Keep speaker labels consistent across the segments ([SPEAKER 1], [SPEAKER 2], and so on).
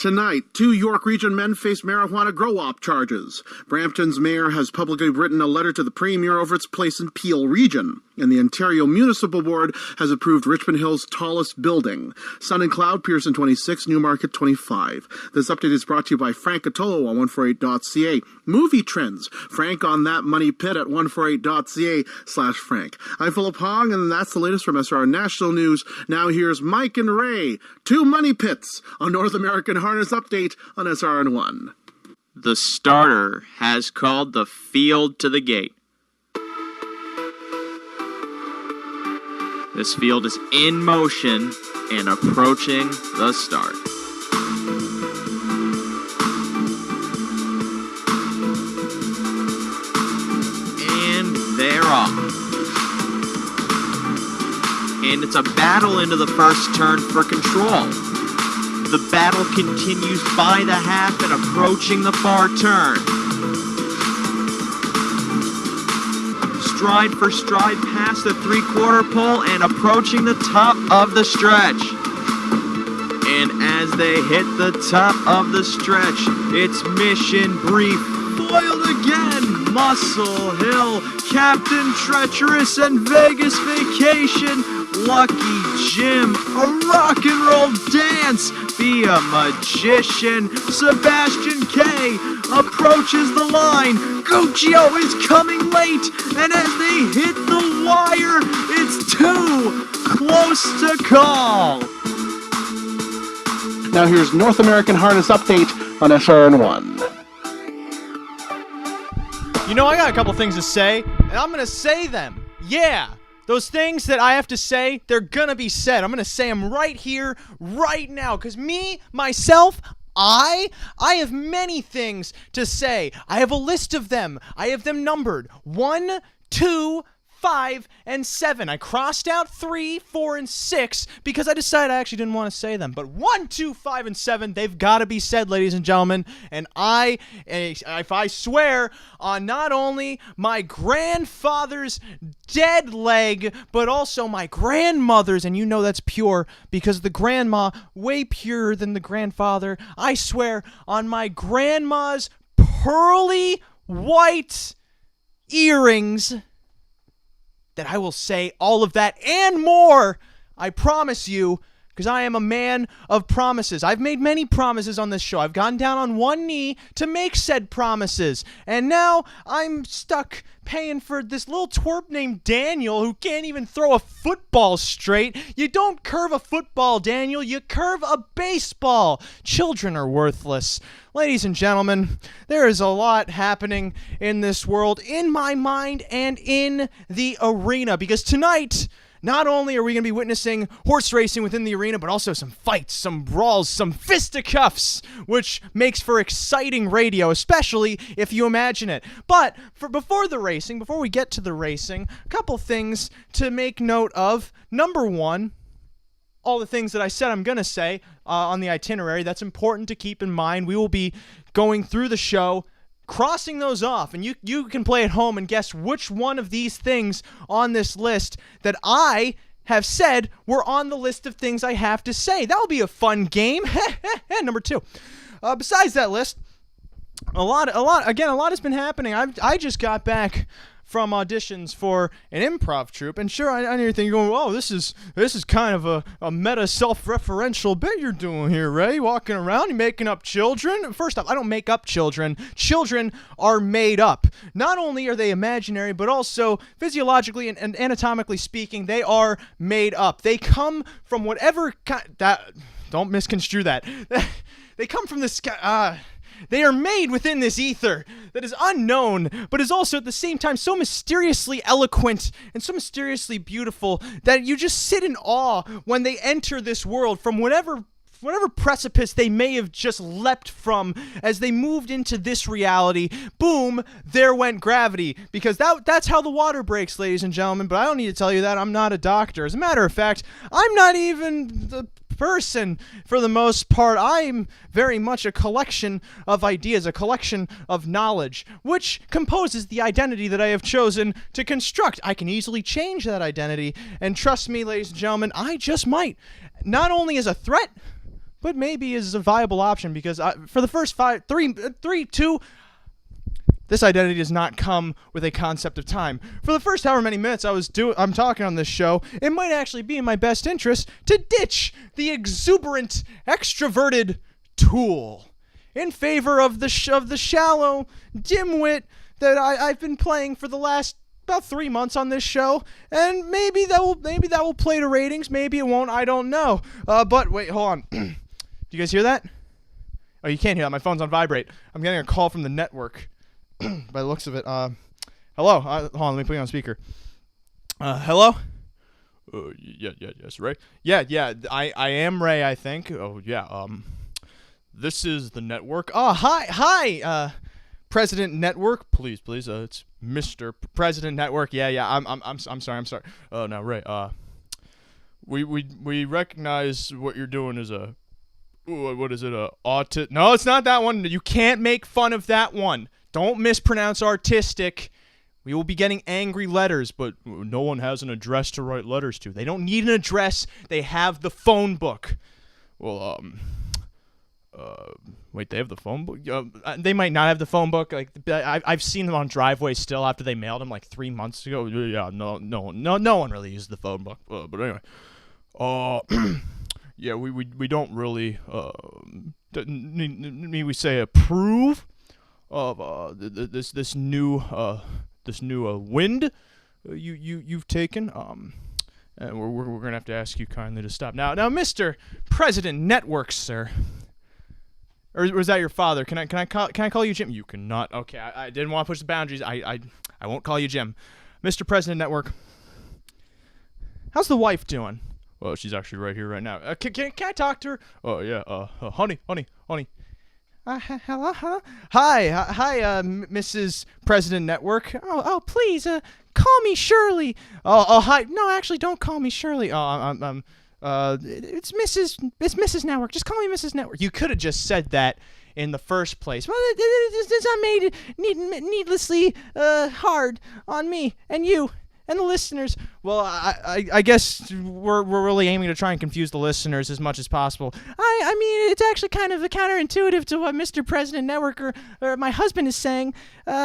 [SPEAKER 1] Tonight, 2 York Region men face marijuana grow-op charges. Brampton's mayor has publicly written a letter to the premier over its place in Peel Region, and the Ontario Municipal Board has approved Richmond Hill's tallest building. Sun and Cloud, Pearson 26, Newmarket 25. This update is brought to you by Frank Cotolo on 148.ca. Movie trends. Frank on that money pit at 148.ca/Frank. I'm Philip Hong, and that's the latest from SR National News. Now here's Mike and Ray, 2 money pits on North American Harness Update on SRN1.
[SPEAKER 2] The starter has called the field to the gate. This field is in motion and approaching the start. And they're off. And it's a battle into the first turn for control. The battle continues by the half and approaching the far turn. Stride for stride past the 3/4 pole and approaching the top of the stretch. And as they hit the top of the stretch, it's mission brief. Foiled again, Muscle Hill, Captain Treacherous, and Vegas Vacation. Lucky Jim, a rock and roll dance, be a magician. Sebastian K approaches the line. Guccio is coming late, and as they hit the wire, it's too close to call.
[SPEAKER 1] Now here's North American Harness Update on SRN1.
[SPEAKER 3] You know, I got a couple things to say, and I'm going to say them. Yeah. Those things that I have to say, they're gonna be said. I'm gonna say them right here, right now. Because myself, I have many things to say. I have a list of them. I have them numbered. 1, 2, 5, and 7. I crossed out 3, 4, and 6 because I decided I actually didn't want to say them. But 1, 2, 5, and 7, they've got to be said, ladies and gentlemen. And if I swear on not only my grandfather's dead leg, but also my grandmother's, and you know that's pure because the grandma, way purer than the grandfather. I swear on my grandma's pearly white earrings that I will say all of that and more, I promise you, because I am a man of promises. I've made many promises on this show. I've gone down on one knee to make said promises, and now I'm stuck paying for this little twerp named Daniel who can't even throw a football straight. You don't curve a football, Daniel. You curve a baseball. Children are worthless. Ladies and gentlemen, there is a lot happening in this world, in my mind and in the arena, because tonight, not only are we going to be witnessing horse racing within the arena, but also some fights, some brawls, some fisticuffs, which makes for exciting radio, especially if you imagine it. But before we get to the racing, a couple things to make note of. Number one, all the things that I said I'm going to say on the itinerary, that's important to keep in mind. We will be going through the show, crossing those off, and you can play at home and guess which one of these things on this list that I have said were on the list of things I have to say. That'll be a fun game. Number two, besides that list, a lot has been happening. I just got back from auditions for an improv troupe, and sure, I know you're thinking, oh, this is kind of a meta self-referential bit you're doing here, Ray. Walking around, you're making up children. First off, I don't make up children. Children are made up. Not only are they imaginary, but also physiologically and anatomically speaking, they are made up. They come from whatever don't misconstrue that. They come from the sky. They are made within this ether that is unknown, but is also at the same time so mysteriously eloquent and so mysteriously beautiful that you just sit in awe when they enter this world from whatever precipice they may have just leapt from as they moved into this reality. Boom, there went gravity, because that's how the water breaks, ladies and gentlemen, but I don't need to tell you that. I'm not a doctor. As a matter of fact, I'm not even the person for the most part. I'm very much a collection of ideas, a collection of knowledge, which composes the identity that I have chosen to construct. I can easily change that identity, and trust me, ladies and gentlemen, I just might. Not only as a threat, but maybe is a viable option because for the first 2. This identity does not come with a concept of time. For the first however many minutes I'm talking on this show, it might actually be in my best interest to ditch the exuberant, extroverted Tool in favor of the shallow dimwit that I've been playing for the last about 3 months on this show, and maybe that will play to ratings. Maybe it won't. I don't know. But wait, hold on. Do you guys hear that? Oh, you can't hear that. My phone's on vibrate. I'm getting a call from the network. By the looks of it. Hello. Hold on. Let me put you on speaker. Hello. Yes, Ray. Yeah. I am Ray, I think. Oh, yeah. This is the network. Oh, hi. President Network. Please. It's Mr. President Network. Yeah. I'm sorry. Oh, no, Ray. We recognize what you're doing as a. What is it? No, it's not that one. You can't make fun of that one. Don't mispronounce artistic. We will be getting angry letters, but no one has an address to write letters to. They don't need an address. They have the phone book. Well, wait, they have the phone book? They might not have the phone book. Like, I've seen them on driveways still after they mailed them like 3 months ago. Yeah, no one really uses the phone book. But anyway, yeah, we don't really we say approve of this new wind you've taken. And we're gonna have to ask you kindly to stop now, Mr. President Network, sir. Or was that your father? Can I call you Jim? You cannot. Okay, I didn't want to push the boundaries. I won't call you Jim. Mr. President Network. How's the wife doing? Well, she's actually right here right now. Can I talk to her? Oh yeah. Honey. Hello. Hi, Mrs. President Network. Oh, please, call me Shirley. Oh, hi. No, actually, don't call me Shirley. It's Mrs. Network. Just call me Mrs. Network. You could have just said that in the first place. Well, it's not made needlessly hard on me and you and the listeners. Well, I guess we're really aiming to try and confuse the listeners as much as possible. I mean, it's actually kind of counterintuitive to what Mr. President Network or my husband is saying,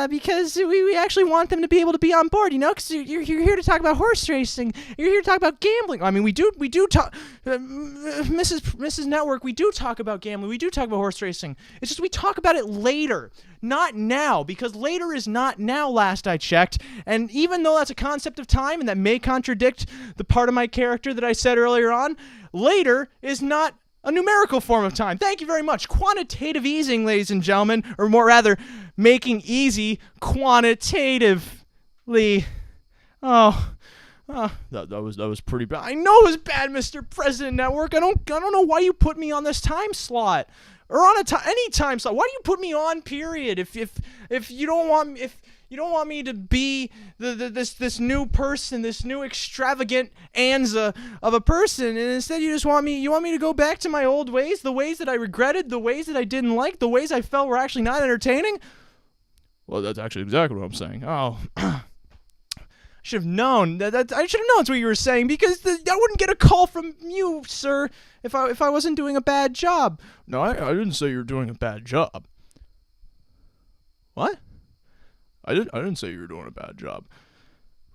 [SPEAKER 3] because we actually want them to be able to be on board, because you're here to talk about horse racing. You're here to talk about gambling. I mean, we do talk, Mrs. Network, we do talk about gambling. We do talk about horse racing. It's just we talk about it later, not now, because later is not now, last I checked. And even though that's a concept of time and that may contradict the part of my character that I said earlier on, later is not a numerical form of time. Thank you very much. Quantitative easing, ladies and gentlemen, or more rather, making easy quantitatively. Oh, that was pretty bad. I know it was bad, Mr. President Network. I don't know why you put me on this time slot or on any time slot. Why do you put me on? Period. If you don't want you don't want me to be this new person, this new extravagant Anza of a person, and instead you want me to go back to my old ways, the ways that I regretted, the ways that I didn't like, the ways I felt were actually not entertaining? Well, that's actually exactly what I'm saying. Oh, I should have known. I should have known that's what you were saying, because I wouldn't get a call from you, sir, if I wasn't doing a bad job. No, I didn't say you were doing a bad job. What? I didn't say you were doing a bad job.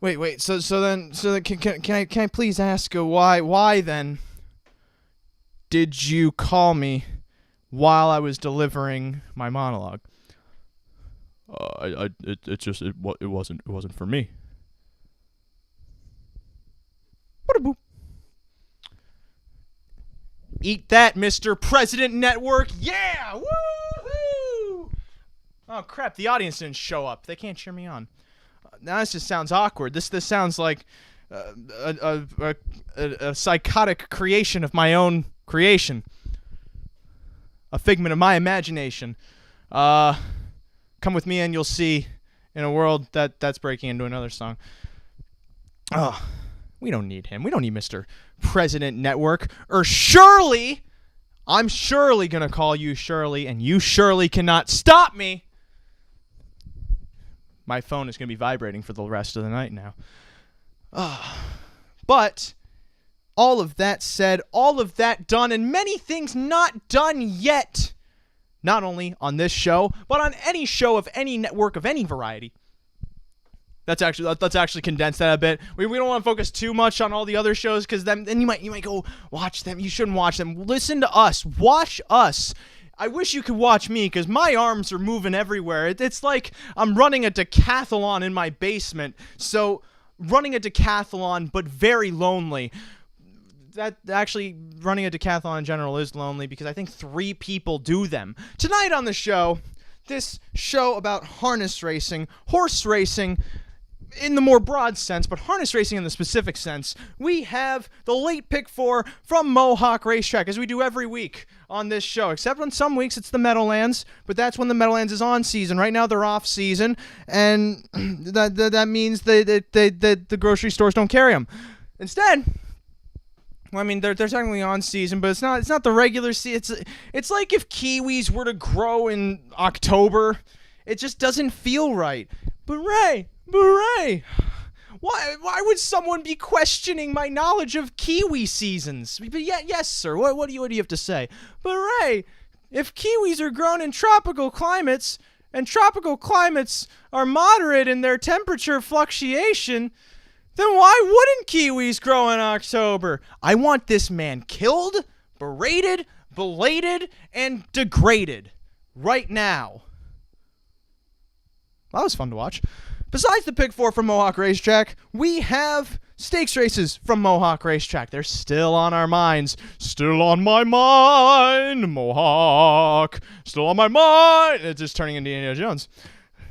[SPEAKER 3] Wait. So then can I please ask why then did you call me while I was delivering my monologue? It wasn't for me. Boop. Eat that, Mr. President Network. Yeah! Woo-hoo! Oh, crap. The audience didn't show up. They can't cheer me on. Now this just sounds awkward. This sounds like a psychotic creation of my own creation. A figment of my imagination. Come with me and you'll see in a world that's breaking into another song. Oh, we don't need him. We don't need Mr. President Network. Or Shirley! I'm surely going to call you Shirley, and you surely cannot stop me! My phone is going to be vibrating for the rest of the night now. But all of that said, all of that done, and many things not done yet. Not only on this show, but on any show of any network of any variety. Let's actually condense that a bit. We don't want to focus too much on all the other shows, because then you might go watch them. You shouldn't watch them. Listen to us. Watch us. I wish you could watch me, because my arms are moving everywhere. It's like I'm running a decathlon in my basement. So running a decathlon, but very lonely. That actually, running a decathlon in general is lonely, because I think 3 people do them. Tonight on the show, this show about harness racing, horse racing in the more broad sense, but harness racing in the specific sense, we have the late pick 4 from Mohawk Racetrack, as we do every week on this show, except on some weeks it's the Meadowlands, but that's when the Meadowlands is on season. Right now they're off season, and that means the grocery stores don't carry them. Instead, well, I mean, they're technically on season, but it's not the regular season. It's like if kiwis were to grow in October. It just doesn't feel right. But Ray, why would someone be questioning my knowledge of kiwi seasons? But yes, sir. What do you have to say? But Ray, if kiwis are grown in tropical climates, and tropical climates are moderate in their temperature fluctuation, then why wouldn't kiwis grow in October? I want this man killed, berated, belated, and degraded right now. That was fun to watch. Besides the pick 4 from Mohawk Racetrack, we have stakes races from Mohawk Racetrack. They're still on our minds. Still on my mind, Mohawk. Still on my mind. It's just turning into Indiana Jones.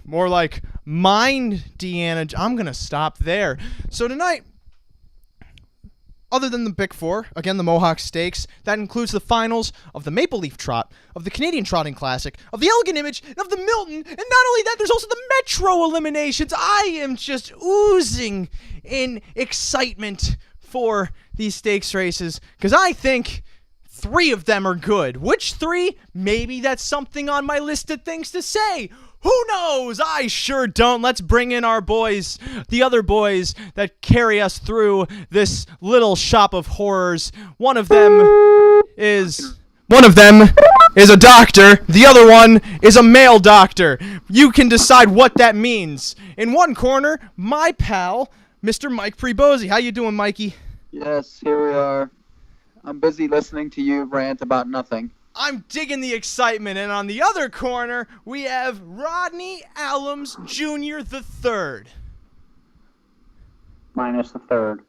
[SPEAKER 3] More like mind Deanna. I'm going to stop there. So tonight, other than the Big Four, again, the Mohawk Stakes, that includes the finals of the Maple Leaf Trot, of the Canadian Trotting Classic, of the Elegantimage, and of the Milton, and not only that, there's also the Metro eliminations. I am just oozing in excitement for these stakes races, because I think 3 of them are good. Which 3? Maybe that's something on my list of things to say. Who knows? I sure don't. Let's bring in our boys, the other boys that carry us through this little shop of horrors. One of them is a doctor. The other one is a male doctor. You can decide what that means. In one corner, my pal, Mr. Mike Pribozie. How you doing, Mikey?
[SPEAKER 4] Yes, here we are. I'm busy listening to you rant about nothing.
[SPEAKER 3] I'm digging the excitement. And on the other corner, we have Rodney Allums Jr. the Third.
[SPEAKER 5] Minus the third.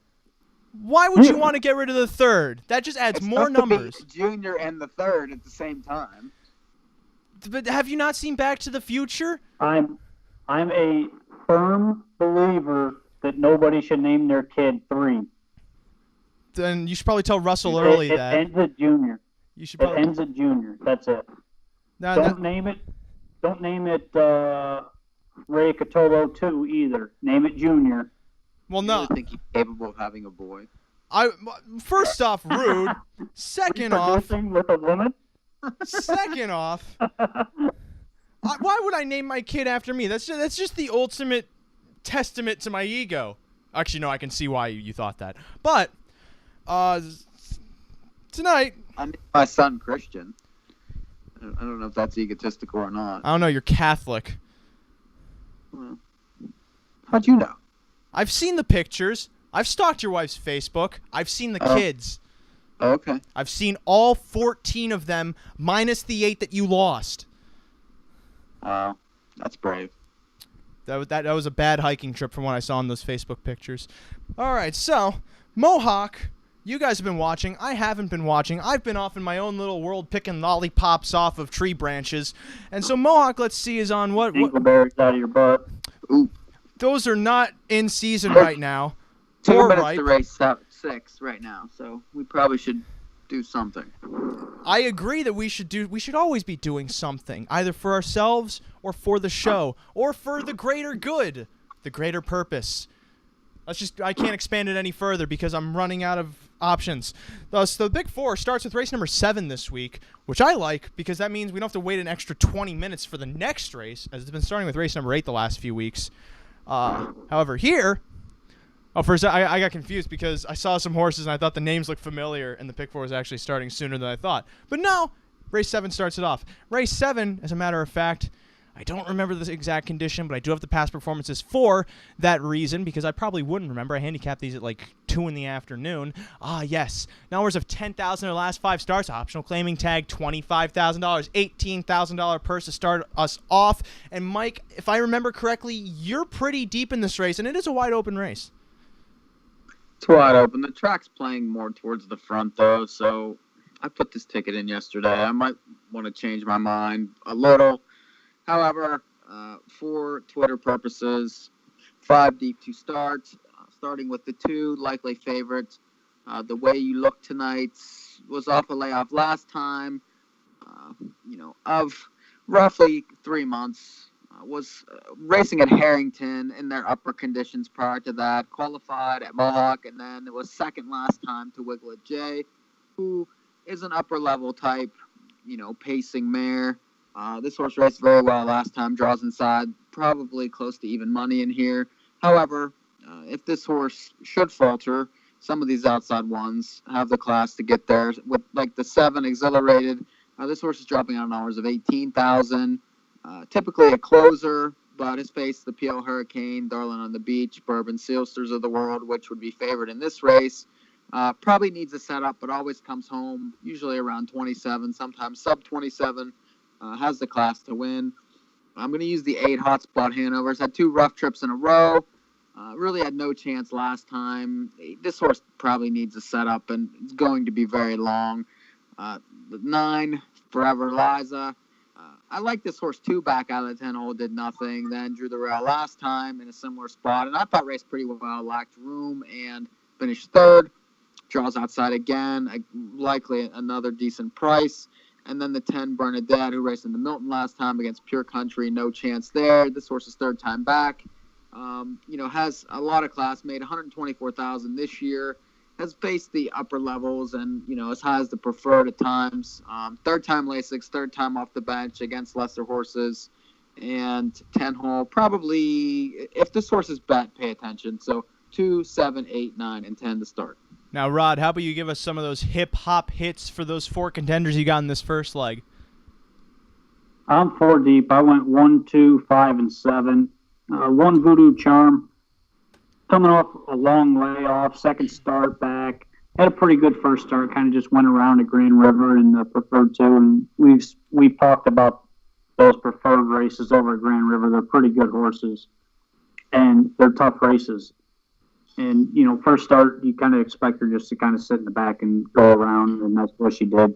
[SPEAKER 3] Why would you want to get rid of the third? That just adds
[SPEAKER 4] It's
[SPEAKER 3] more
[SPEAKER 4] tough to be
[SPEAKER 3] numbers.
[SPEAKER 4] Junior and the third at the same time.
[SPEAKER 3] But have you not seen Back to the Future?
[SPEAKER 5] I'm a firm believer that nobody should name their kid 3.
[SPEAKER 3] Then you should probably tell Russell Early
[SPEAKER 5] it
[SPEAKER 3] that.
[SPEAKER 5] ends at junior.
[SPEAKER 3] You should
[SPEAKER 5] It
[SPEAKER 3] probably.
[SPEAKER 5] ends at junior. That's it. Don't name it Ray Cotolo 2 either. Name it junior.
[SPEAKER 3] Well,
[SPEAKER 4] I
[SPEAKER 3] no.
[SPEAKER 4] really think he's capable of having a boy.
[SPEAKER 3] First off, rude. Second off,
[SPEAKER 5] With a woman?
[SPEAKER 3] why would I name my kid after me? That's just the ultimate testament to my ego. Actually, no, I can see why you thought that. But tonight,
[SPEAKER 4] I named my son Christian. I don't know if that's egotistical or not.
[SPEAKER 3] I don't know. You're Catholic.
[SPEAKER 4] Well, how'd you know?
[SPEAKER 3] I've seen the pictures. I've stalked your wife's Facebook. I've seen the kids.
[SPEAKER 4] Okay.
[SPEAKER 3] I've seen all 14 of them, minus the 8 that you lost.
[SPEAKER 4] Wow, that's brave.
[SPEAKER 3] That was a bad hiking trip from what I saw in those Facebook pictures. All right, so Mohawk, you guys have been watching. I haven't been watching. I've been off in my own little world picking lollipops off of tree branches. And so Mohawk, let's see, is on what?
[SPEAKER 5] Dingleberries out of your butt.
[SPEAKER 4] Ooh.
[SPEAKER 3] Those are not in season right now.
[SPEAKER 4] 2
[SPEAKER 3] Or
[SPEAKER 4] minutes
[SPEAKER 3] ripe.
[SPEAKER 4] to race 6 right now, so we probably should do something.
[SPEAKER 3] I agree that we should always be doing something, either for ourselves or for the show or for the greater good, the greater purpose. I can't expand it any further because I'm running out of options. Thus, the Big Four starts with race number 7 this week, which I like because that means we don't have to wait an extra 20 minutes for the next race, as it's been starting with race number 8 the last few weeks. However, here Oh, first I got confused because I saw some horses and I thought the names looked familiar, and the pick 4 was actually starting sooner than I thought. But no, race 7 starts it off. Race 7, as a matter of fact, I don't remember the exact condition, but I do have the past performances for that reason because I probably wouldn't remember. I handicapped these at like 2 in the afternoon. Ah, yes. Numbers of $10,000 in their last 5 starts. Optional claiming tag, $25,000. $18,000 purse to start us off. And Mike, if I remember correctly, you're pretty deep in this race, and it is a wide open race.
[SPEAKER 4] It's wide open. The track's playing more towards the front, though, so I put this ticket in yesterday. I might want to change my mind a little. However, for Twitter purposes, 5 deep to start, starting with the 2 likely favorites. The Way You Look Tonight was off a layoff last time, of roughly 3 months. Was racing at Harrington in their upper conditions prior to that, qualified at Mohawk, and then it was second last time to Wiglet J, who is an upper level type, pacing mare. This horse raced very well last time, draws inside, probably close to even money in here. However, if this horse should falter, some of these outside ones have the class to get there. With like the 7 Exhilarated, this horse is dropping on hours of 18,000. Typically a closer, but has faced the PL Hurricane, Darling on the Beach, Bourbon Sealsters of the world, which would be favored in this race. Probably needs a setup, but always comes home, usually around 27, sometimes sub 27. Has the class to win. I'm going to use the 8 Hotspot Hanover's. Had 2 rough trips in a row. Really had no chance last time. This horse probably needs a setup, and it's going to be very long. The 9, Forever Liza. I like this horse 2 back out of the 10 hole, did nothing. Then drew the rail last time in a similar spot, and I thought raced pretty well. Lacked room and finished 3rd. Draws outside again. Likely another decent price. And then the 10 Bernadette, who raced in the Milton last time against Pure Country, no chance there. This horse's 3rd time back. Has a lot of class, made $124,000 this year. Has faced the upper levels and, as high as the preferred at times. 3rd time Lasix, 3rd time off the bench against lesser horses. And 10 hole, probably, if this horse is bet, pay attention. So 2, 7, 8, 9, and 10 to start.
[SPEAKER 3] Now, Rod, how about you give us some of those hip-hop hits for those 4 contenders you got in this first leg?
[SPEAKER 5] I'm 4 deep. I went 1, 2, 5, and 7. 1 Voodoo Charm. Coming off a long layoff, 2nd start back. Had a pretty good first start. Kind of just went around at Grand River in the preferred 2. And we've talked about those preferred races over at Grand River. They're pretty good horses. And they're tough races. And, first start, you kind of expect her just to kind of sit in the back and go around, and that's what she did.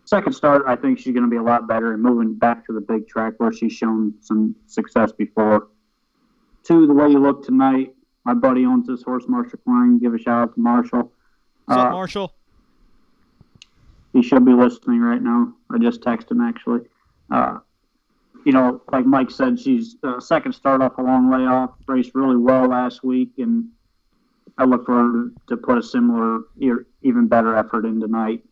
[SPEAKER 5] 2nd start, I think she's going to be a lot better and moving back to the big track where she's shown some success before. 2, The Way You Look Tonight. My buddy owns this horse, Marshall Klein. Give a shout out to Marshall.
[SPEAKER 3] What's up, Marshall?
[SPEAKER 5] He should be listening right now. I just texted him, actually. Like Mike said, she's 2nd start off a long layoff. Raced really well last week, and I look for her to put a similar, even better effort in tonight.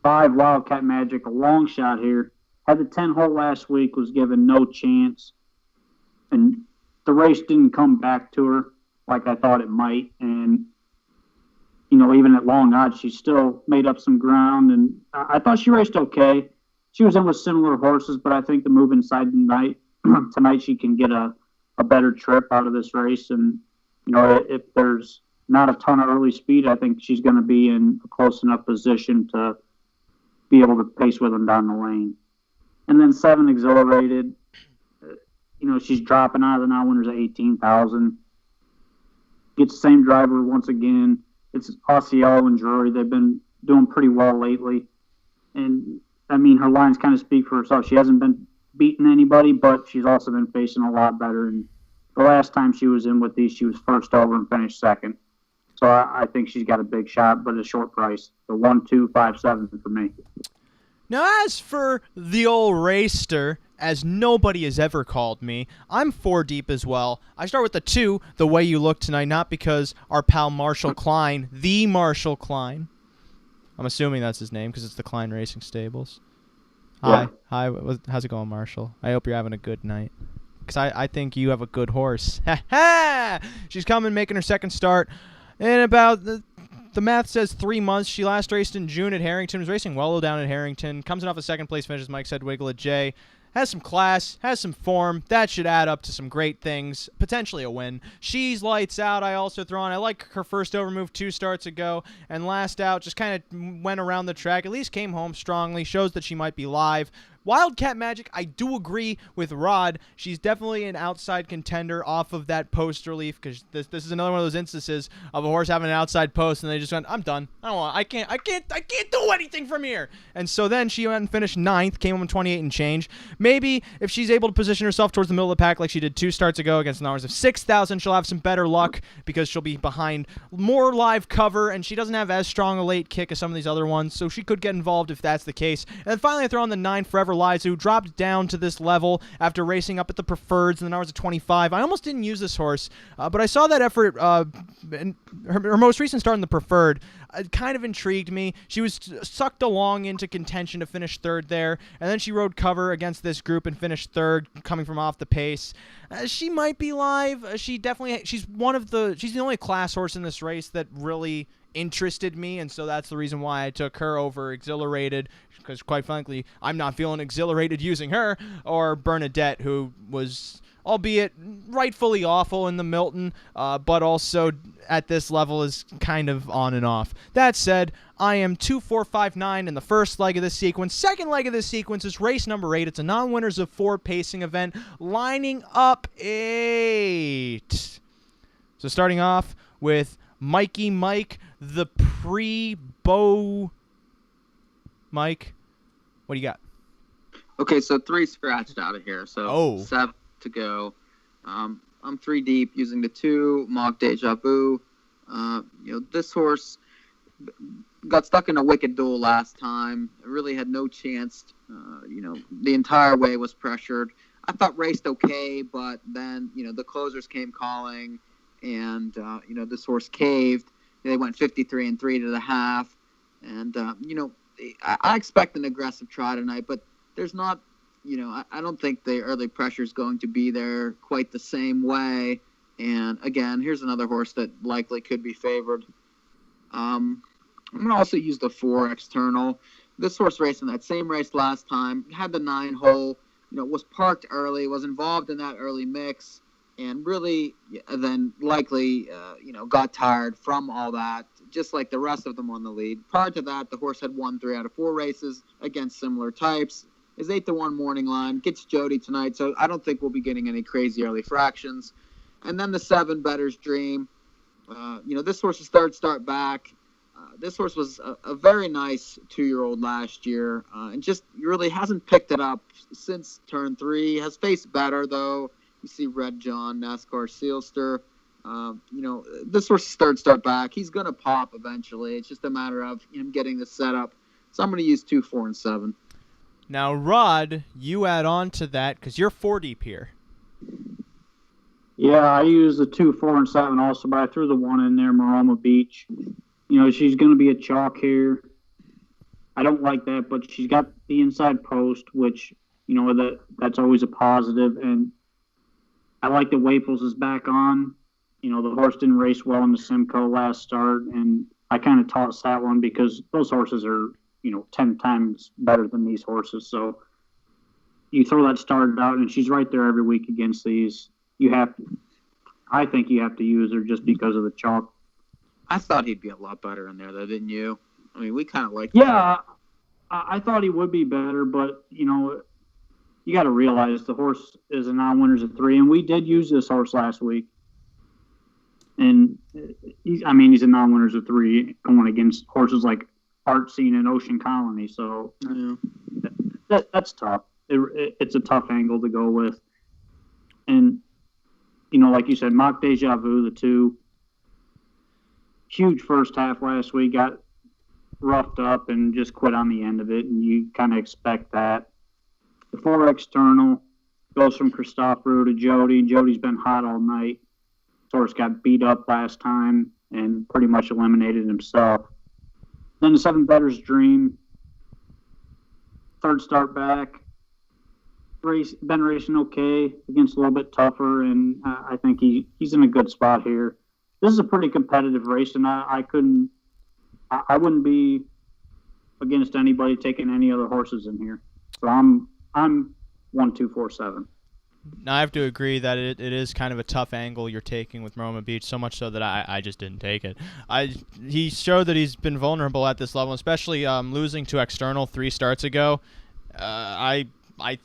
[SPEAKER 5] 5, Wildcat Magic, a long shot here. Had the 10 hole last week, was given no chance. And the race didn't come back to her like I thought it might. And, even at long odds, she still made up some ground. And I thought she raced okay. She was in with similar horses, but I think the move inside tonight, she can get a better trip out of this race. And, if there's not a ton of early speed, I think she's going to be in a close enough position to be able to pace with them down the lane. And then 7 Exhilarated. She's dropping out of the now-winners at 18,000. Gets the same driver once again. It's Osceola and Drury. They've been doing pretty well lately. And, her lines kind of speak for herself. She hasn't been beating anybody, but she's also been facing a lot better. And the last time she was in with these, she was first over and finished 2nd. So I think she's got a big shot, but a short price. So 1, 2, 5, 7 for me.
[SPEAKER 3] Now, as for the old racer, as nobody has ever called me, I'm 4 deep as well. I start with the 2, The Way You Look Tonight, not because our pal Marshall Klein, the Marshall Klein, I'm assuming that's his name because it's the Klein Racing Stables.
[SPEAKER 5] Yeah.
[SPEAKER 3] Hi, how's it going, Marshall? I hope you're having a good night. because I think you have a good horse. Ha ha! She's coming, making her second start in about the math says 3 months. She last raced in June at Harrington. Was racing well down at Harrington. Comes in off a second place finish, as Mike said, Wiggle at J. Has some class, has some form. That should add up to some great things. Potentially a win. She's lights out. I also throw on. I like her first over move 2 starts ago. And last out, just kind of went around the track. At least came home strongly. Shows that she might be live. Wildcat Magic, I do agree with Rod. She's definitely an outside contender off of that post relief, because this is another one of those instances of a horse having an outside post and they just went, I'm done. I can't do anything from here. And so then she went and finished 9th, came home in 28 and change. Maybe if she's able to position herself towards the middle of the pack like she did 2 starts ago against an hours of 6,000, she'll have some better luck because she'll be behind more live cover and she doesn't have as strong a late kick as some of these other ones, so she could get involved if that's the case. And then finally I throw on the 9 Forever Lies, who dropped down to this level after racing up at the Preferreds in the hours of 25. I almost didn't use this horse, but I saw that effort in her most recent start in the Preferred. It kind of intrigued me. She was sucked along into contention to finish 3rd there, and then she rode cover against this group and finished 3rd, coming from off the pace. She might be live. She's the only class horse in this race that really interested me, and so that's the reason why I took her over Exhilarated, because quite frankly, I'm not feeling exhilarated using her, or Bernadette, who was, albeit rightfully awful in the Milton, but also at this level is kind of on and off. That said, I am 2-4-5-9 in the first leg of this sequence. Second leg of this sequence is race number 8. It's a non-winners of 4 pacing event, lining up 8. So starting off with Mikey Mike, the Pribozie. Mike, what do you got?
[SPEAKER 4] Okay, so 3 scratched out of here. So Sept to go. I'm 3 deep using the 2 Mohawk Deja Vu. This horse got stuck in a wicked duel last time. It really had no chance. The entire way was pressured. I thought raced okay, but then the closers came calling, and this horse caved. They went 53 and 3 to the half, and I expect an aggressive try tonight, but there's not. I don't think the early pressure is going to be there quite the same way. And again, here's another horse that likely could be favored. I'm going to also use the 4 External. This horse raced in that same race last time, had the 9 hole, was parked early, was involved in that early mix, and really then likely, got tired from all that, just like the rest of them on the lead. Prior to that, the horse had won 3 out of 4 races against similar types. His 8-1 morning line gets Jody tonight, so I don't think we'll be getting any crazy early fractions. And then the 7 Better's Dream. This horse's 3rd start back. This horse was a very nice 2-year-old last year, and just really hasn't picked it up since turn 3. Has faced better, though. You see Red John, NASCAR Sealster. This horse's 3rd start back. He's going to pop eventually. It's just a matter of him getting the setup. So I'm going to use 2, 4, and 7.
[SPEAKER 3] Now, Rod, you add on to that because you're 4 deep here.
[SPEAKER 5] Yeah, I use the 2, 4, and 7 also, but I threw the 1 in there, Maroma Beach. She's going to be a chalk here. I don't like that, but she's got the inside post, which, that's always a positive. And I like that Waples is back on. The horse didn't race well in the Simcoe last start, and I kind of tossed that one because those horses are, 10 times better than these horses. So you throw that started out, and she's right there every week against these. I think you have to use her just because of the chalk.
[SPEAKER 4] I thought he'd be a lot better in there, though, didn't you? I mean, we kind of like.
[SPEAKER 5] Yeah, I thought he would be better, but you got to realize the horse is a non-winners of 3, and we did use this horse last week. And he's a non-winners of 3 going against horses like Art Scene and Ocean Colony. So that's tough. It's a tough angle to go with. And, like you said, Mock Deja Vu, the 2, huge first half last week, got roughed up and just quit on the end of it. And you kind of expect that. The 4 External goes from Christophe Roux to Jody. Jody's been hot all night. Horse got beat up last time and pretty much eliminated himself. Then the 7 Better's Dream, 3rd start back. been racing okay against a little bit tougher, and I think he's in a good spot here. This is a pretty competitive race, and I wouldn't be against anybody taking any other horses in here. So I'm 1-2-4-7.
[SPEAKER 3] Now, I have to agree that it is kind of a tough angle you're taking with Roma Beach, so much so that I just didn't take it. He showed that he's been vulnerable at this level, especially losing to External 3 starts ago. I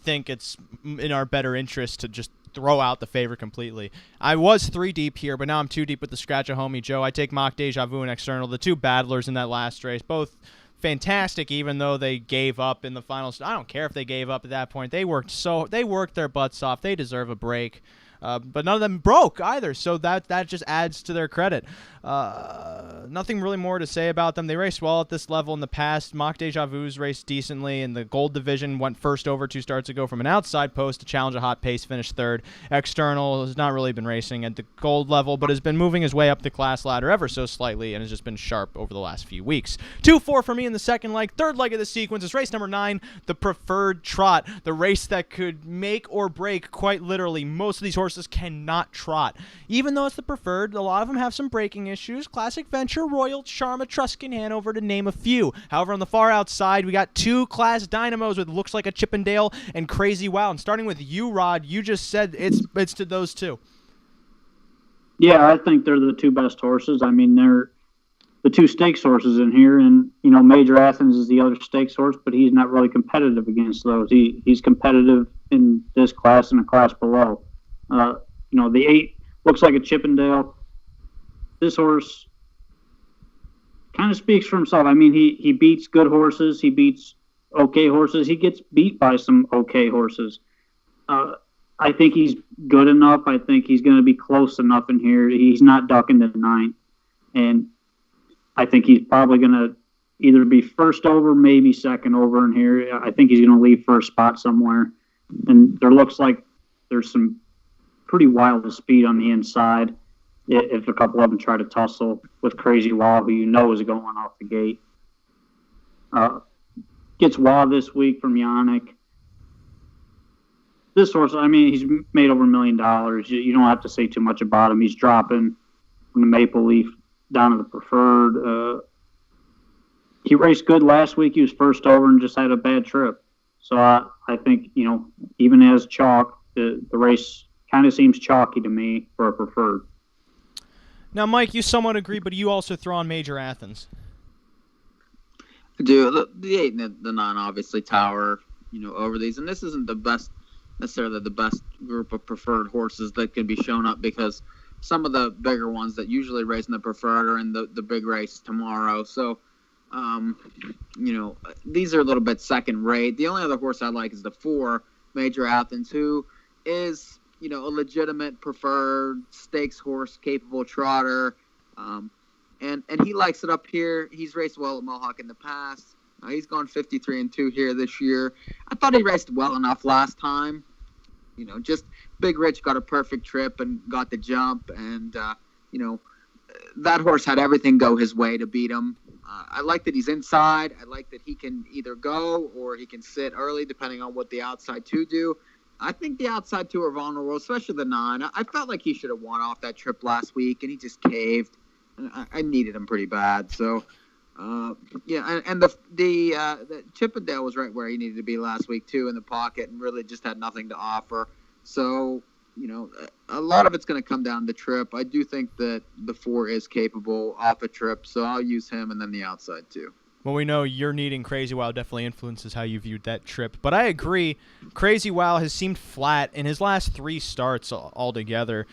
[SPEAKER 3] think it's in our better interest to just throw out the favorite completely. I was 3 deep here, but now I'm 2 deep with the scratch of Homie Joe. I take Mock Deja Vu and External, the 2 battlers in that last race, both fantastic, even though they gave up in the finals. I don't care if they gave up at that point. They worked their butts off. They deserve a break. But none of them broke either, so that just adds to their credit. Nothing really more to say about them. They raced well at this level in the past. Mock Deja Vu's raced decently in the gold division, went first over 2 starts ago from an outside post to challenge a hot pace, finished 3rd. External has not really been racing at the gold level, but has been moving his way up the class ladder ever so slightly and has just been sharp over the last few weeks. 2-4 for me in the second leg. Third leg of the sequence is race number 9, the Preferred Trot, the race that could make or break, quite literally. Most of these horses cannot trot. Even though it's the Preferred, a lot of them have some braking issues. Classic Venture, Royal, Sharma, Truskin, Hanover, to name a few. However, on the far outside, we got 2 class dynamos with looks like a Chippendale and Crazy Wow. And starting with you, Rod, you just said it's to those 2.
[SPEAKER 5] Yeah, I think they're the 2 best horses. I mean, they're the 2 stakes horses in here, and Major Athens is the other stakes horse, but he's not really competitive against those. He's competitive in this class and a class below. The 8 looks like a Chippendale. This horse kind of speaks for himself. I mean, he beats good horses. He beats okay horses. He gets beat by some okay horses. I think he's good enough. I think he's going to be close enough in here. He's not ducking the 9th. And I think he's probably going to either be first over, maybe second over in here. I think he's going to leave first spot somewhere. And there looks like there's some pretty wild speed on the inside if a couple of them try to tussle with Crazy Wall, who is going off the gate. Gets Wall this week from Yannick. This horse, I mean, he's made over $1 million. You don't have to say too much about him. He's dropping from the Maple Leaf down to the Preferred. He raced good last week. He was first over and just had a bad trip. So I think, even as chalk, the race kind of seems chalky to me for a Preferred.
[SPEAKER 3] Now, Mike, you somewhat agree, but you also throw on Major Athens.
[SPEAKER 4] I do. The 8 and the 9 obviously tower, over these. And this isn't necessarily the best group of Preferred horses that can be shown up, because some of the bigger ones that usually race in the Preferred are in the big race tomorrow. So, these are a little bit second rate. The only other horse I like is the 4, Major Athens, who is a legitimate Preferred stakes horse, capable trotter. And he likes it up here. He's raced well at Mohawk in the past. He's gone 53-2 here this year. I thought he raced well enough last time. Just Big Rich got a perfect trip and got the jump. And, that horse had everything go his way to beat him. I like that he's inside. I like that he can either go or he can sit early, depending on what the outside 2 do. I think the outside 2 are vulnerable, especially the 9. I felt like he should have won off that trip last week, and he just caved. I needed him pretty bad. So, and the Chippendale was right where he needed to be last week, too, in the pocket, and really just had nothing to offer. So, a lot of it's going to come down to trip. I do think that the 4 is capable off a trip, so I'll use him and then the outside, too.
[SPEAKER 3] Well, we know you're needing Crazy Wow definitely influences how you viewed that trip. But I agree, Crazy Wow has seemed flat in his last 3 starts altogether.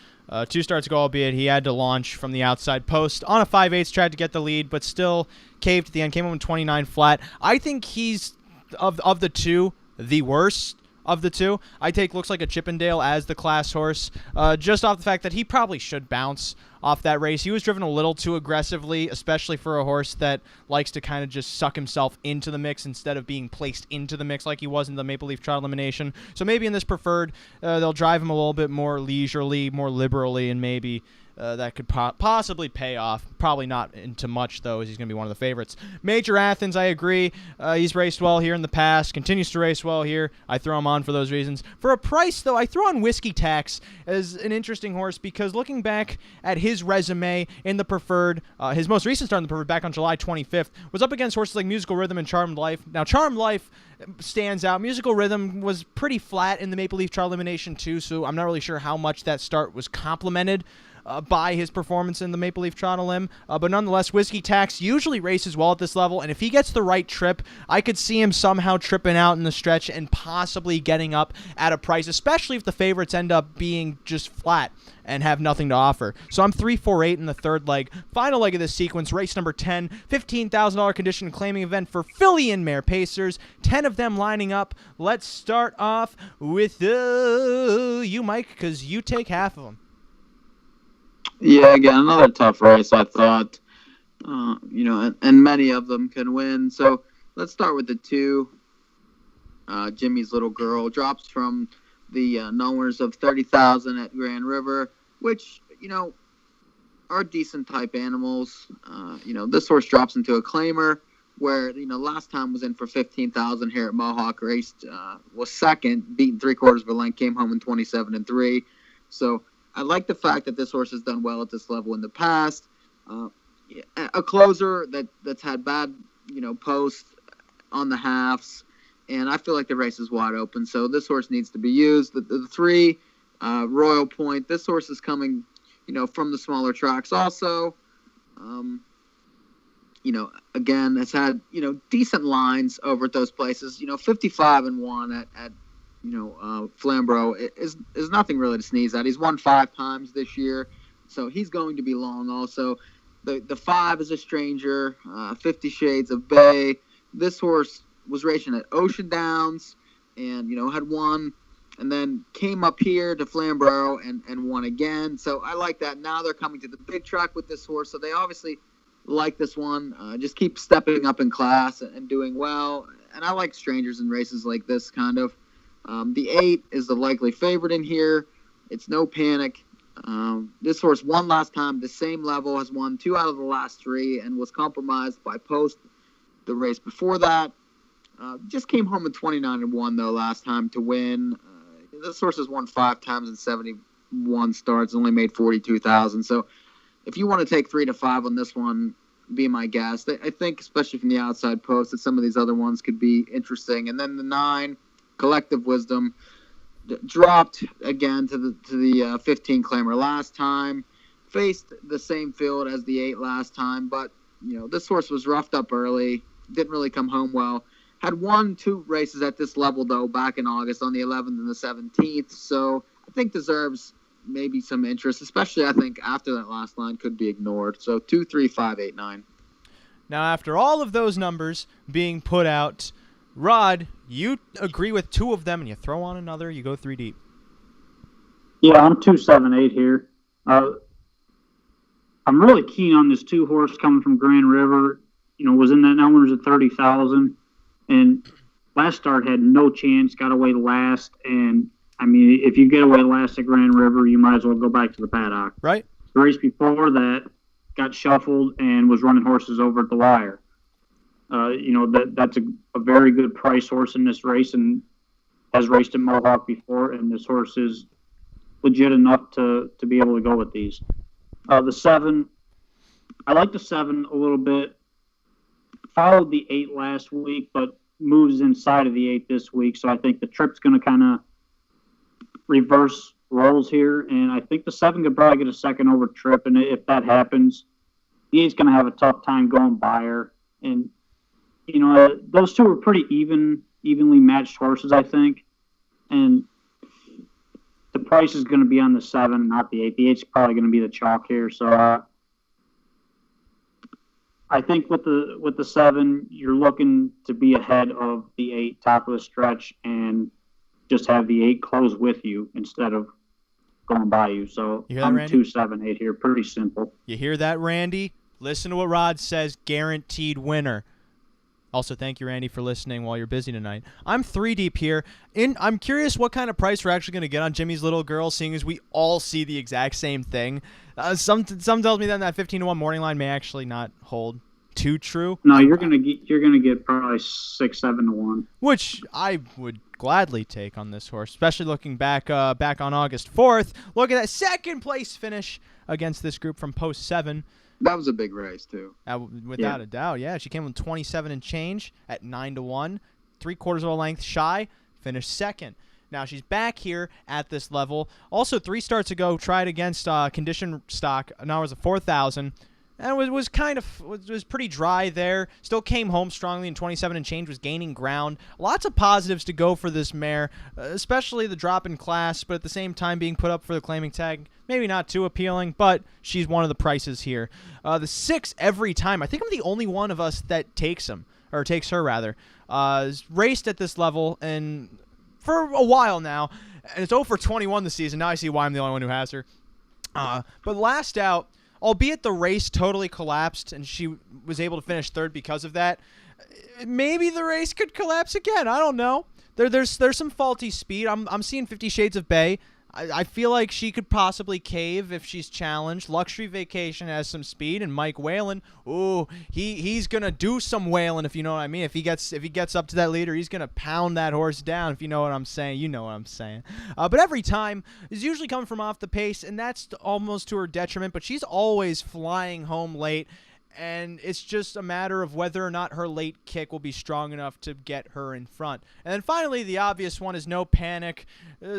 [SPEAKER 3] 2 starts ago, albeit he had to launch from the outside post on a 5/8, tried to get the lead, but still caved at the end, came home in 29 flat. I think he's, of the 2, the worst of the 2. I take looks like a Chippendale as the class horse, just off the fact that he probably should bounce off that race. He was driven a little too aggressively, especially for a horse that likes to kind of just suck himself into the mix instead of being placed into the mix like he was in the Maple Leaf Trot elimination. So maybe in this preferred, they'll drive him a little bit more leisurely, more liberally, and maybe that could possibly pay off. Probably not into much, though, as he's going to be one of the favorites. Major Athens, I agree. He's raced well here in the past, continues to race well here. I throw him on for those reasons. For a price, though, I throw on Whiskey Tax as an interesting horse because looking back at his resume in the preferred, his most recent start in the preferred back on July 25th, was up against horses like Musical Rhythm and Charmed Life. Now, Charmed Life stands out. Musical Rhythm was pretty flat in the Maple Leaf Trot elimination, too, so I'm not really sure how much that start was complemented by his performance in the Maple Leaf Trot Elim. But nonetheless, Whiskey Tax usually races well at this level, and if he gets the right trip, I could see him somehow tripping out in the stretch and possibly getting up at a price, especially if the favorites end up being just flat and have nothing to offer. So I'm 3-4-8 in the third leg. Final leg of this sequence, race number 10, $15,000 condition claiming event for filly and mare pacers, 10 of them lining up. Let's start off with you, Mike, because you take half of them.
[SPEAKER 4] Yeah, again, another tough race, I thought. And many of them can win. So let's start with the 2. Jimmy's Little Girl drops from the numbers of 30,000 at Grand River, which, are decent type animals. This horse drops into a claimer where, last time was in for 15,000 here at Mohawk, raced, was second, beaten 3/4 of a length, came home in 27-3. So I like the fact that this horse has done well at this level in the past. A closer that's had bad, posts on the halves, and I feel like the race is wide open. So this horse needs to be used. The 3, Royal Point. This horse is coming, from the smaller tracks. Also, again, has had decent lines over at those places. 55-1 at Flamborough is nothing really to sneeze at. He's won 5 times this year, so he's going to be long also. The 5 is a stranger, 50 Shades of Bay. This horse was racing at Ocean Downs and, had won and then came up here to Flamborough and won again. So I like that. Now they're coming to the big track with this horse, so they obviously like this one. Just keep stepping up in class and doing well. And I like strangers in races like this kind of. The 8 is the likely favorite in here. It's no panic. This horse won last time. The same level, has won 2 out of the last 3 and was compromised by post the race before that. Just came home in 29-1 though last time to win. This horse has won 5 times in 71 starts, only made 42,000. So if you want to take 3 to 5 on this one, be my guest. I think, especially from the outside post, that some of these other ones could be interesting. And then the 9, Collective Wisdom, dropped again to the 15 claimer last time, faced the same field as the 8 last time, but this horse was roughed up early, didn't really come home well. Had won 2 races at this level though back in August on the 11th and the 17th, so I think deserves maybe some interest, especially I think after that last line could be ignored. So 2, 3, 5, 8, 9.
[SPEAKER 3] Now after all of those numbers being put out, Rod, you agree with 2 of them and you throw on another, you go 3 deep.
[SPEAKER 5] Yeah, I'm 2-7-8 here. I'm really keen on this 2 horse coming from Grand River. Was in that numbers at 30,000, and last start had no chance, got away last. And I mean, if you get away last at Grand River, you might as well go back to the paddock.
[SPEAKER 3] Right.
[SPEAKER 5] The race before that got shuffled and was running horses over at the wire. That's a very good price horse in this race and has raced at Mohawk before, and this horse is legit enough to be able to go with these. The 7, I like the 7 a little bit. Followed the 8 last week, but moves inside of the 8 this week, so I think the trip's going to kind of reverse roles here, and I think the 7 could probably get a second over trip, and if that happens, the 8's going to have a tough time going by her, and those 2 are pretty evenly matched horses, I think, and the price is going to be on the 7, not the 8. The 8's probably going to be the chalk here, so I think with the 7, you're looking to be ahead of the 8 top of the stretch and just have the 8 close with you instead of going by you. So
[SPEAKER 3] You hear that,
[SPEAKER 5] I'm
[SPEAKER 3] Randy?
[SPEAKER 5] 2-7-8 here. Pretty simple.
[SPEAKER 3] You hear that, Randy? Listen to what Rod says. Guaranteed winner. Also, thank you, Randy, for listening while you're busy tonight. I'm 3 deep here. I'm curious what kind of price we're actually going to get on Jimmy's Little Girl, seeing as we all see the exact same thing. Some tells me that 15-1 morning line may actually not hold too true.
[SPEAKER 5] No, you're gonna get probably 6-7-1.
[SPEAKER 3] Which I would gladly take on this horse, especially looking back on August 4th. Look at that second place finish against this group from Post 7.
[SPEAKER 4] That was a big race, too.
[SPEAKER 3] Without a doubt, yeah. She came with 27 and change at 9-1, 3/4 of a length shy, finished second. Now she's back here at this level. Also, 3 starts ago, tried against condition stock. Now it was a 4,000. And it was pretty dry there. Still came home strongly in 27 and change, was gaining ground. Lots of positives to go for this mare, especially the drop in class, but at the same time being put up for the claiming tag. Maybe not too appealing, but she's one of the prices here. The 6 every time. I think I'm the only one of us that takes her rather. Raced at this level and for a while now, and it's 0 for 21 this season. Now I see why I'm the only one who has her. But last out, albeit the race totally collapsed and she was able to finish third because of that, maybe the race could collapse again. I don't know. There's some faulty speed. I'm seeing 50 Shades of Bay. I feel like she could possibly cave if she's challenged. Luxury Vacation has some speed, and Mike Whalen, ooh, he's gonna do some whaling, if you know what I mean. If he gets up to that leader, he's gonna pound that horse down. If you know what I'm saying, you know what I'm saying. But every time is usually coming from off the pace, and that's almost to her detriment. But she's always flying home late. And it's just a matter of whether or not her late kick will be strong enough to get her in front. And then finally, the obvious one is No Panic.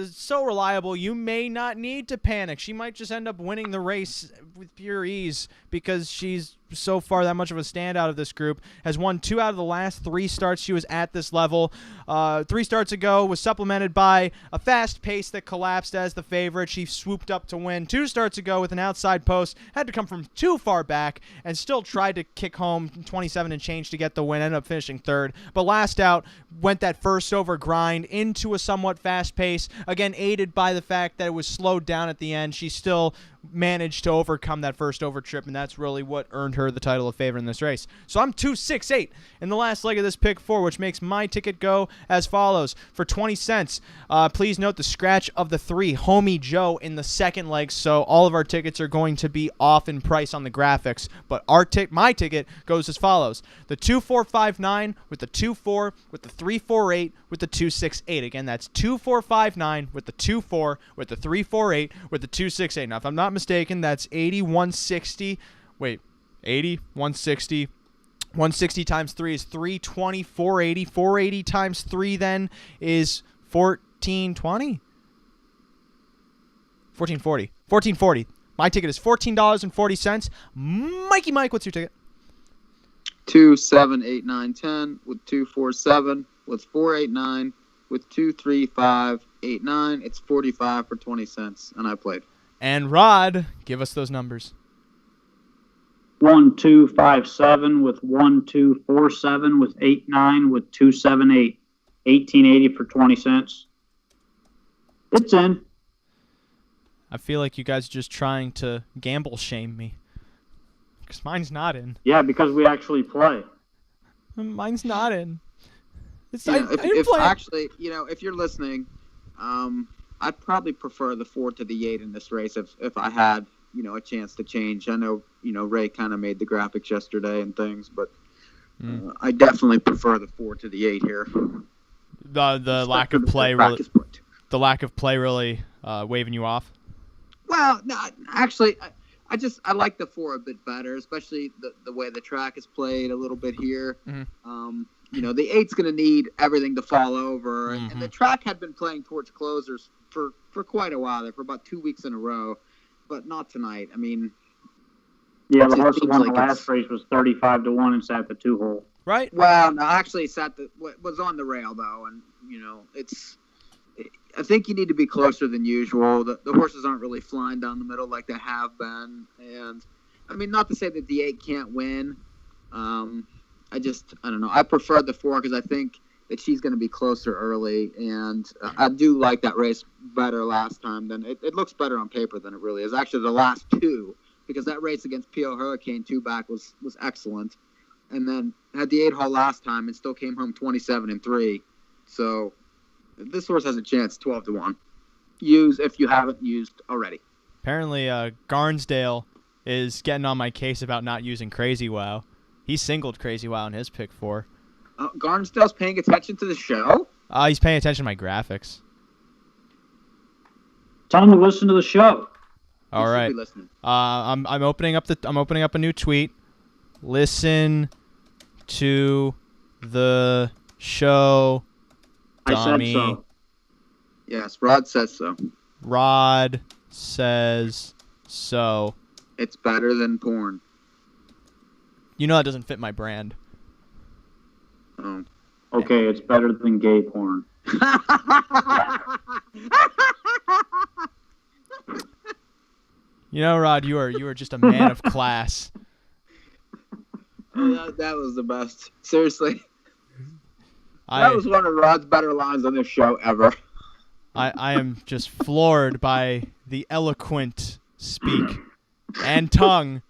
[SPEAKER 3] So reliable, you may not need to panic. She might just end up winning the race with pure ease because she's so far that much of a standout of this group. Has won 2 out of the last 3 starts she was at this level. 3 starts ago was supplemented by a fast pace that collapsed as the favorite. She swooped up to win. 2 starts ago with an outside post. Had to come from too far back and still tried to kick home 27 and change to get the win. Ended up finishing third. But last out went that first over grind into a somewhat fast pace. Again, aided by the fact that it was slowed down at the end. She still managed to overcome that first over trip, and that's really what earned her the title of favorite in this race. So I'm 2-6-8 in the last leg of this pick 4, which makes my ticket go as follows. For 20 cents, please note the scratch of the 3, Homie Joe, in the second leg, so all of our tickets are going to be off in price on the graphics, but my ticket goes as follows. The 2-4-5-9 with the 2-4 with the 3-4-8 with the 2-6-8. Again, that's 2-4-5-9 with the 2-4 with the 3-4-8 with the 2-6-8. Now, if I'm not mistaken, that's 80-160. Wait, 80-160. 160 times 3 is 320, 480. 480 times 3 then is 1420? 1440. 1440. My ticket is $14.40. Mikey Mike, what's your ticket?
[SPEAKER 4] 2, 7, 8, 9, 10 with 2, 4, 7 with 4, 8, 9 with 2, 3, 5, 8, 9. It's 45 for 20 cents, and I played.
[SPEAKER 3] And Rod, give us those numbers.
[SPEAKER 5] 1-2-5-7 with 1-2-4-7 with 8-9 with 2-7-8. 1880 for 20 cents. It's in.
[SPEAKER 3] I feel like you guys are just trying to gamble shame me. Because mine's not in.
[SPEAKER 5] Yeah, because we actually play.
[SPEAKER 3] Mine's not in.
[SPEAKER 4] Yeah, if actually, if you're listening, I'd probably prefer the 4 to the 8 in this race if I had, a chance to change. I know, Ray kind of made the graphics yesterday and things, but I definitely prefer the 4 to the 8 here.
[SPEAKER 3] The lack of play really, the lack of play really waving you off?
[SPEAKER 4] Well, no, actually, I like the 4 a bit better, especially the way the track is played a little bit here. Mm-hmm. The 8's going to need everything to fall over, mm-hmm. and the track had been playing towards closers for quite a while there, for about 2 weeks in a row, but not tonight. I mean,
[SPEAKER 5] yeah, the horse that won the last race was 35-1 and sat the 2-hole.
[SPEAKER 3] Right.
[SPEAKER 4] Well, no, actually, was on the rail though, and I think you need to be closer than usual. The horses aren't really flying down the middle like they have been, and I mean, not to say that the 8 can't win. I don't know. I prefer the 4 because I think that she's going to be closer early, and I do like that race better last time than it looks better on paper than it really is. Actually, the last two, because that race against P.O. Hurricane 2-back was excellent. And then had the 8-hole last time and still came home 27-3. So this horse has a chance, 12-1. Use if you haven't used already.
[SPEAKER 3] Apparently, Garnsdale is getting on my case about not using Crazy Wow. He singled Crazy Wow in his pick 4.
[SPEAKER 4] Garnsdale's paying attention to the show?
[SPEAKER 3] He's paying attention to my graphics.
[SPEAKER 5] Tell him to listen to the show.
[SPEAKER 3] All right.
[SPEAKER 4] Be listening.
[SPEAKER 3] I'm opening up a new tweet. Listen to the show. Dummy.
[SPEAKER 5] I said so.
[SPEAKER 4] Yes, Rod says so.
[SPEAKER 3] Rod says so.
[SPEAKER 4] It's better than porn.
[SPEAKER 3] You know that doesn't fit my brand.
[SPEAKER 4] Oh.
[SPEAKER 5] Okay, it's better than gay porn.
[SPEAKER 3] You know, Rod, you are just a man of class.
[SPEAKER 4] That was the best. Seriously.
[SPEAKER 3] I
[SPEAKER 4] That was one of Rod's better lines on this show ever.
[SPEAKER 3] I am just floored by the eloquent speak and tongue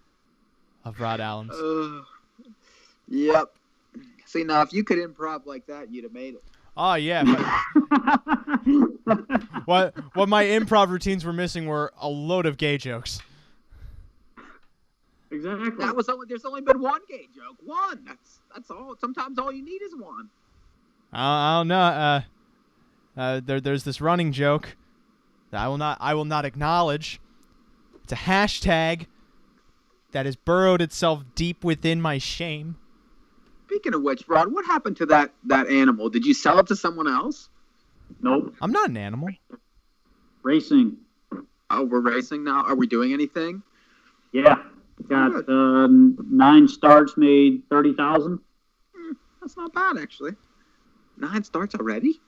[SPEAKER 3] of Rod Allums.
[SPEAKER 4] Yep. See, now, if you could improv like that, you'd have made it.
[SPEAKER 3] Oh, yeah. But what my improv routines were missing were a load of gay jokes.
[SPEAKER 5] Exactly.
[SPEAKER 4] There's only been one gay joke. One. That's all. Sometimes all you need is one.
[SPEAKER 3] I don't know. There's this running joke that I will not acknowledge. It's a hashtag that has burrowed itself deep within my shame.
[SPEAKER 4] Speaking of which, Rod, what happened to that animal? Did you sell it to someone else?
[SPEAKER 5] Nope.
[SPEAKER 3] I'm not an animal.
[SPEAKER 5] Racing.
[SPEAKER 4] Oh, we're racing now? Are we doing anything?
[SPEAKER 5] Yeah. Got 9 starts, made 30,000.
[SPEAKER 4] That's not bad, actually. 9 starts already?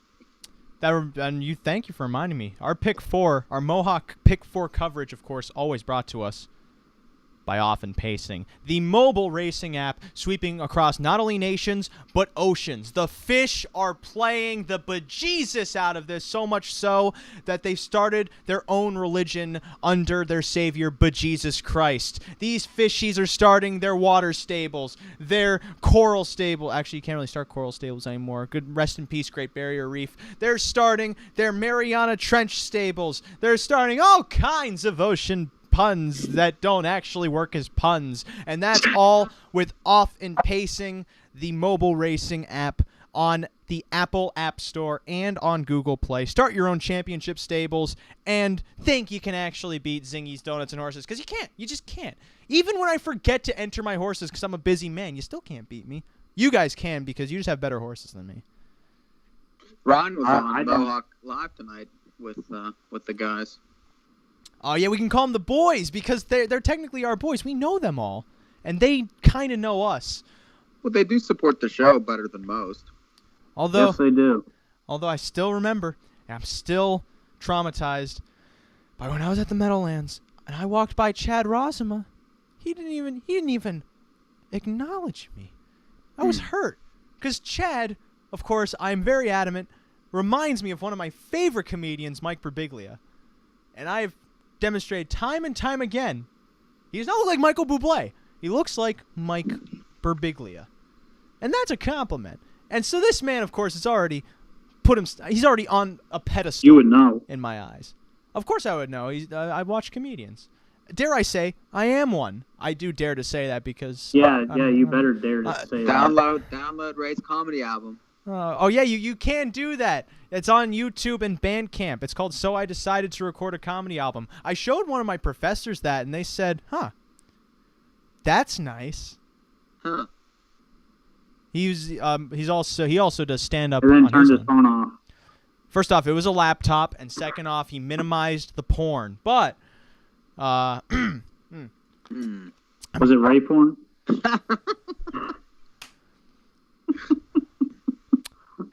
[SPEAKER 3] And thank you for reminding me. Our pick 4, our Mohawk pick 4 coverage, of course, always brought to us by Often Pacing, the mobile racing app sweeping across not only nations, but oceans. The fish are playing the bejesus out of this, so much so that they started their own religion under their savior, bejesus Christ. These fishies are starting their water stables, their coral stable. Actually, you can't really start coral stables anymore. Good rest in peace, Great Barrier Reef. They're starting their Mariana Trench stables. They're starting all kinds of ocean puns that don't actually work as puns, and that's all with Often Pacing, the mobile racing app on the Apple App Store and on Google Play. Start your own championship stables and think you can actually beat Zingy's Donuts and Horses, because you can't. You just can't. Even when I forget to enter my horses because I'm a busy man, you still can't beat me. You guys can, because you just have better horses than me.
[SPEAKER 4] Ron was on Mohawk Live tonight with the guys.
[SPEAKER 3] Oh, yeah, we can call them the boys because they're technically our boys. We know them all, and they kind of know us.
[SPEAKER 4] Well, they do support the show better than most.
[SPEAKER 5] Yes, they do.
[SPEAKER 3] Although I still remember, and I'm still traumatized by when I was at the Meadowlands, and I walked by Chad Rosima. He didn't even acknowledge me. I was hurt because Chad, of course, I'm very adamant, reminds me of one of my favorite comedians, Mike Birbiglia, and I've demonstrated time and time again, he does not look like Michael Bublé. He looks like Mike Birbiglia. And that's a compliment. And so this man, of course, has already he's already on a pedestal.
[SPEAKER 5] You would know.
[SPEAKER 3] In my eyes. Of course I would know. I watch comedians. Dare I say, I am one. I do dare to say that because...
[SPEAKER 5] you better dare to say that.
[SPEAKER 4] Download Ray's comedy album.
[SPEAKER 3] Oh, yeah, you can do that. It's on YouTube and Bandcamp. It's called So I Decided to Record a Comedy Album. I showed one of my professors that, and they said, that's nice.
[SPEAKER 4] Huh.
[SPEAKER 3] He also does stand-up.
[SPEAKER 5] And then turned his phone off.
[SPEAKER 3] First off, it was a laptop, and second off, he minimized the porn. But,
[SPEAKER 5] Was it Ray porn?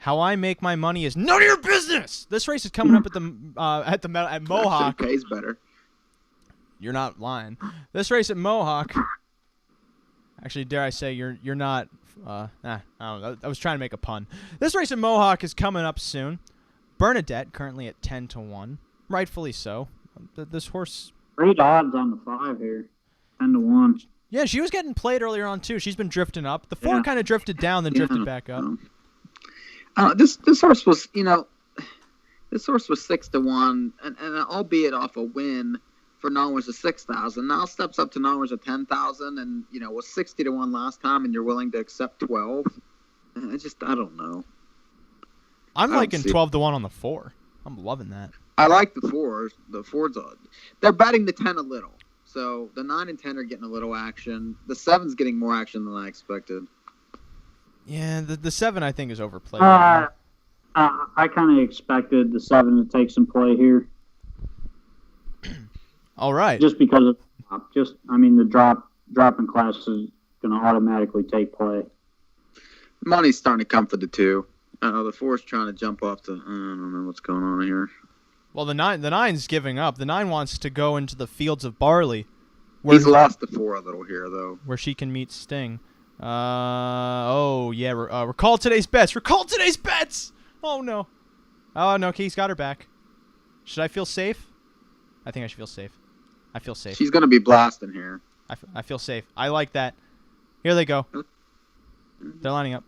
[SPEAKER 3] how I make my money is none of your business. This race is coming up at Mohawk.
[SPEAKER 4] Actually pays better.
[SPEAKER 3] You're not lying. This race at Mohawk. Actually, dare I say you're not. I don't know. I was trying to make a pun. This race at Mohawk is coming up soon. Bernadette currently at 10-1. Rightfully so. This horse...
[SPEAKER 5] Great odds on the 5 here. 10-1.
[SPEAKER 3] Yeah, she was getting played earlier on, too. She's been drifting up. The 4 kind of drifted down, then drifted back up.
[SPEAKER 4] This horse was, this horse was 6-1, and albeit off a win for Knowers of 6,000. Now steps up to Knowers of 10,000, and was 60-1 last time, and you're willing to accept 12. I don't know.
[SPEAKER 3] I'm liking 12-1 on the 4. I'm loving that.
[SPEAKER 4] I like the 4s. The 4s, they're betting the 10 a little. So the 9 and 10 are getting a little action. The 7's getting more action than I expected.
[SPEAKER 3] Yeah, the 7 I think is overplayed.
[SPEAKER 5] I kind of expected the 7 to take some play here.
[SPEAKER 3] All right.
[SPEAKER 5] Just because of the drop in class is going to automatically take play.
[SPEAKER 4] Money's starting to come for the 2. The 4's trying to jump off the. I don't know what's going on here.
[SPEAKER 3] Well, the 9's giving up. The 9 wants to go into the fields of barley.
[SPEAKER 4] He's lost the 4 a little here, though.
[SPEAKER 3] Where she can meet Sting. Recall today's bets. Recall today's bets! Oh, no. Oh, no, he's got her back. Should I feel safe? I think I should feel safe. I feel safe.
[SPEAKER 4] She's going to be blasting here.
[SPEAKER 3] I feel safe. I like that. Here they go. They're lining up.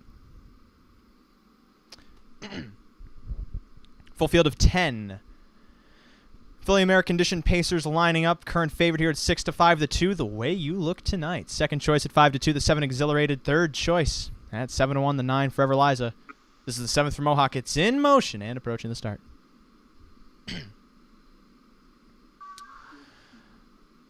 [SPEAKER 3] Full field of 10. Filly American Condition Pacers lining up. Current favorite here at 6-5. The 2, The Way You Look Tonight. Second choice at 5-2. The 7, Exhilarated. Third choice at 7-1. The 9, Forever Liza. This is the 7th for Mohawk. It's in motion and approaching the start.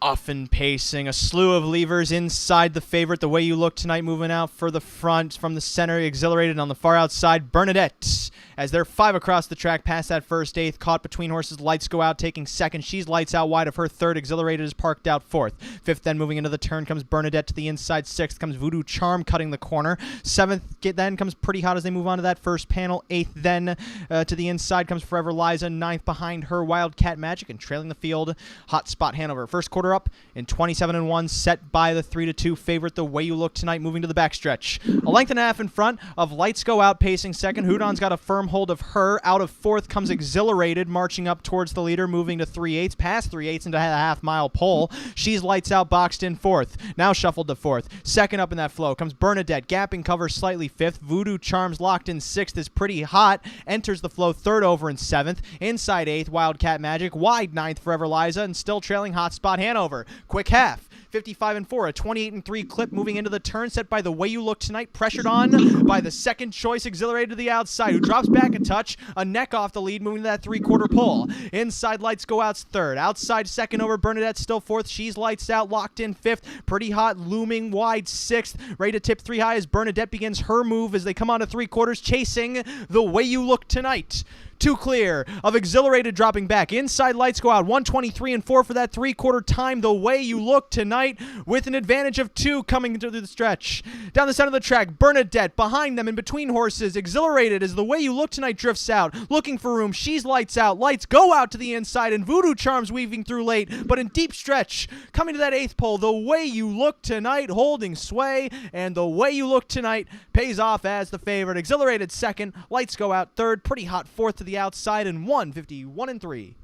[SPEAKER 3] Often pacing, a slew of levers inside the favorite. The Way You Look Tonight moving out for the front from the center. Exhilarated on the far outside. Bernadette as they're 5 across the track past that first 8th. Caught between horses. Lights Go Out taking 2nd. She's lights out wide of her 3rd. Exhilarated is parked out 4th. 5th then moving into the turn comes Bernadette to the inside. 6th comes Voodoo Charm cutting the corner. 7th then comes Pretty Hot as they move on to that first panel. 8th then to the inside comes Forever Liza. 9th behind her Wildcat Magic, and trailing the field Hot Spot Hanover. First quarter up in 27-1, set by the 3-2 favorite. The Way You Look Tonight moving to the backstretch. A length and a half in front of Lights Go Out pacing 2nd. Houdon's got a firm hold of her. Out of 4th comes Exhilarated marching up towards the leader, moving to 3/8, past 3/8 into a half-mile pole. She's lights out boxed in 4th. Now shuffled to 4th. 2nd up in that flow comes Bernadette, gapping cover slightly 5th. Voodoo Charms locked in 6th is Pretty Hot. Enters the flow 3rd over in 7th. Inside 8th, Wildcat Magic. Wide 9th, Forever Liza, and still trailing Hot Spot Hanover. Quick half. 55-4, a 28-3 clip moving into the turn, set by The Way You Look Tonight, pressured on by the 2nd choice, Exhilarated to the outside, who drops back a touch, a neck off the lead, moving to that 3/4 pull. Inside Lights Go Out's 3rd, outside 2nd over Bernadette, still 4th, she's lights out, locked in 5th, Pretty Hot looming wide 6th, ready to tip 3 high as Bernadette begins her move as they come on to 3/4, chasing The Way You Look Tonight. 2 clear of Exhilarated dropping back. Inside Lights Go Out. 1:23-4 for that 3/4 time. The Way You Look Tonight with an advantage of 2 coming through the stretch. Down the center of the track, Bernadette behind them in between horses. Exhilarated as The Way You Look Tonight drifts out. Looking for room. She's lights out. Lights Go Out to the inside, and Voodoo Charms weaving through late, but in deep stretch. Coming to that 8th pole. The Way You Look Tonight holding sway, and The Way You Look Tonight pays off as the favorite. Exhilarated 2nd. Lights Go Out 3rd. Pretty Hot 4th to the outside, and 1:51-3.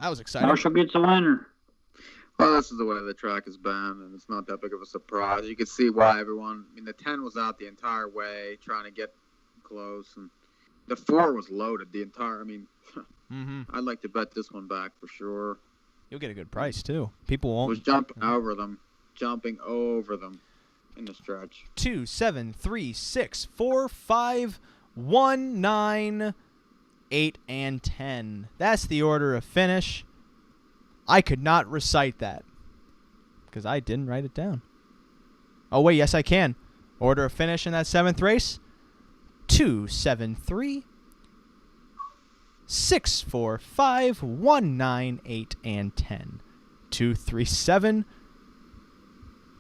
[SPEAKER 3] That was exciting.
[SPEAKER 5] Marshall gets a winner.
[SPEAKER 4] Well, this is the way the track has been, and it's not that big of a surprise. You could see why everyone. The 10 was out the entire way, trying to get close, and the 4 was loaded the entire. I'd like to bet this one back for sure.
[SPEAKER 3] You'll get a good price too. People won't.
[SPEAKER 4] Was jumping over them in the stretch.
[SPEAKER 3] 2, 7, 3, 6, 4, 5, 1, 9, 8, and 10. That's the order of finish. I could not recite that because I didn't write it down. Oh, wait, yes, I can. Order of finish in that 7th race. 2, 7, 3, 6, 4, 5, 1, 9, 8, and 10. 2, 3, 7,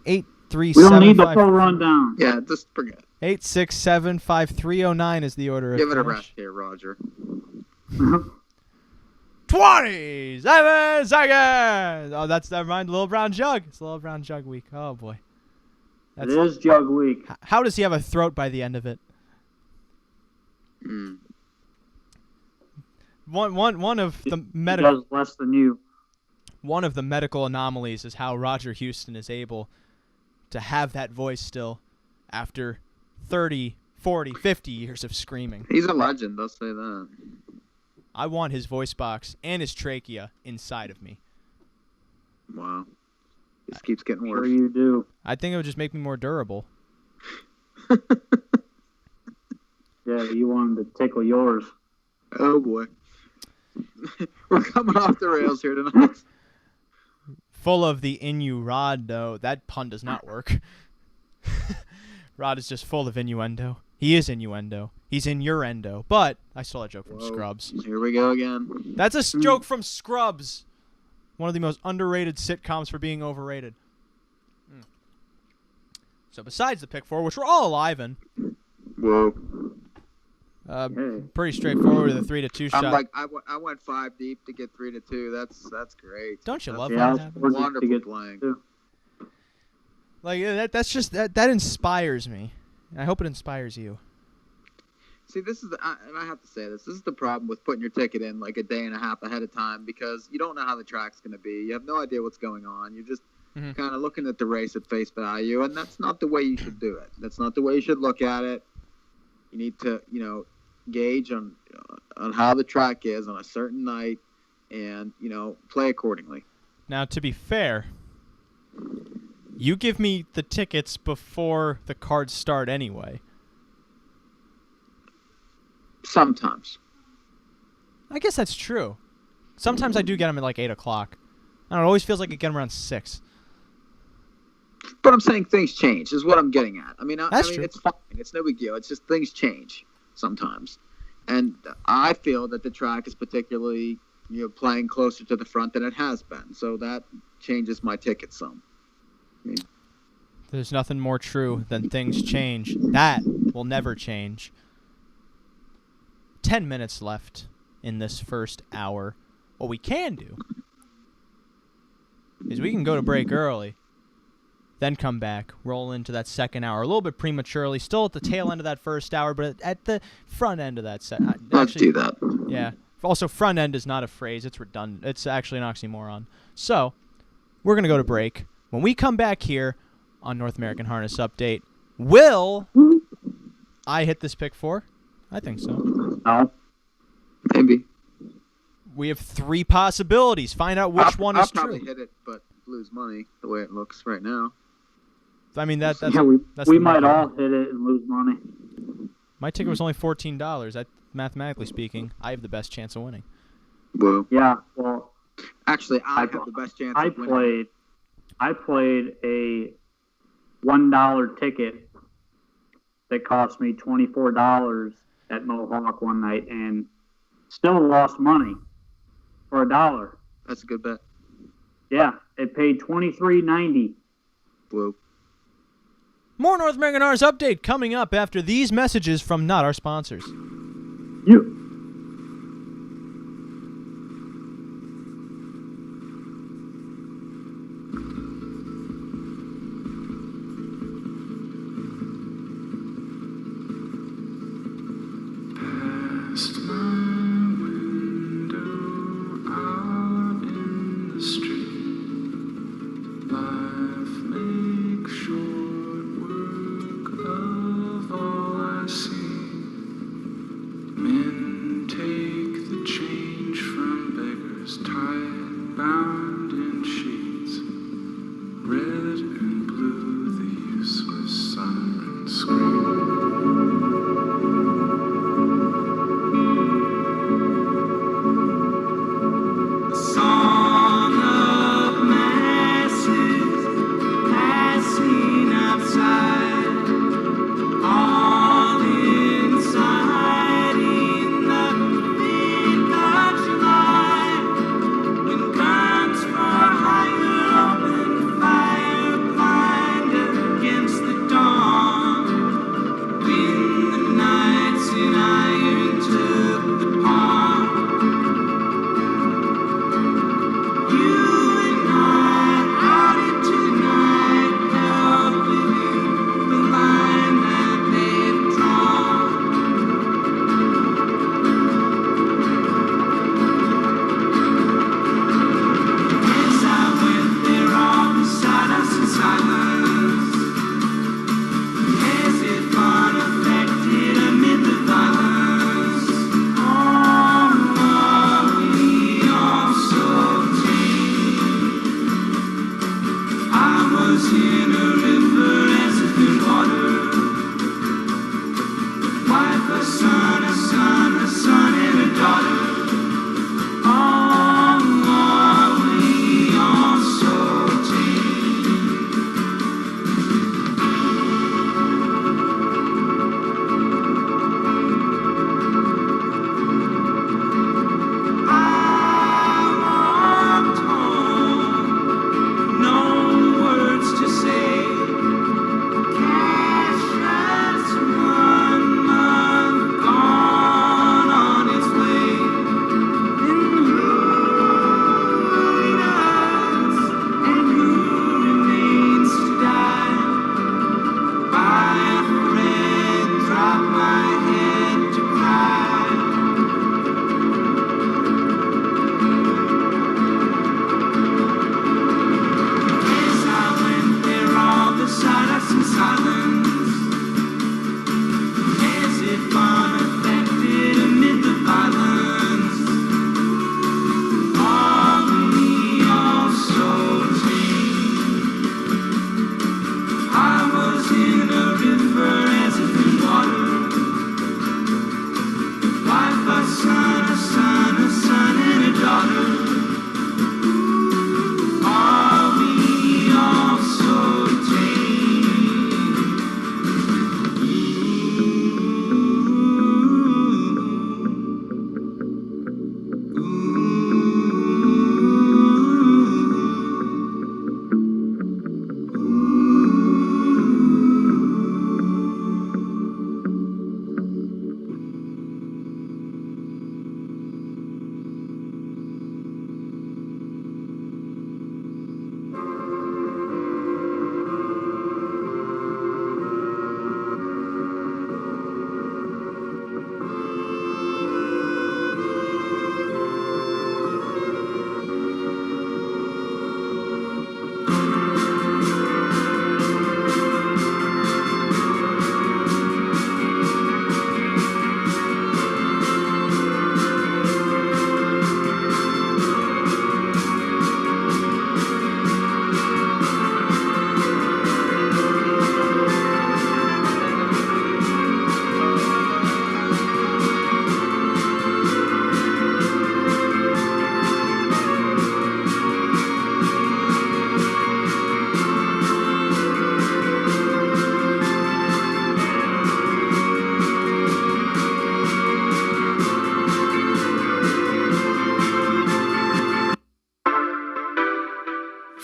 [SPEAKER 3] 8, 3,
[SPEAKER 5] We
[SPEAKER 3] 7,
[SPEAKER 5] don't need the
[SPEAKER 3] 5,
[SPEAKER 5] full rundown.
[SPEAKER 4] Yeah, just forget.
[SPEAKER 3] 8, 6, 7, 5, 3, 0, 9 is the order of
[SPEAKER 4] Give it a
[SPEAKER 3] finish.
[SPEAKER 4] rest here, Roger.
[SPEAKER 3] 27 seconds! Oh, that's never mind. Little Brown Jug. It's Little Brown Jug week. Oh, boy.
[SPEAKER 5] It is Jug Week.
[SPEAKER 3] How does he have a throat by the end of it? one of the
[SPEAKER 5] He
[SPEAKER 3] medical
[SPEAKER 5] does less than you.
[SPEAKER 3] one of the medical anomalies is how Roger Houston is able to have that voice still after 30, 40, 50 years of screaming.
[SPEAKER 4] He's a legend, I'll say that.
[SPEAKER 3] I want his voice box and his trachea inside of me.
[SPEAKER 4] Wow. This keeps getting
[SPEAKER 5] Sure
[SPEAKER 4] worse.
[SPEAKER 5] you do.
[SPEAKER 3] I think it would just make me more durable.
[SPEAKER 5] Yeah, you want him to tickle yours.
[SPEAKER 4] Oh, boy. We're coming off the rails here tonight.
[SPEAKER 3] Full of the rod, though. That pun does not work. Rod is just full of innuendo. He is innuendo. He's in your endo. But I stole that joke from
[SPEAKER 4] Whoa.
[SPEAKER 3] Scrubs.
[SPEAKER 4] Here we go again.
[SPEAKER 3] That's a joke from Scrubs. One of the most underrated sitcoms for being overrated. So besides the pick four, which we're all alive in,
[SPEAKER 4] Whoa.
[SPEAKER 3] pretty straightforward with a 3-2 shot.
[SPEAKER 4] I'm like, I went 5 deep to get 3-2. That's great.
[SPEAKER 3] Don't you
[SPEAKER 4] That's
[SPEAKER 3] love
[SPEAKER 5] Yeah,
[SPEAKER 3] when
[SPEAKER 5] I
[SPEAKER 3] that
[SPEAKER 5] was
[SPEAKER 3] happens?
[SPEAKER 5] fortunate to
[SPEAKER 4] wonderful
[SPEAKER 5] get
[SPEAKER 4] playing.
[SPEAKER 5] two.
[SPEAKER 3] Like that's just that inspires me. And I hope it inspires you.
[SPEAKER 4] See, this is, and I have to say this. This is the problem with putting your ticket in like a day and a half ahead of time because you don't know how the track's going to be. You have no idea what's going on. You're just kind of looking at the race at face value, and that's not the way you should do it. That's not the way you should look at it. You need to, gauge on how the track is on a certain night, and play accordingly.
[SPEAKER 3] Now, to be fair, you give me the tickets before the cards start anyway.
[SPEAKER 4] Sometimes.
[SPEAKER 3] I guess that's true. Sometimes I do get them at like 8 o'clock. I don't know, it always feels like I get them around 6.
[SPEAKER 4] But I'm saying things change is what I'm getting at. I mean,
[SPEAKER 3] That's true.
[SPEAKER 4] It's fine. It's no big deal. It's just things change sometimes. And I feel that the track is particularly, playing closer to the front than it has been. So that changes my ticket some.
[SPEAKER 3] There's nothing more true than things change. That will never change. 10 minutes left in this first hour. What we can do is we can go to break early, then come back, roll into that second hour a little bit prematurely, still at the tail end of that first hour, but at the front end of that
[SPEAKER 4] Let's do that.
[SPEAKER 3] Yeah. Also, front end is not a phrase. It's redundant. It's actually an oxymoron. So, we're going to go to break. When we come back here on North American Harness Update, will I hit this pick 4? I think so.
[SPEAKER 5] No.
[SPEAKER 4] Maybe.
[SPEAKER 3] We have 3 possibilities. Find out which one is
[SPEAKER 4] I'll
[SPEAKER 3] true.
[SPEAKER 4] probably hit it, but lose money the way it looks right now.
[SPEAKER 3] I mean, that's
[SPEAKER 5] Yeah,
[SPEAKER 3] that's
[SPEAKER 5] we
[SPEAKER 3] the
[SPEAKER 5] might
[SPEAKER 3] market.
[SPEAKER 5] all hit it and lose money.
[SPEAKER 3] My ticket was only $14. Mathematically speaking, I have the best chance of winning.
[SPEAKER 4] Whoa.
[SPEAKER 5] Yeah, well,
[SPEAKER 4] Actually, I have the best chance
[SPEAKER 5] I
[SPEAKER 4] of winning.
[SPEAKER 5] played a $1 ticket that cost me $24 at Mohawk one night and still lost money for $1.
[SPEAKER 4] That's a good bet.
[SPEAKER 5] Yeah, it paid $23.90.
[SPEAKER 4] Whoa.
[SPEAKER 3] More North American Harness Update coming up after these messages from not our sponsors.
[SPEAKER 5] You.
[SPEAKER 6] Past my window out in the street, life makes short work of all I see. Men take the change from beggars tied, bound in sheets. Red and blue, the useless siren scream. Song of masses passing outside, all inside in the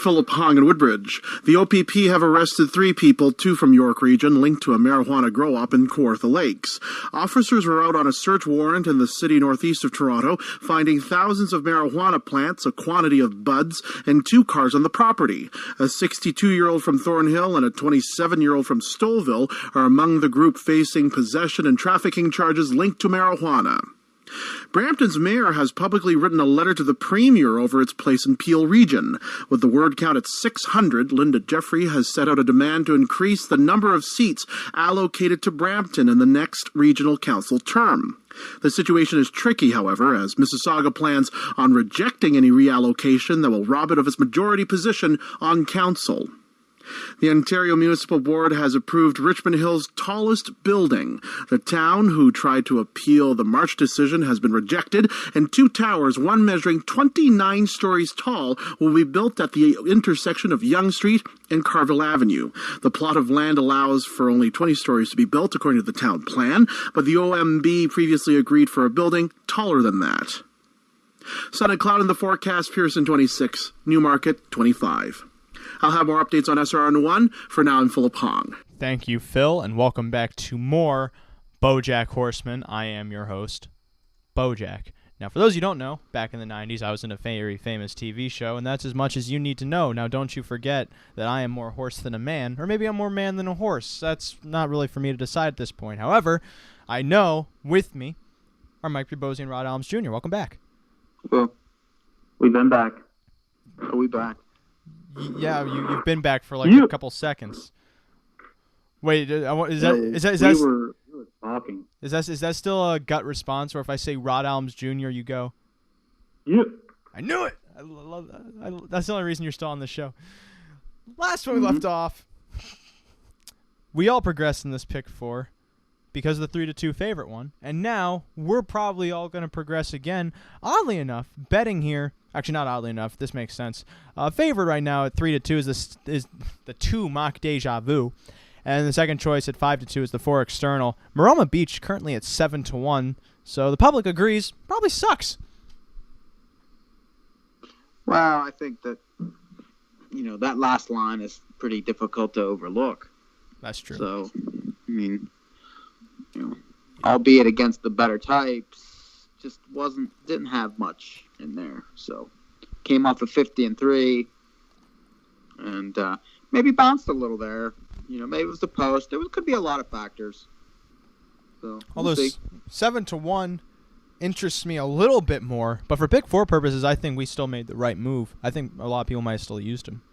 [SPEAKER 1] Philip Hong in Woodbridge. The OPP have arrested 3 people, 2 from York Region, linked to a marijuana grow-op in Kawartha Lakes. Officers were out on a search warrant in the city northeast of Toronto, finding thousands of marijuana plants, a quantity of buds, and 2 cars on the property. A 62-year-old from Thornhill and a 27-year-old from Stouffville are among the group facing possession and trafficking charges linked to marijuana. Brampton's mayor has publicly written a letter to the premier over its place in Peel Region. With the word count at 600, Linda Jeffrey has set out a demand to increase the number of seats allocated to Brampton in the next regional council term. The situation is tricky, however, as Mississauga plans on rejecting any reallocation that will rob it of its majority position on council. The Ontario Municipal Board has approved Richmond Hill's tallest building. The town, who tried to appeal the March decision, has been rejected, and 2 towers, one measuring 29 stories tall, will be built at the intersection of Yonge Street and Carville Avenue. The plot of land allows for only 20 stories to be built, according to the town plan, but the OMB previously agreed for a building taller than that. Sun and cloud in the forecast, Pearson 26, Newmarket 25. I'll have more updates on SRN1. For now, I'm Philip Hong.
[SPEAKER 3] Thank you, Phil, and welcome back to more BoJack Horseman. I am your host, BoJack. Now, for those you don't know, back in the 90s, I was in a very famous TV show, and that's as much as you need to know. Now, don't you forget that I am more horse than a man, or maybe I'm more man than a horse. That's not really for me to decide at this point. However, I know with me are Mike Pribozie and Rod Allums Jr. Welcome back.
[SPEAKER 4] Well,
[SPEAKER 5] We've been back.
[SPEAKER 4] are we back?
[SPEAKER 3] Yeah, you've been back for like a couple seconds. Wait, is that
[SPEAKER 5] We were talking.
[SPEAKER 3] is that still a gut response, or if I say Rod Allums Jr., you go?
[SPEAKER 5] Yeah.
[SPEAKER 3] I knew it. I love that. That's the only reason you're still on the show. Last one we left off, we all progressed in this pick 4 because of the 3-2 favorite one, and now we're probably all going to progress again. Oddly enough, betting here. Actually, not oddly enough. This makes sense. Favorite right now at 3-2 is the 2 Mock Deja Vu, and the second choice at 5-2 is the 4 External. Maroma Beach currently at 7-1, so the public agrees. Probably sucks.
[SPEAKER 4] Well, I think that, that last line is pretty difficult to overlook.
[SPEAKER 3] That's true.
[SPEAKER 4] So, I mean, albeit against the better types, just didn't have much in there. So, came off of 50-3, and maybe bounced a little there. Maybe it was the post. Could be a lot of factors. So,
[SPEAKER 3] although
[SPEAKER 4] we'll see.
[SPEAKER 3] 7-1 interests me a little bit more, but for pick 4 purposes, I think we still made the right move. I think a lot of people might have still used him.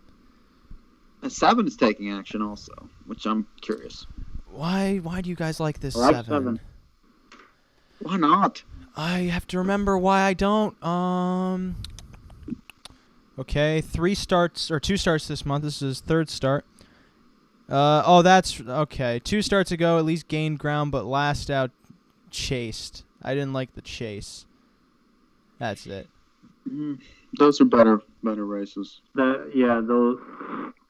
[SPEAKER 4] And 7 is taking action also, which I'm curious.
[SPEAKER 3] Why do you guys like this
[SPEAKER 5] I like
[SPEAKER 3] 7?
[SPEAKER 4] Why not?
[SPEAKER 3] I have to remember why I don't. Okay, 2 starts this month. This is his 3rd start. That's okay. 2 starts ago, at least gained ground, but last out chased. I didn't like the chase. That's it.
[SPEAKER 4] Those are better races.
[SPEAKER 5] The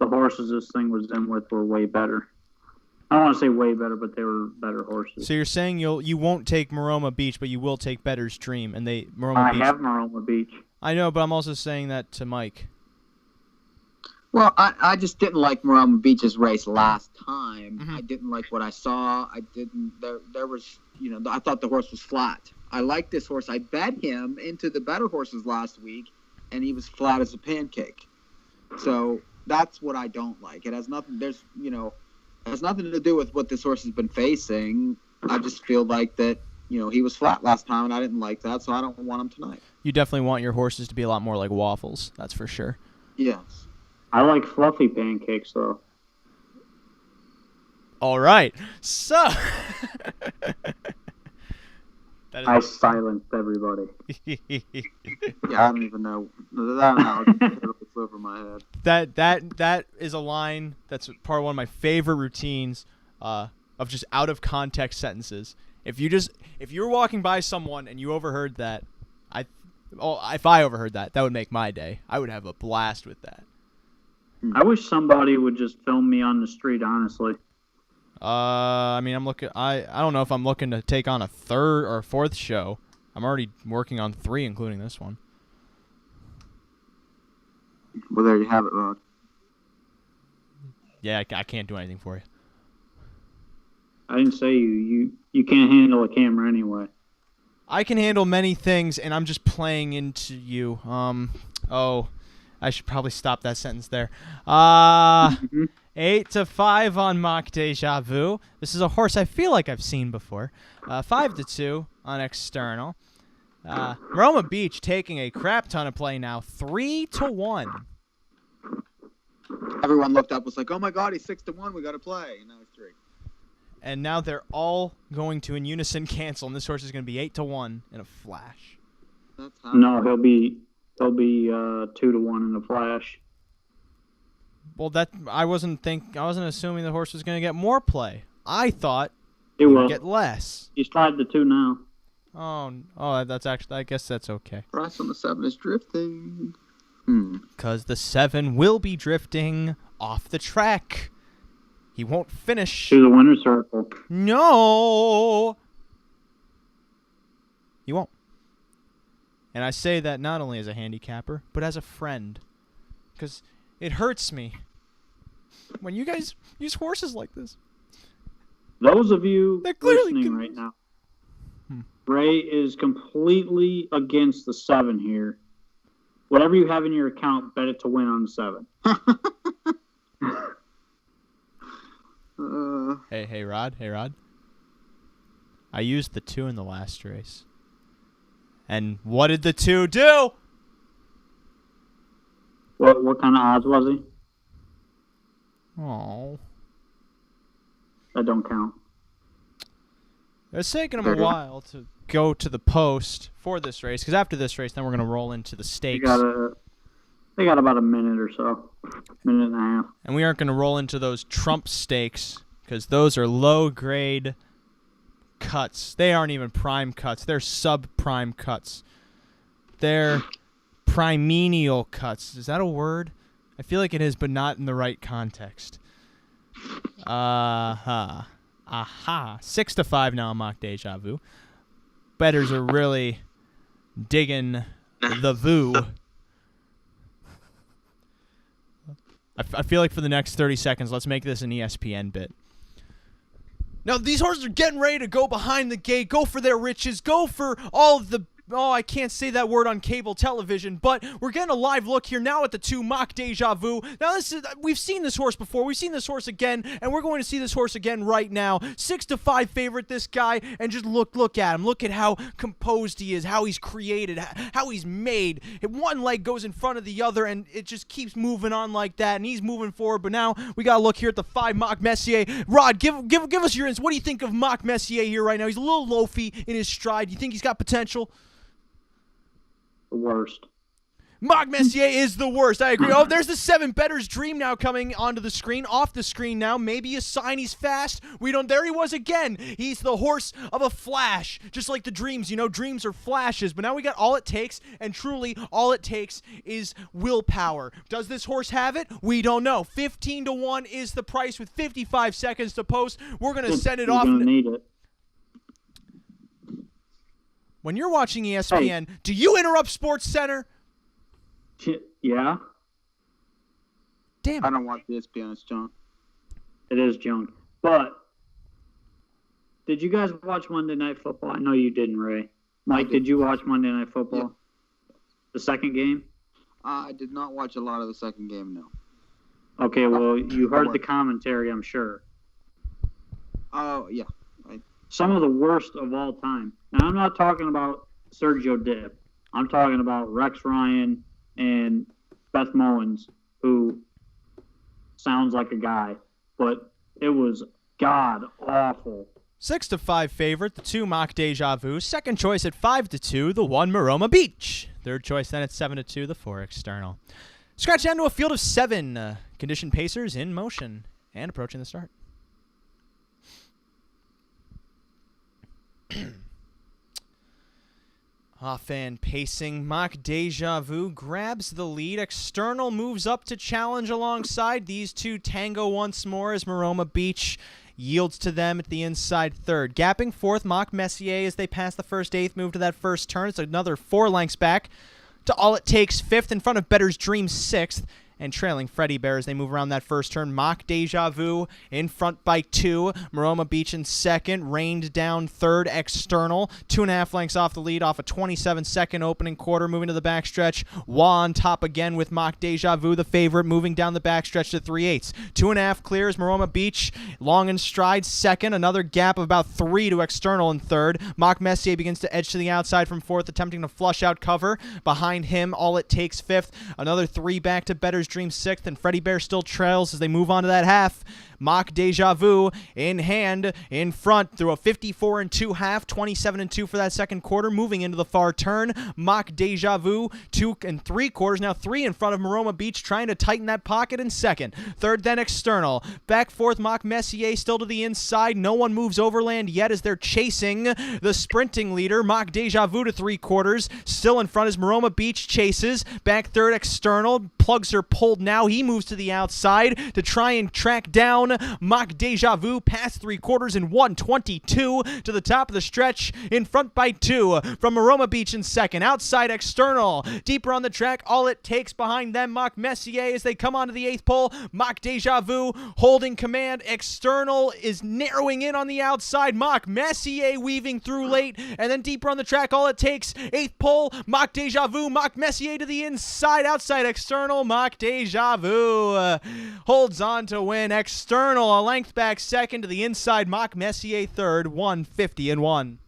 [SPEAKER 5] horses this thing was in with were way better. I don't want to say way better, but they were better horses.
[SPEAKER 3] So you're saying you won't take Maroma Beach, but you will take Better's Dream, and
[SPEAKER 5] I
[SPEAKER 3] Beach.
[SPEAKER 5] have Maroma Beach.
[SPEAKER 3] I know, but I'm also saying that to Mike.
[SPEAKER 4] Well, I just didn't like Maroma Beach's race last time.
[SPEAKER 3] Mm-hmm.
[SPEAKER 4] I didn't like what I saw. There was, I thought the horse was flat. I like this horse. I bet him into the better horses last week, and he was flat as a pancake. So that's what I don't like. It has nothing. It has nothing to do with what this horse has been facing. I just feel like that, he was flat last time, and I didn't like that, so I don't want him tonight.
[SPEAKER 3] You definitely want your horses to be a lot more like waffles. That's for sure.
[SPEAKER 4] Yes.
[SPEAKER 5] I like fluffy pancakes, though.
[SPEAKER 3] All right. So.
[SPEAKER 5] I silenced everybody.
[SPEAKER 4] Yeah, I don't even know. That analogy it's over my head.
[SPEAKER 3] That is a line that's part of one of my favorite routines of just out of context sentences. If you're walking by someone and you overheard that, if I overheard that would make my day. I would have a blast with that.
[SPEAKER 5] I wish somebody would just film me on the street, honestly.
[SPEAKER 3] I mean, I'm looking. I don't know if I'm looking to take on a 3rd or 4th show. I'm already working on 3, including this one.
[SPEAKER 4] Well, there you have it, Rod.
[SPEAKER 3] Yeah, I can't do anything for you.
[SPEAKER 5] I didn't say you can't handle a camera anyway.
[SPEAKER 3] I can handle many things, and I'm just playing into you. Oh, I should probably stop that sentence there. 8-5 on Mock Deja Vu. This is a horse I feel like I've seen before. 5-2 on External. Roma Beach taking a crap ton of play now. 3-1.
[SPEAKER 4] Everyone looked up, was like, "Oh my God, he's 6-1. We got to play." And now he's 3.
[SPEAKER 3] And now they're all going to in unison cancel, and this horse is going to be 8-1 in a flash.
[SPEAKER 4] That's how.
[SPEAKER 5] No, he'll be 2-1 in a flash.
[SPEAKER 3] Well, I wasn't assuming the horse was going to get more play. I thought
[SPEAKER 5] It
[SPEAKER 3] it would
[SPEAKER 5] will.
[SPEAKER 3] get less.
[SPEAKER 5] He's 5-2 now.
[SPEAKER 3] Oh, that's actually. I guess that's okay.
[SPEAKER 4] Price on the 7 is drifting.
[SPEAKER 3] Because the 7 will be drifting off the track. He won't finish.
[SPEAKER 5] To the winner's circle.
[SPEAKER 3] No! He won't. And I say that not only as a handicapper, but as a friend. Because it hurts me when you guys use horses like this.
[SPEAKER 5] Those of you
[SPEAKER 3] They're clearly
[SPEAKER 5] listening right now, Ray is completely against the 7 here. Whatever you have in your account, bet it to win on the 7.
[SPEAKER 3] Hey, Rod. I used the 2 in the last race. And what did the 2 do?
[SPEAKER 5] What kind of odds was he?
[SPEAKER 3] Oh.
[SPEAKER 5] That don't count.
[SPEAKER 3] It's taken him a while to go to the post for this race, because after this race, then we're going to roll into the stakes.
[SPEAKER 5] They got about a minute or so. Minute and a half.
[SPEAKER 3] And we aren't going to roll into those Trump stakes, because those are low-grade cuts. They aren't even prime cuts. They're sub-prime cuts. They're primenial cuts. Is that a word? I feel like it is, but not in the right context. Aha. 6-5 now on Mock Deja Vu. Bettors are really digging the Vu. I feel like for the next 30 seconds, let's make this an ESPN bit. Now, these horses are getting ready to go behind the gate, go for their riches, go for all of the... Oh, I can't say that word on cable television, but we're getting a live look here now at the 2 Mock Deja Vu. Now, we've seen this horse before. We've seen this horse again, and we're going to see this horse again right now. 6-5 favorite, this guy, and just look at him. Look at how composed he is, how he's created, how he's made. One leg goes in front of the other, and it just keeps moving on like that, and he's moving forward. But now we got to look here at the 5 Mock Messier. Rod, give us your insight. What do you think of Mock Messier here right now? He's a little loafy in his stride. You think he's got potential?
[SPEAKER 5] The worst.
[SPEAKER 3] Mock Messier is the worst. I agree. Oh, there's the 7 Bettor's Dream now coming onto the screen, off the screen now. Maybe a sign he's fast. There he was again. He's the horse of a flash, just like the Dreams. You know, Dreams are flashes, but now we got all it takes, and truly all it takes is willpower. Does this horse have it? We don't know. 15-1 is the price with 55 seconds to post. We're going to send it off.
[SPEAKER 5] You're going to need it.
[SPEAKER 3] When you're watching ESPN, do you interrupt Sports Center?
[SPEAKER 5] Yeah.
[SPEAKER 3] Damn
[SPEAKER 4] I
[SPEAKER 3] it.
[SPEAKER 4] don't watch ESPN, it's junk.
[SPEAKER 5] It is junk. But did you guys watch Monday Night Football? I know you didn't, Ray. Mike, did you watch Monday Night Football?
[SPEAKER 4] Yeah.
[SPEAKER 5] The second game?
[SPEAKER 4] I did not watch a lot of the second game, no.
[SPEAKER 5] Okay, well, you heard the commentary, I'm sure.
[SPEAKER 4] Oh, yeah.
[SPEAKER 5] Some of the worst of all time. Now, I'm not talking about Sergio Dip. I'm talking about Rex Ryan and Beth Mowins, who sounds like a guy, but it was god-awful.
[SPEAKER 3] 6-5 favorite, the 2 Mock Deja Vu. Second choice at 5-2, the 1 Maroma Beach. Third choice then at 7-2, the 4 External. Scratch down to a field of 7 conditioned pacers in motion and approaching the start. Off-and pacing, Mock Deja Vu grabs the lead. External moves up to challenge alongside. These 2 tango once more as Maroma Beach yields to them at the inside third. Gapping fourth, Mock Messier as they pass the first eighth, move to that first turn. It's another 4 lengths back to All It Takes 5th, in front of Better's Dream 6th. And trailing Freddie Bear as they move around that first turn. Mock Deja Vu in front by 2. Maroma Beach in second. Rained down third. External. 2.5 lengths off the lead off a 27-second opening quarter. Moving to the backstretch. Wah on top again with Mock Deja Vu, the favorite, moving down the backstretch to 3/8. 2.5 clears Maroma Beach. Long in stride second. Another gap of about 3 to External in third. Mock Messier begins to edge to the outside from fourth, attempting to flush out cover. Behind him, All It Takes 5th. Another 3 back to Better's Dream 6th, and Freddie Bear still trails as they move on to that half. Mock Deja Vu in hand, in front through a 54 and 2 half, 27 and 2 for that second quarter. Moving into the far turn, Mock Deja Vu 2 3/4, now 3 in front of Maroma Beach, trying to tighten that pocket in second. Third, then External. Back fourth, Mock Messier still to the inside. No one moves overland yet as they're chasing the sprinting leader. Mock Deja Vu to 3/4, still in front as Maroma Beach chases. Back third, External. Plugs are pulled now. He moves to the outside to try and track down Mock Deja Vu, past 3/4 in 1:22 to the top of the stretch, in front by 2 from Maroma Beach in second. Outside External, deeper on the track. All It Takes behind them. Mock Messier as they come onto the 8th pole. Mock Deja Vu holding command. External is narrowing in on the outside. Mock Messier weaving through late, and then deeper on the track. All It Takes 8th pole. Mock Deja Vu. Mock Messier to the inside. Outside External. Mock Deja Vu holds on to win. External a length back second, to the inside Mock Messier third, 150 and 1.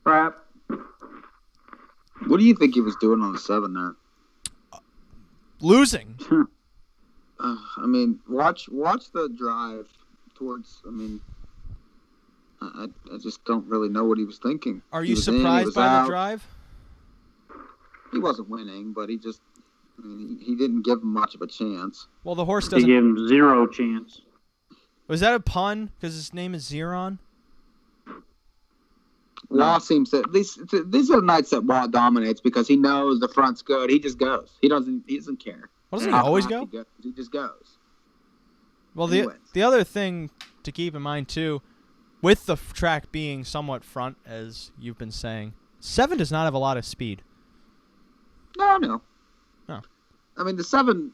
[SPEAKER 5] Crap.
[SPEAKER 4] What do you think he was doing on the 7 there?
[SPEAKER 3] Losing.
[SPEAKER 4] I mean, watch the drive towards. I mean, I just don't really know what he was thinking.
[SPEAKER 3] Are
[SPEAKER 4] He
[SPEAKER 3] you
[SPEAKER 4] was in, he
[SPEAKER 3] surprised
[SPEAKER 4] was
[SPEAKER 3] by
[SPEAKER 4] out.
[SPEAKER 3] the drive?
[SPEAKER 4] He wasn't winning, but he just. I mean, he didn't give him much of a chance.
[SPEAKER 3] Well, the horse
[SPEAKER 5] He
[SPEAKER 3] doesn't.
[SPEAKER 5] gave him 0 chance.
[SPEAKER 3] Was that a pun? Because his name is Zeron?
[SPEAKER 4] Wah seems to these are nights that Wah dominates because he knows the front's good. He just goes. He doesn't care.
[SPEAKER 3] Well, doesn't he always go?
[SPEAKER 4] He just goes.
[SPEAKER 3] Well,
[SPEAKER 4] He wins.
[SPEAKER 3] the other thing to keep in mind, too, with the track being somewhat front, as you've been saying, 7 does not have a lot of speed.
[SPEAKER 4] No.
[SPEAKER 3] Oh.
[SPEAKER 4] I mean, the 7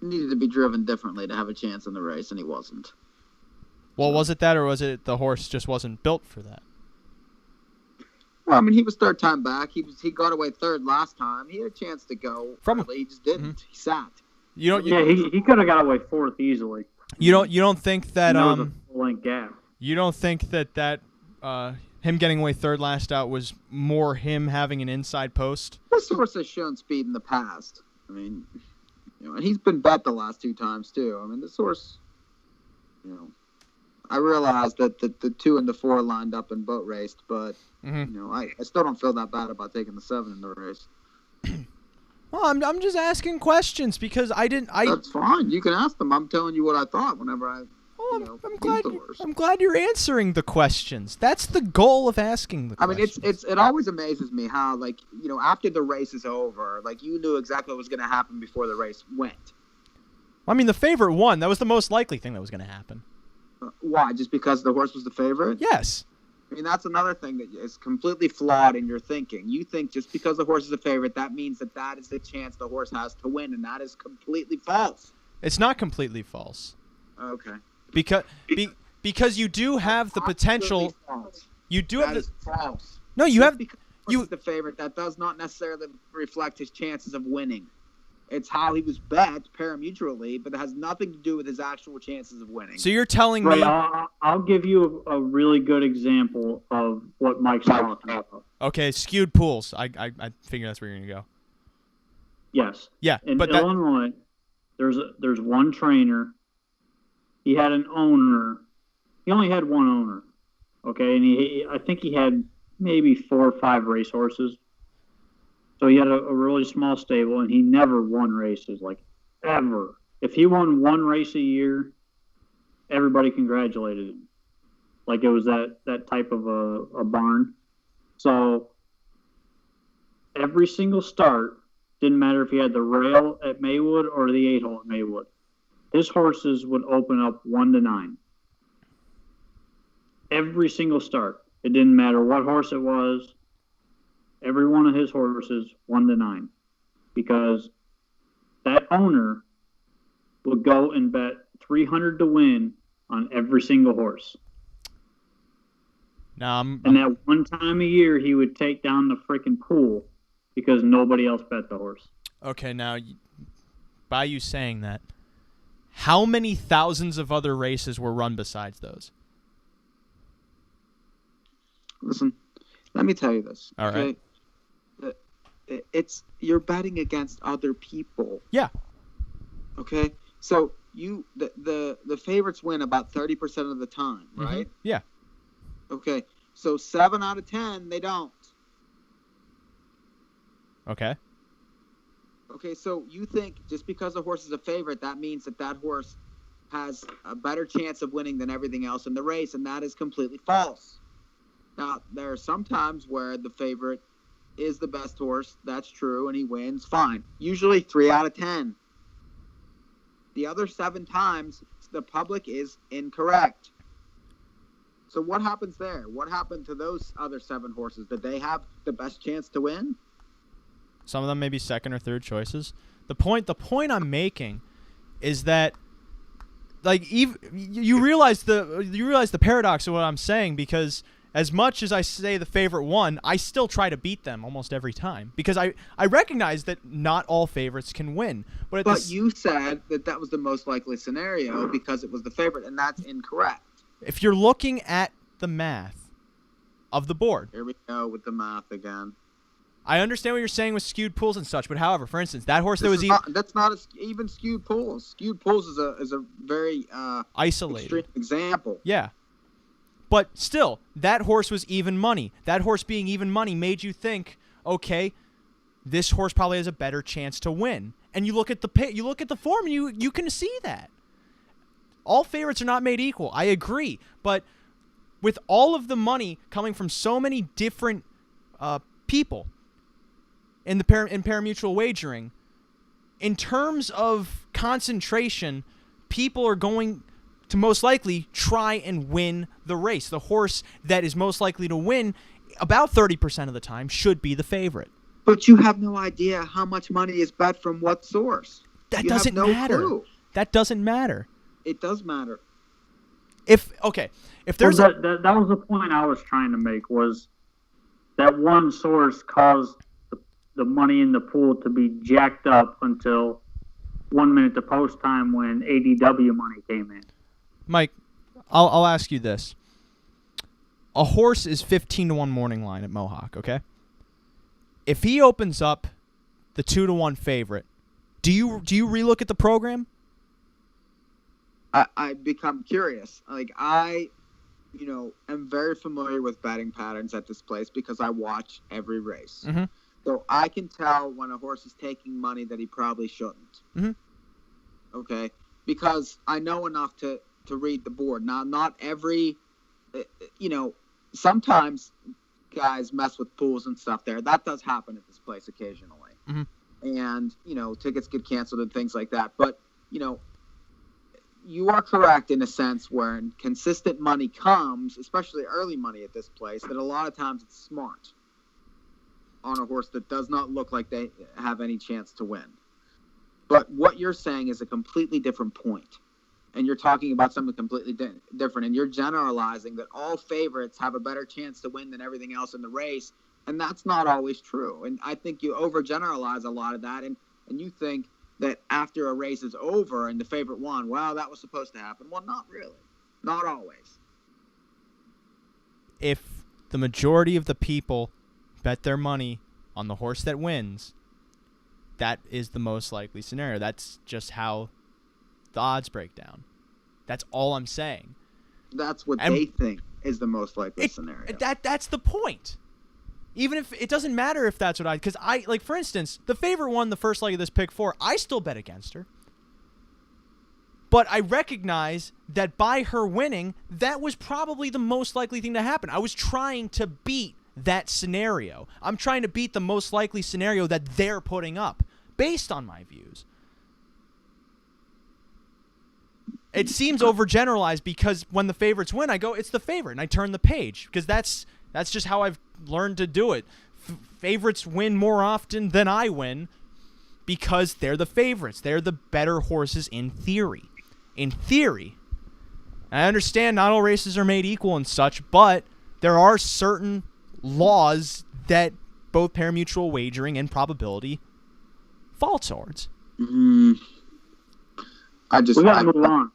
[SPEAKER 4] needed to be driven differently to have a chance in the race, and he wasn't.
[SPEAKER 3] Well, was it that, or was it the horse just wasn't built for that?
[SPEAKER 4] Well, I mean, he was third time back. He got away third last time. He had a chance to go.
[SPEAKER 3] From-
[SPEAKER 4] early. He just didn't. He sat.
[SPEAKER 3] You don't.
[SPEAKER 5] Yeah, he could have got away 4th easily.
[SPEAKER 3] You don't think that
[SPEAKER 5] There was a full-length gap.
[SPEAKER 3] you don't think that him getting away third last out was more him having an inside post?
[SPEAKER 4] This horse has shown speed in the past. I mean, and he's been bet the last 2 times too. I mean, this horse, I realized that the 2 and the 4 lined up and boat raced, but I still don't feel that bad about taking the 7 in the race.
[SPEAKER 3] Well, I'm just asking questions because
[SPEAKER 4] That's fine. You can ask them. I'm telling you what I thought whenever I.
[SPEAKER 3] Well, I'm
[SPEAKER 4] used
[SPEAKER 3] glad.
[SPEAKER 4] the horse.
[SPEAKER 3] I'm glad you're answering the questions. That's the goal of asking the
[SPEAKER 4] I mean,
[SPEAKER 3] questions.
[SPEAKER 4] it always amazes me how, like, after the race is over, like, you knew exactly what was going to happen before the race went.
[SPEAKER 3] I mean, the favorite won. That was the most likely thing that was going to happen.
[SPEAKER 4] Why? Just because the horse was the favorite?
[SPEAKER 3] Yes.
[SPEAKER 4] I mean, that's another thing that is completely flawed in your thinking. You think just because the horse is a favorite, that means that is the chance the horse has to win, and that is completely false.
[SPEAKER 3] It's not completely false.
[SPEAKER 4] Okay.
[SPEAKER 3] Because you do have the potential.
[SPEAKER 4] False.
[SPEAKER 3] You do
[SPEAKER 4] That
[SPEAKER 3] have
[SPEAKER 4] is false.
[SPEAKER 3] No, you
[SPEAKER 4] Just
[SPEAKER 3] have.
[SPEAKER 4] because the horse is the favorite, that does not necessarily reflect his chances of winning. It's how he was bet parimutually, but it has nothing to do with his actual chances of winning.
[SPEAKER 3] So you're telling me.
[SPEAKER 5] Right, I'll give you a really good example of what Mike's talking about.
[SPEAKER 3] Okay, skewed pools. I figure that's where you're gonna go.
[SPEAKER 5] Yes.
[SPEAKER 3] Yeah,
[SPEAKER 5] In
[SPEAKER 3] but
[SPEAKER 5] Illinois, there's one trainer. He had an owner. He only had one owner. Okay, and I think he had maybe 4 or 5 racehorses. So he had a really small stable, and he never won races, like, ever. If he won 1 race a year, everybody congratulated him. Like it was that type of a barn. So every single start, didn't matter if he had the rail at Maywood or the 8-hole at Maywood, his horses would open up 1 to 9. Every single start. It didn't matter what horse it was. every one of his horses 1-9, because that owner would go and bet 300 to win on every single horse.
[SPEAKER 3] Now,
[SPEAKER 5] And that one time a year, he would take down the freaking pool because nobody else bet the horse.
[SPEAKER 3] okay, now, by you saying that, how many thousands of other races were run besides those?
[SPEAKER 4] Listen, let me tell you this.
[SPEAKER 3] All right.
[SPEAKER 4] It's you're betting against other people.
[SPEAKER 3] Yeah.
[SPEAKER 4] Okay. So the favorites win about 30% of the time, right?
[SPEAKER 3] Yeah.
[SPEAKER 4] Okay. So 7 out of 10 they don't.
[SPEAKER 3] Okay.
[SPEAKER 4] Okay. So you think just because a horse is a favorite, that means that horse has a better chance of winning than everything else in the race, and that is completely false. Now, there are some times where the favorite is the best horse. That's true, and he wins. Fine. Usually 3 out of 10. The other 7 times, the public is incorrect. So what happens there? What happened to those other 7 horses? Did they have the best chance to win?
[SPEAKER 3] Some of them may be second or third choices. The point I'm making is that, like, you realize the paradox of what I'm saying, because as much as I say the favorite won, I still try to beat them almost every time, because I recognize that not all favorites can win. But
[SPEAKER 4] you said that was the most likely scenario because it was the favorite, and that's incorrect.
[SPEAKER 3] If you're looking at the math of the board,
[SPEAKER 4] Here we go with the math again.
[SPEAKER 3] I understand what you're saying with skewed pools and such, but however, for instance, that horse
[SPEAKER 4] That's not even skewed pools. Skewed pools is a very
[SPEAKER 3] isolated
[SPEAKER 4] extreme example.
[SPEAKER 3] Yeah. But still, that horse was even money. That horse being even money made you think, okay, this horse probably has a better chance to win. And you look at the form, and you can see that. All favorites are not made equal. I agree, but with all of the money coming from so many different people in parimutuel wagering, in terms of concentration, people are going to most likely try and win the race. The horse that is most likely to win about 30% of the time should be the favorite.
[SPEAKER 4] But you have no idea how much money is bet from what source.
[SPEAKER 3] That doesn't matter.
[SPEAKER 4] Clue.
[SPEAKER 3] That doesn't matter.
[SPEAKER 4] It does matter.
[SPEAKER 3] If there's
[SPEAKER 5] that was the point I was trying to make, was that one source caused the money in the pool to be jacked up until 1 minute to post time when ADW money came in.
[SPEAKER 3] Mike, I'll ask you this. A horse is 15-1 morning line at Mohawk, okay? If he opens up the 2-1 favorite, do you relook at the program?
[SPEAKER 4] I become curious. Like, I am very familiar with betting patterns at this place because I watch every race.
[SPEAKER 3] Mm-hmm.
[SPEAKER 4] So I can tell when a horse is taking money that he probably shouldn't.
[SPEAKER 3] Mm-hmm.
[SPEAKER 4] Okay? Because I know enough to read the board. Now, not every, sometimes guys mess with pools and stuff there. That does happen at this place occasionally.
[SPEAKER 3] Mm-hmm.
[SPEAKER 4] And, tickets get canceled and things like that. But, you are correct in a sense where consistent money comes, especially early money at this place, that a lot of times it's smart on a horse that does not look like they have any chance to win. But what you're saying is a completely different point. And you're talking about something completely different. And you're generalizing that all favorites have a better chance to win than everything else in the race. And that's not always true. And I think you overgeneralize a lot of that. And you think that after a race is over and the favorite won, well, that was supposed to happen. Well, not really. Not always.
[SPEAKER 3] If the majority of the people bet their money on the horse that wins, that is the most likely scenario. That's just how the odds break down. That's all I'm saying.
[SPEAKER 4] That's what they think is the most likely scenario.
[SPEAKER 3] That's the point. Even if it doesn't matter if that's what because for instance, the favorite won the first leg of this pick 4. I still bet against her. But I recognize that by her winning, that was probably the most likely thing to happen. I was trying to beat that scenario. I'm trying to beat the most likely scenario that they're putting up based on my views. It seems overgeneralized because when the favorites win, I go, it's the favorite, and I turn the page because that's just how I've learned to do it. favorites win more often than I win because they're the favorites. They're the better horses in theory. In theory. I understand not all races are made equal and such, but there are certain laws that both parimutuel wagering and probability fall towards.
[SPEAKER 4] We gotta
[SPEAKER 5] move on.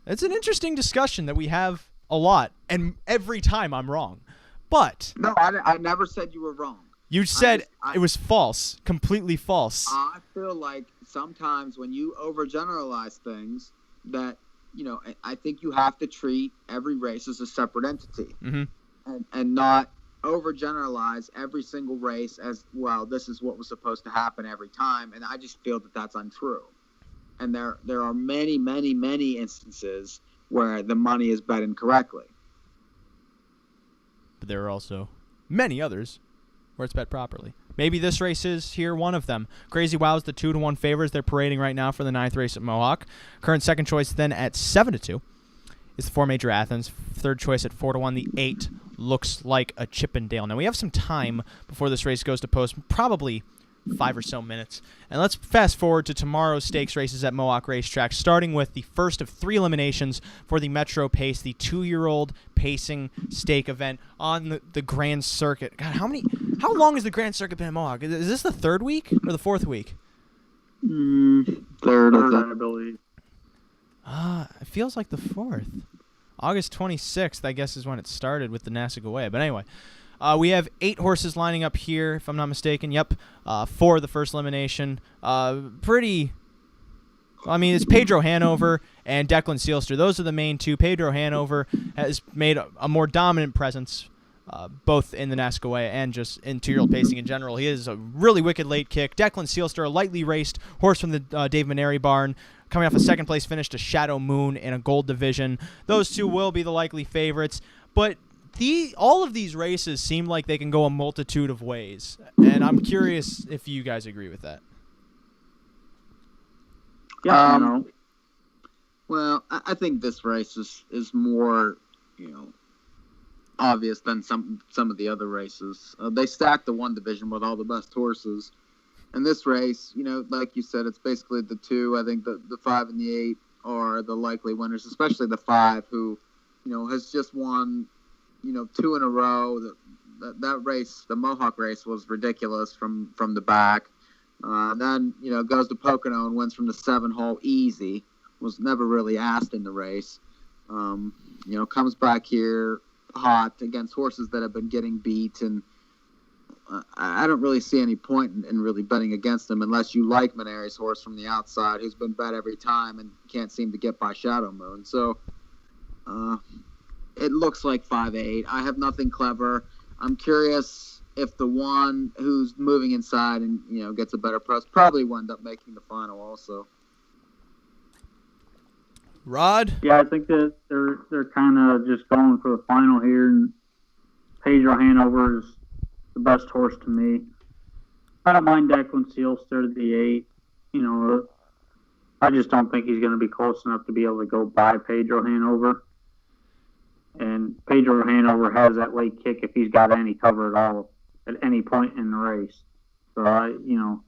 [SPEAKER 3] It's an interesting discussion that we have a lot, and every time I'm wrong. But
[SPEAKER 4] no, I never said you were wrong.
[SPEAKER 3] You said it was false, completely false.
[SPEAKER 4] I feel like sometimes when you overgeneralize things, that I think you have to treat every race as a separate entity, and not overgeneralize every single race as well. This is what was supposed to happen every time, and I just feel that that's untrue. And there are many, many, many instances where the money is bet incorrectly.
[SPEAKER 3] But there are also many others where it's bet properly. Maybe this race is here one of them. Crazy Wow's the 2-1 favors. They're parading right now for the 9th race at Mohawk. Current second choice then at 7-2 is the 4 Major Athens. Third choice at 4-1. The 8 looks like a Chippendale. Now we have some time before this race goes to post, probably 5 or so minutes. And let's fast forward to tomorrow's stakes races at Mohawk Racetrack, starting with the first of 3 eliminations for the Metro Pace, the 2-year-old pacing stake event on the Grand Circuit. God, how long has the Grand Circuit been at Mohawk? Is this the 3rd week or the 4th week?
[SPEAKER 4] Third,
[SPEAKER 5] I believe.
[SPEAKER 3] It feels like the 4th. August 26th, I guess, is when it started with the Nassagawa. But anyway, we have 8 horses lining up here, if I'm not mistaken. Yep, 4 the first elimination. It's Pedro Hanover and Declan Seelster. Those are the main 2. Pedro Hanover has made a more dominant presence, both in the Nassagawa and just in 2-year-old pacing in general. He is a really wicked late kick. Declan Seelster, a lightly raced horse from the Dave Maneri barn, coming off a second-place finish to Shadow Moon in a gold division. Those 2 will be the likely favorites, but all of these races seem like they can go a multitude of ways, and I'm curious if you guys agree with that.
[SPEAKER 5] Yeah,
[SPEAKER 4] Well, I think this race is more, obvious than some of the other races. They stacked the 1 division with all the best horses. And this race, like you said, it's basically the 2. I think the 5 and the 8 are the likely winners, especially the 5, who, has just won 2 in a row. That race, the Mohawk race, was ridiculous from the back. Then goes to Pocono and wins from the 7-hole easy. Was never really asked in the race. Comes back here hot against horses that have been getting beat, and I don't really see any point in really betting against him unless you like Maneri's horse from the outside, who's been bet every time and can't seem to get by Shadow Moon. So it looks like 5-8. I have nothing clever. I'm curious if the 1 who's moving inside and gets a better price probably will end up making the final also.
[SPEAKER 3] Rod?
[SPEAKER 5] Yeah, I think that they're kind of just going for the final here, and Pedro Hanover is the best horse to me. I don't mind Declan Seelster, the 8. I just don't think he's going to be close enough to be able to go by Pedro Hanover. And Pedro Hanover has that late kick if he's got any cover at all at any point in the race. So,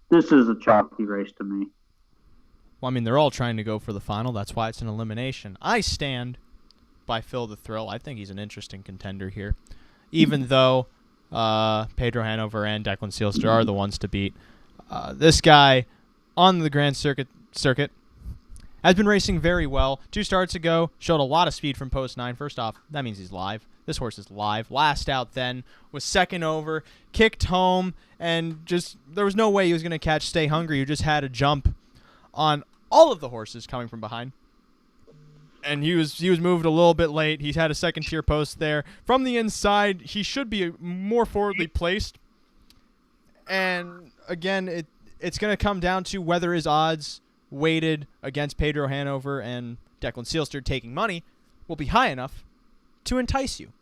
[SPEAKER 5] this is a chalky race to me.
[SPEAKER 3] Well, they're all trying to go for the final. That's why it's an elimination. I stand by Phil the Thrill. I think he's an interesting contender here, even though Pedro Hanover and Declan Seelster are the ones to beat. This guy on the Grand Circuit has been racing very well. 2 starts ago, showed a lot of speed from post 9. First off, that means he's live. This horse is live. Last out then, was second over, kicked home, and just there was no way he was going to catch Stay Hungry, who just had a jump on all of the horses coming from behind. And he was moved a little bit late. He's had a second-tier post there. From the inside, he should be more forwardly placed. And, again, it's going to come down to whether his odds weighted against Pedro Hanover and Declan Seelster taking money will be high enough to entice you.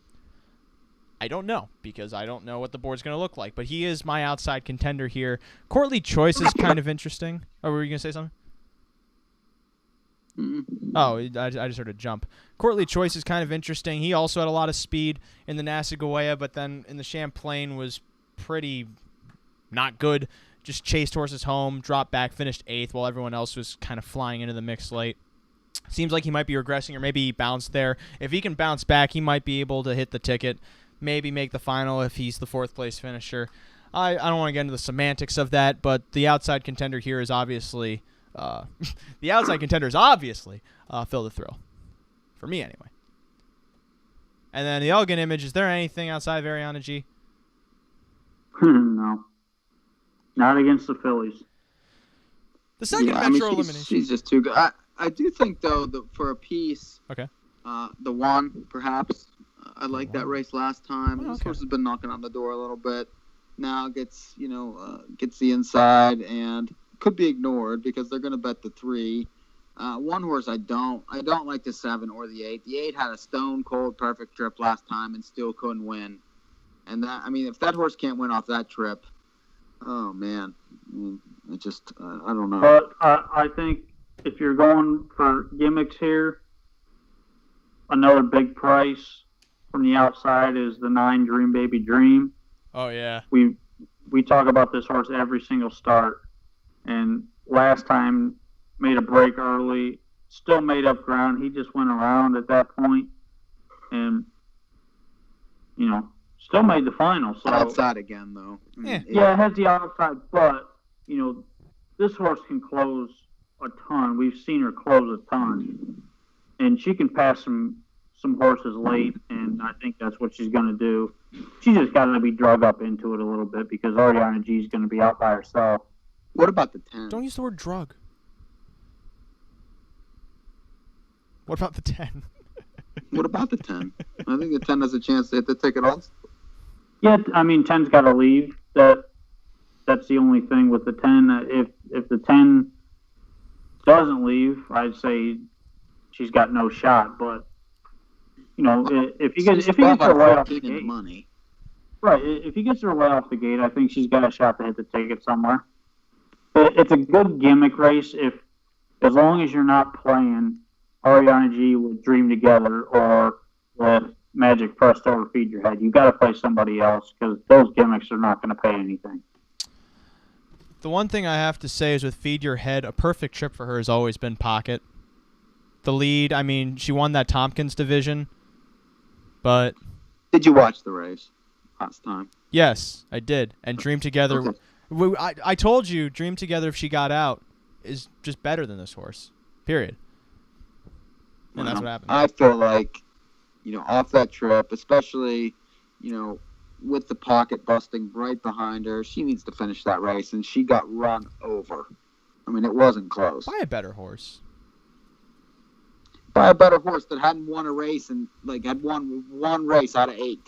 [SPEAKER 3] I don't know, because I don't know what the board's going to look like. But he is my outside contender here. Courtly Choice is kind of interesting. Oh, were you going to say something? Oh, I just heard a jump. Courtly Choice is kind of interesting. He also had a lot of speed in the Nassagaweya, but then in the Champlain was pretty not good. Just chased horses home, dropped back, finished 8th while everyone else was kind of flying into the mix late. Seems like he might be regressing, or maybe he bounced there. If he can bounce back, he might be able to hit the ticket, maybe make the final if he's the 4th place finisher. I don't want to get into the semantics of that, but the outside contender here is obviously Phil the Thrill. For me, anyway. And then the Elegantimage, is there anything outside of Ariana G?
[SPEAKER 5] No. Not against the fillies.
[SPEAKER 3] The second Metro elimination.
[SPEAKER 4] She's just too good. I do think, though, that for a piece,
[SPEAKER 3] Okay.
[SPEAKER 4] the one, perhaps, I like that race last time.
[SPEAKER 3] Oh,
[SPEAKER 4] This
[SPEAKER 3] okay.
[SPEAKER 4] horse has been knocking on the door a little bit. Now gets the inside and could be ignored because they're going to bet the 3. One horse I don't like the 7 or the 8. The 8 had a stone cold perfect trip last time and still couldn't win. And that, I mean, if that horse can't win off that trip, oh man, it just I don't know.
[SPEAKER 5] But I think if you're going for gimmicks here, another big price from the outside is the 9 Dream Baby Dream.
[SPEAKER 3] Oh, yeah.
[SPEAKER 5] We talk about this horse every single start, and last time made a break early, still made up ground. He just went around at that point, and still made the final. So
[SPEAKER 4] Outside again, though.
[SPEAKER 5] yeah, it has the outside, but this horse can close a ton. We've seen her close a ton, and she can pass some horses late, and I think that's what she's going to do. She just got to be drug up into it a little bit because Ariana G is going to be out by herself.
[SPEAKER 4] What about the 10?
[SPEAKER 3] Don't use the word drug. What about the 10?
[SPEAKER 4] What about the 10? I think the 10 has a chance to hit the ticket also.
[SPEAKER 5] Yeah, I mean, 10's got to leave. That's the only thing with the 10. If the 10 doesn't leave, I'd say she's got no shot. But if he gets her way off the gate,
[SPEAKER 4] money.
[SPEAKER 5] Right, if he gets her way off the gate, I think she's got a shot to hit the ticket somewhere. It's a good gimmick race as long as you're not playing Ariana G with Dream Together or with Magic Presto or Feed Your Head. You got to play somebody else because those gimmicks are not going to pay anything.
[SPEAKER 3] The one thing I have to say is with Feed Your Head, a perfect trip for her has always been Pocket. The lead, I mean, she won that Tompkins division, but...
[SPEAKER 4] Did you watch the race last time?
[SPEAKER 3] Yes, I did. And Dream Together...
[SPEAKER 4] Okay.
[SPEAKER 3] I told you, Dream Together, if she got out, is just better than this horse. Period. And that's what happened.
[SPEAKER 4] I feel like, off that trip, especially, with the Pocket busting right behind her, she needs to finish that race, and she got run over. I mean, it wasn't close.
[SPEAKER 3] Buy a better horse.
[SPEAKER 4] Buy a better horse that hadn't won a race and, had won one race out of 8.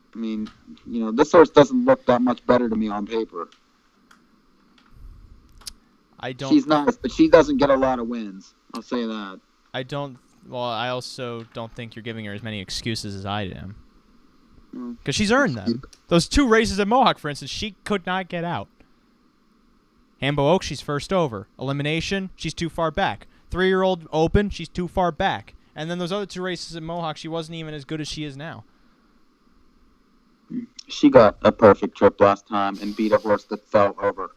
[SPEAKER 4] I mean, this horse doesn't look that much better to me on paper. She's nice, but she doesn't get a lot of wins. I'll say that.
[SPEAKER 3] I also don't think you're giving her as many excuses as I am. Because she's earned them. Those 2 races at Mohawk, for instance, she could not get out. Hambo Oaks, she's first over. Elimination, she's too far back. 3-year-old Open, she's too far back. And then those other 2 races at Mohawk, she wasn't even as good as she is now.
[SPEAKER 4] She got a perfect trip last time and beat a horse that fell over.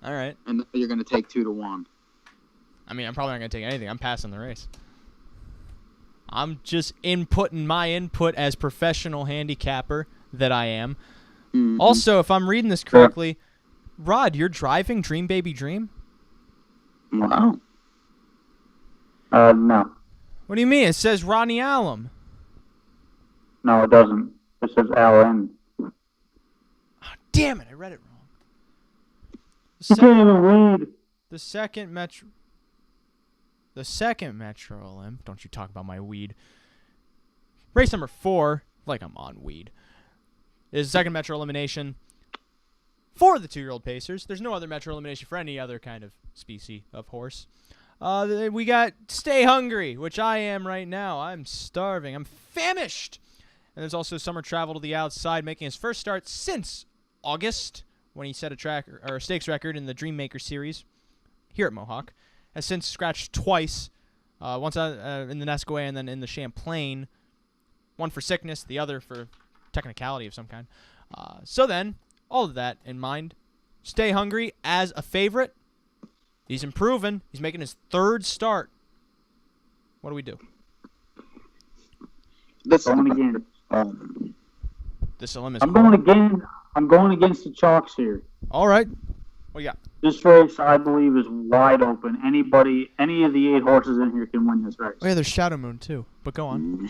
[SPEAKER 3] All right.
[SPEAKER 4] And you're going to take 2-1.
[SPEAKER 3] I mean, I'm probably not going to take anything. I'm passing the race. I'm just inputting my input as professional handicapper that I am. Mm-hmm. Also, if I'm reading this correctly, Rod, you're driving Dream Baby Dream?
[SPEAKER 4] Wow.
[SPEAKER 5] No.
[SPEAKER 3] What do you mean? It says Rodney Allum.
[SPEAKER 5] No, it doesn't. It says Allen.
[SPEAKER 3] Oh, damn it, I read it wrong.
[SPEAKER 5] You can't even read.
[SPEAKER 3] The second Metro Olymp. Don't you talk about my weed. Race number 4, like I'm on weed, is second Metro elimination for the 2-year-old Pacers. There's no other Metro elimination for any other kind of species of horse. We got Stay Hungry, which I am right now. I'm starving. I'm famished. And there's also Summer Travel to the Outside, making his first start since August, when he set a stakes record in the Dreammaker series here at Mohawk. has since scratched twice, once in the Nesquay and then in the Champlain. One for sickness, the other for technicality of some kind. So then, all of that in mind, Stay Hungry as a favorite. He's improving. He's making his third start. What do we do?
[SPEAKER 4] This
[SPEAKER 5] Going again.
[SPEAKER 3] This Allums is
[SPEAKER 5] I'm going again. I'm going against the chalks here.
[SPEAKER 3] all right. What you got?
[SPEAKER 5] This race, I believe, is wide open. Any of the 8 horses in here can win this race.
[SPEAKER 3] Oh yeah, there's Shadow Moon too. But go on.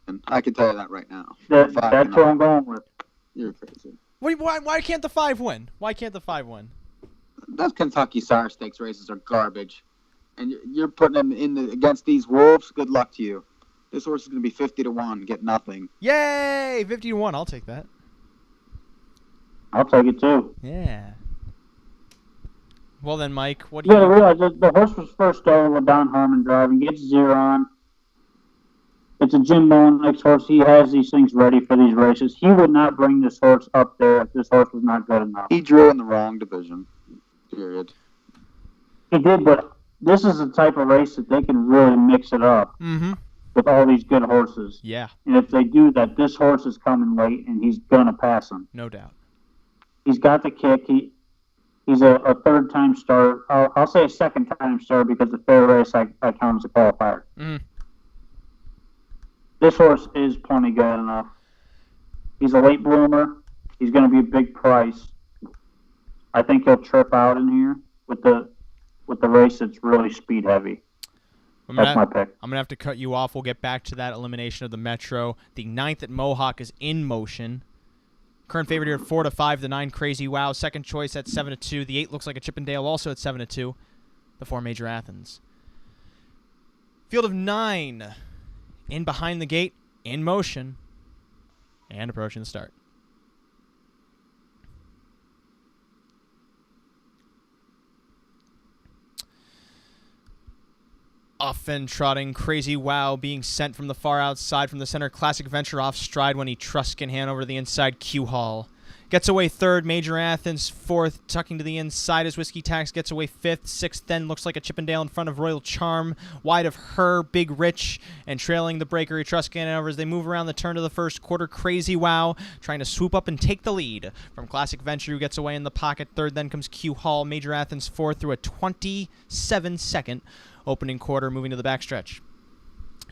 [SPEAKER 5] And
[SPEAKER 4] I can tell you that right now.
[SPEAKER 5] that's what I'm going with.
[SPEAKER 4] You're crazy.
[SPEAKER 3] Why can't the 5 win? Why can't the 5 win?
[SPEAKER 4] Those Kentucky Sire Stakes races are garbage, and you're putting them against these wolves. Good luck to you. This horse is going to be 50-1, get nothing.
[SPEAKER 3] Yay! 50-1. I'll take that.
[SPEAKER 5] I'll take it too.
[SPEAKER 3] Yeah. Well then, Mike, what do
[SPEAKER 5] You
[SPEAKER 3] you?
[SPEAKER 5] got to realize that the horse was first over with Don Harmon driving, gets 0 on. It's a Jim Mullenix horse. He has these things ready for these races. He would not bring this horse up there if this horse was not good enough.
[SPEAKER 4] He drew in the wrong division. Period.
[SPEAKER 5] He did, but this is the type of race that they can really mix it up
[SPEAKER 3] Mm-hmm.
[SPEAKER 5] with all these good horses.
[SPEAKER 3] Yeah,
[SPEAKER 5] And if they do that, this horse is coming late, and he's going to pass him.
[SPEAKER 3] no doubt.
[SPEAKER 5] He's got the kick. He's a third-time starter. I'll say a second-time starter because the fair race I count as a qualifier.
[SPEAKER 3] Mm-hmm.
[SPEAKER 5] This horse is plenty good enough. He's a late bloomer. He's going to be a big price. I think he'll trip out in here with the race that's really speed heavy. That's my pick.
[SPEAKER 3] I'm gonna have to cut you off. We'll get back to that elimination of the Metro. The 9th at Mohawk is in motion. Current favorite here at 4-5. The 9 Crazy Wow. Second choice at 7-2. The 8 looks like a Chippendale, also at 7-2. The 4 Major Athens. Field of 9. In behind the gate, in motion, and approaching the start. Often trotting Crazy Wow being sent from the far outside from the center. Classic Venture off stride when he Truscan hand over to the inside. Q Hall gets away 3rd. Major Athens 4th. Tucking to the inside as Whiskey Tax gets away 5th. 6th then looks like a Chippendale in front of Royal Charm. Wide of her, Big Rich, and trailing the breaker Etruscan over as they move around the turn of the first quarter. Crazy Wow trying to swoop up and take the lead from Classic Venture, who gets away in the pocket. 3rd then comes Q Hall. Major Athens 4th through a 27-second opening quarter, moving to the backstretch.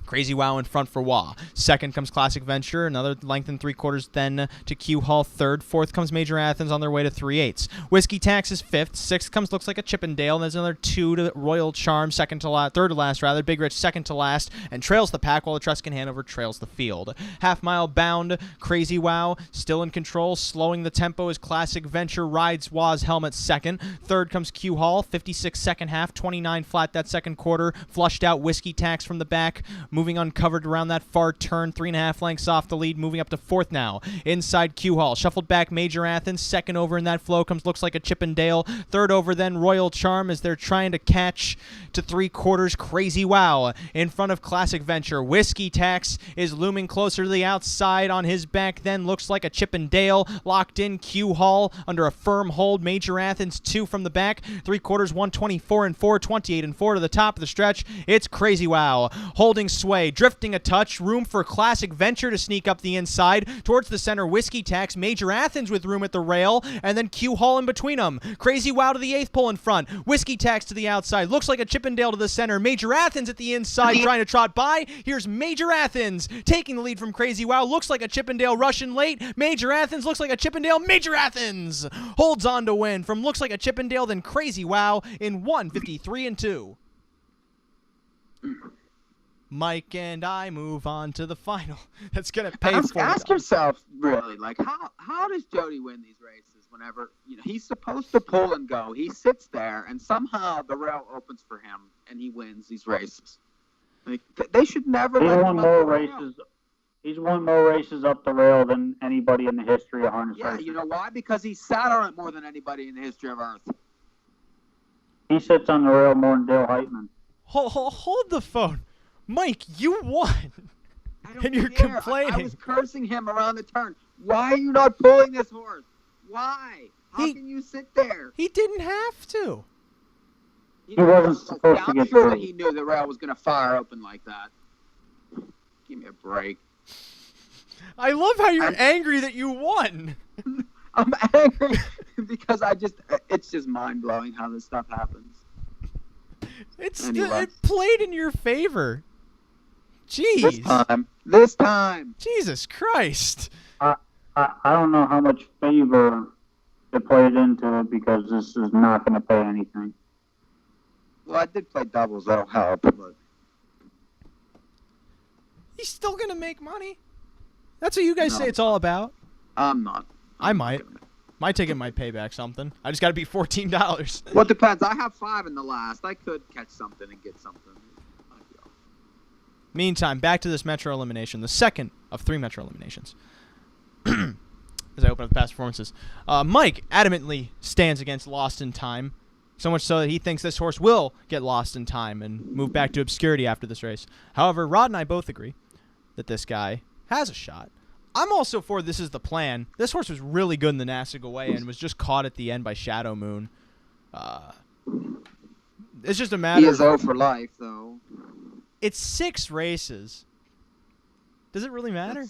[SPEAKER 3] Crazy Wow in front for Wah. 2nd comes Classic Venture, another length and 3/4 then to Q Hall. 3rd. 4th comes Major Athens on their way to 3/8. Whiskey Tax is 5th. 6th comes looks like a Chippendale, and there's another 2 to Royal Charm, 3rd to last rather. Big Rich 2nd to last, and trails the pack while Etruscan Hanover trails the field. Half mile bound, Crazy Wow still in control, slowing the tempo as Classic Venture rides Wah's helmet 2nd. 3rd comes Q Hall, 56 second half, 29 flat that second quarter. Flushed out Whiskey Tax from the back, moving uncovered around that far turn, 3.5 lengths off the lead, moving up to 4th now. Inside Q Hall, shuffled back Major Athens, 2nd over in that flow comes looks like a Chippendale. 3rd over then Royal Charm as they're trying to catch to 3/4 Crazy Wow in front of Classic Venture. Whiskey Tax is looming closer to the outside on his back, then looks like a Chippendale. Locked in Q Hall under a firm hold. Major Athens 2 from the back, 3/4 124 and 4, 28 and 4 to the top of the stretch. It's Crazy Wow holding sway, drifting a touch, room for Classic Venture to sneak up the inside towards the center. Whiskey Tax, Major Athens with room at the rail, and then Q Hall in between them. Crazy Wow to the 8th pole in front. Whiskey Tax to the outside, looks like a Chippendale to the center. Major Athens at the inside trying to trot by. Here's Major Athens taking the lead from Crazy Wow. Looks like a Chippendale rushing late. Major Athens looks like a Chippendale. Major Athens holds on to win from looks like a Chippendale, then Crazy Wow in 1:53 and 2. Mike and I move on to the final. That's gonna pay for it.
[SPEAKER 4] Ask yourself, really, like how does Jody win these races? Whenever he's supposed to pull and go, he sits there, and somehow the rail opens for him, and he wins these races. Like they should never.
[SPEAKER 5] He's
[SPEAKER 4] let
[SPEAKER 5] won
[SPEAKER 4] him
[SPEAKER 5] more
[SPEAKER 4] up the rail.
[SPEAKER 5] races. He's won more races up the rail than anybody in the history of harness
[SPEAKER 4] Yeah,
[SPEAKER 5] racing.
[SPEAKER 4] you know why? Because he sat on it more than anybody in the history of Earth.
[SPEAKER 5] He sits on the rail more than Dale Heitman.
[SPEAKER 3] Hold the phone. Mike, you won.
[SPEAKER 4] I don't
[SPEAKER 3] And you're
[SPEAKER 4] care.
[SPEAKER 3] complaining.
[SPEAKER 4] I was cursing him around the turn. Why are you not pulling this horse? Why? How can you sit there?
[SPEAKER 3] He didn't have to.
[SPEAKER 5] He wasn't supposed to
[SPEAKER 4] I'm
[SPEAKER 5] get
[SPEAKER 4] sure that
[SPEAKER 5] through.
[SPEAKER 4] he knew the rail was going to fire open like that. Give me a break.
[SPEAKER 3] I love how you're angry that you won.
[SPEAKER 4] I'm angry because it's just mind blowing how this stuff happens. Anyway.
[SPEAKER 3] It played in your favor. Jeez.
[SPEAKER 4] This time.
[SPEAKER 3] Jesus Christ.
[SPEAKER 5] I don't know how much favor it played into it because this is not going to pay anything.
[SPEAKER 4] Well, I did play doubles. That'll help. But
[SPEAKER 3] He's still going to make money. That's what you guys say it's all about.
[SPEAKER 4] I'm not.
[SPEAKER 3] I might. My ticket might pay back something. I just got to be $14.
[SPEAKER 4] Well, it depends. I have 5 in the last. I could catch something and get something.
[SPEAKER 3] Meantime, back to this Metro elimination, the second of 3 Metro eliminations. As I open up the past performances. Mike adamantly stands against Lost in Time, so much so that he thinks this horse will get lost in time and move back to obscurity after this race. However, Rod and I both agree that this guy has a shot. I'm also for this is the plan. This horse was really good in the Nassau Way and was just caught at the end by Shadow Moon. It's just a matter
[SPEAKER 4] He is 0 for life, though.
[SPEAKER 3] It's 6 races. Does it really matter?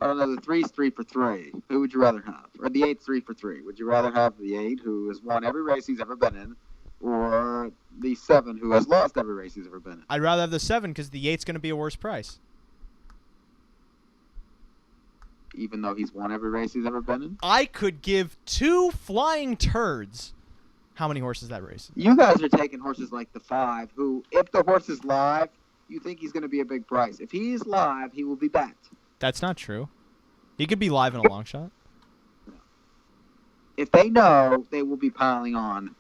[SPEAKER 4] I don't know. The 3's 3 for 3. Who would you rather have? Or the 8's 3 for 3? Would you rather have the 8 who has won every race he's ever been in, or the 7 who has lost every race he's ever been in?
[SPEAKER 3] I'd rather have the 7 because the 8's going to be a worse price.
[SPEAKER 4] Even though he's won every race he's ever been in?
[SPEAKER 3] I could give 2 flying turds. How many horses that race?
[SPEAKER 4] You guys are taking horses like the 5, who, if the horse is live, you think he's going to be a big price. If he is live, he will be backed.
[SPEAKER 3] That's not true. He could be live in a long shot.
[SPEAKER 4] If they know, they will be piling on.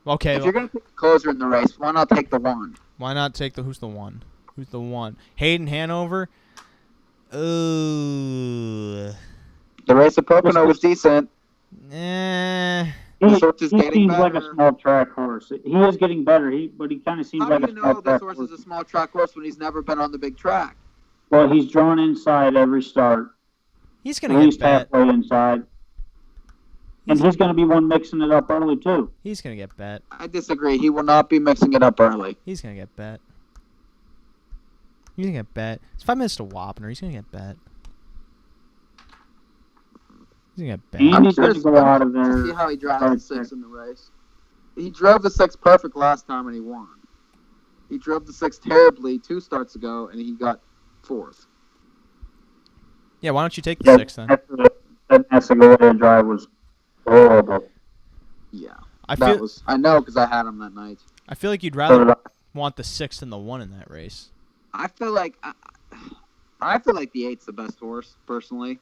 [SPEAKER 3] Okay.
[SPEAKER 4] If you're going to pick a closer in the race, why not take the 1?
[SPEAKER 3] Why not take the... Who's the 1? Who's the 1? Hayden Hanover? Ooh.
[SPEAKER 4] The race at Pocono was decent.
[SPEAKER 5] He
[SPEAKER 4] horse is getting
[SPEAKER 5] seems like a
[SPEAKER 4] better.
[SPEAKER 5] small track horse. He is getting better, but he kind of seems
[SPEAKER 4] How
[SPEAKER 5] like
[SPEAKER 4] do
[SPEAKER 5] a
[SPEAKER 4] you
[SPEAKER 5] small
[SPEAKER 4] know
[SPEAKER 5] track
[SPEAKER 4] this horse
[SPEAKER 5] horse.
[SPEAKER 4] is a small track horse when he's never been on the big track?
[SPEAKER 5] Well, he's drawn inside every start,
[SPEAKER 3] He's
[SPEAKER 5] at
[SPEAKER 3] going to
[SPEAKER 5] least
[SPEAKER 3] get bet.
[SPEAKER 5] halfway inside. And he's going to be one mixing it up early, too.
[SPEAKER 3] He's going to get bet.
[SPEAKER 4] I disagree. He will not be mixing it up early.
[SPEAKER 3] He's going to get bet. He's going to get bet. It's 5 minutes to Wapner. He's going to get bet. He's going to get bet.
[SPEAKER 5] He
[SPEAKER 4] I'm
[SPEAKER 5] needs to go out of
[SPEAKER 4] to
[SPEAKER 5] there.
[SPEAKER 4] see how he drives the 6 in the race. He drove the 6 perfect last time and he won. He drove the 6 terribly 2 starts ago and he got 4th.
[SPEAKER 3] Yeah, why don't you take the 6 then?
[SPEAKER 5] That Nassau drive was horrible.
[SPEAKER 4] Yeah.
[SPEAKER 3] I
[SPEAKER 4] know because I had him that night.
[SPEAKER 3] I feel like you'd
[SPEAKER 5] So
[SPEAKER 3] rather
[SPEAKER 5] did I.
[SPEAKER 3] want the 6 than the 1 in that race.
[SPEAKER 4] I feel like the 8's the best horse, personally.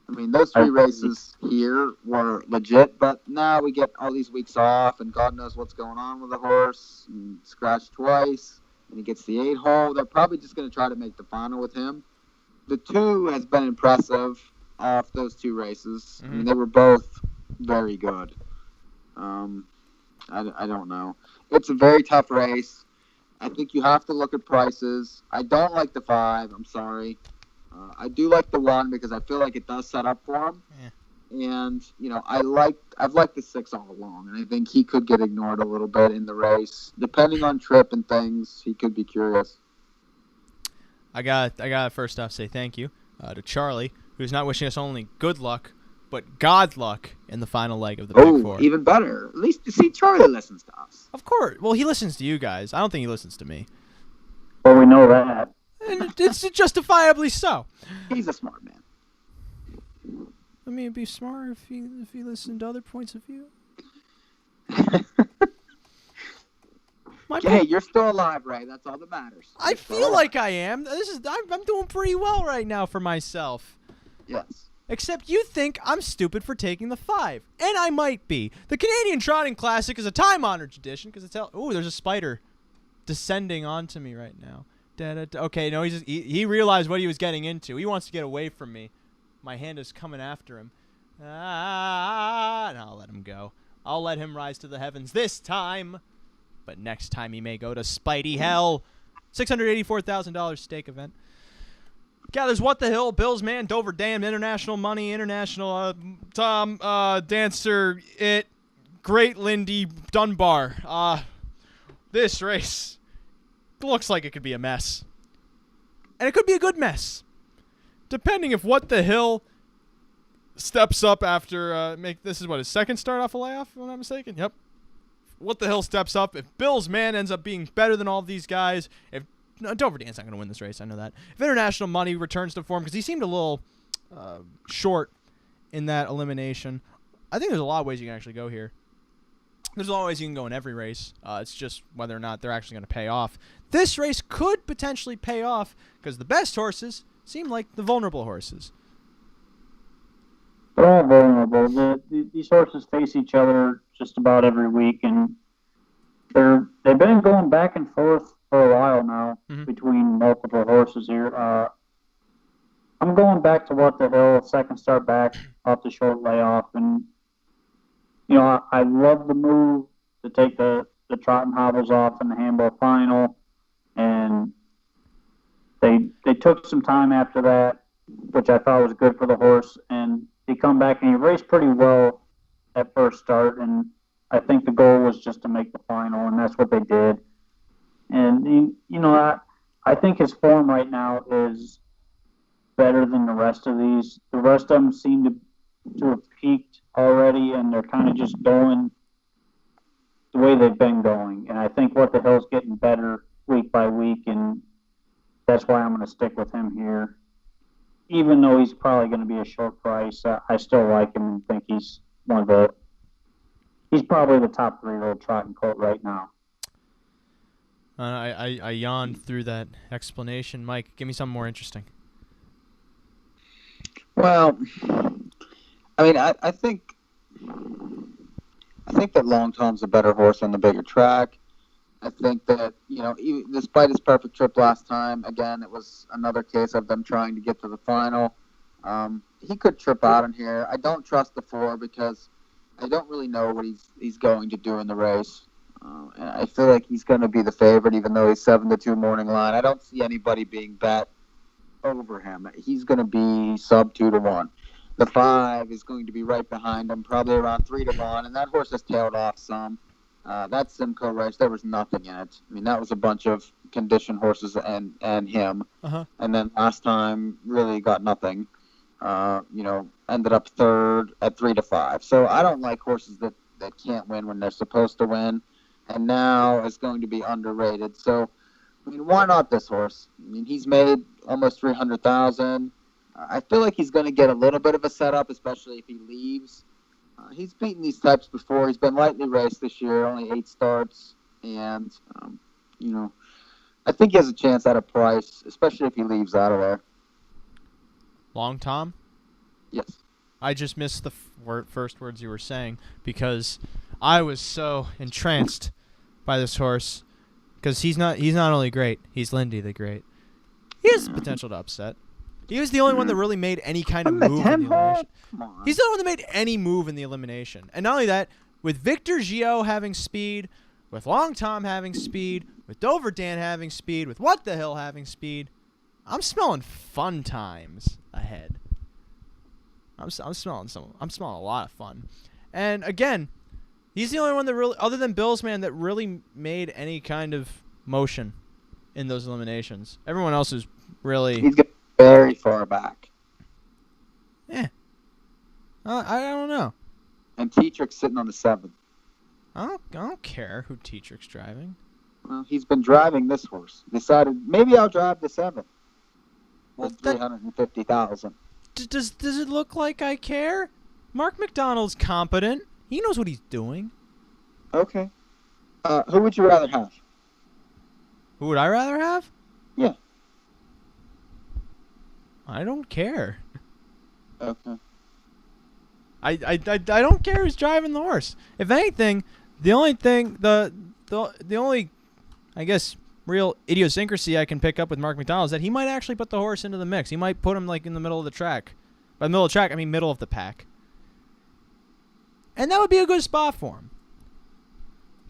[SPEAKER 4] I mean, those 3 races here were legit, but now we get all these weeks off, and God knows what's going on with the horse. And scratched twice, and he gets the 8 hole. They're probably just going to try to make the final with him. The 2 has been impressive off those 2 races. I mean, they were both very good. I don't know. It's a very tough race. I think you have to look at prices. I don't like the 5. I'm sorry. I do like the 1 because I feel like it does set up for him.
[SPEAKER 3] Yeah.
[SPEAKER 4] And, I've liked the 6 all along. And I think he could get ignored a little bit in the race. Depending on trip and things, he could be curious.
[SPEAKER 3] I got first off say thank you to Charlie, who's not wishing us only good luck, but God luck in the final leg of the Big Four.
[SPEAKER 4] Even better. At least, see, Charlie listens to us.
[SPEAKER 3] Of course. Well, he listens to you guys. I don't think he listens to me.
[SPEAKER 5] Well, we know that.
[SPEAKER 3] And it's justifiably so.
[SPEAKER 4] He's a smart man.
[SPEAKER 3] I mean, it'd be smarter if he listened to other points of view.
[SPEAKER 4] Hey, you're still alive, Ray. That's all that matters.
[SPEAKER 3] I feel like I am. I'm doing pretty well right now for myself.
[SPEAKER 4] Yes.
[SPEAKER 3] Except you think I'm stupid for taking the 5. And I might be. The Canadian Trotting Classic is a time-honored tradition because ooh, there's a spider descending onto me right now. Okay, no, he realized what he was getting into. He wants to get away from me. My hand is coming after him. And I'll let him go. I'll let him rise to the heavens this time. But next time he may go to Spidey Hell. $684,000 stake event. Gathers What the Hill, Bills Man, Dover Dam, International Money, International Dancer, Great Lindy Dunbar. This race looks like it could be a mess. And it could be a good mess. Depending if What the Hill steps up after this is what, his second start off a layoff, if I'm not mistaken. Yep. What the Hill steps up. If Bill's man ends up being better than all these guys, if Dover Dan's not going to win this race, I know that. If International Money returns to form, because he seemed a little short in that elimination. I think there's a lot of ways you can actually go here. There's a lot of ways you can go in every race. It's just whether or not they're actually going to pay off. This race could potentially pay off because the best horses seem like the vulnerable horses.
[SPEAKER 5] They're all vulnerable. These horses face each other just about every week, and they've been going back and forth for a while now between multiple horses here. I'm going back to What the Hill, second start back off the short layoff, and I love the move to take the trot and hobbles off in the handball final, and they took some time after that, which I thought was good for the horse, and he come back and he raced pretty well at first start, and I think the goal was just to make the final, and that's what they did. And I think his form right now is better than the rest of these. The rest of them seem to have peaked already, and they're kind of just going the way they've been going. And I think What the Hill's getting better week by week, and that's why I'm going to stick with him here. Even though he's probably going to be a short price, I still like him and think he's probably the top 3-year-old trotting colt right now.
[SPEAKER 3] I yawned through that explanation. Mike, give me something more interesting.
[SPEAKER 4] Well, I mean, I think that Long Tom's a better horse on the bigger track. I think that, even despite his perfect trip last time, again, it was another case of them trying to get to the final. He could trip out in here. I don't trust the 4 because I don't really know what he's going to do in the race. And I feel like he's going to be the favorite, even though he's 7-2 morning line. I don't see anybody being bet over him. He's going to be sub 2-1. The 5 is going to be right behind him, probably around 3-1, and that horse has tailed off some. That Simcoe race, there was nothing in it. I mean, that was a bunch of conditioned horses and him. And then last time really got nothing. Ended up third at 3-5. So I don't like horses that can't win when they're supposed to win, and now is going to be underrated. So, I mean, why not this horse? I mean, he's made almost $300,000. I feel like he's going to get a little bit of a setup, especially if he leaves. He's beaten these types before. He's been lightly raced this year, only 8 starts. And, I think he has a chance at a price, especially if he leaves out of there.
[SPEAKER 3] Long Tom?
[SPEAKER 4] Yes.
[SPEAKER 3] I just missed the first words you were saying because I was so entranced by this horse because he's not only great, he's Lindy the Great. He has the potential to upset. He was the only one that really made any kind of move in the elimination. He's the only one that made any move in the elimination. And not only that, with Victor Gio having speed, with Long Tom having speed, with Dover Dan having speed, with What the Hill having speed, I'm smelling fun times ahead. I'm smelling a lot of fun. And again, he's the only one that really, other than Bill's man, that really made any kind of motion in those eliminations. Everyone else is really...
[SPEAKER 4] He's very far back.
[SPEAKER 3] I don't know.
[SPEAKER 4] And Tetrick's sitting on the 7th.
[SPEAKER 3] I don't care who Tetrick's driving.
[SPEAKER 4] Well, he's been driving this horse. Decided, maybe I'll drive the 7th. With $350,000.
[SPEAKER 3] Does it look like I care? Mark McDonald's competent. He knows what he's doing.
[SPEAKER 4] Okay. Who would you rather have?
[SPEAKER 3] Who would I rather have?
[SPEAKER 4] Yeah.
[SPEAKER 3] I don't care.
[SPEAKER 4] Okay.
[SPEAKER 3] I don't care who's driving the horse. If anything, the only I guess real idiosyncrasy I can pick up with Mark McDonald is that he might actually put the horse into the mix. He might put him like in the middle of the track. By the middle of the track, I mean middle of the pack. And that would be a good spot for him.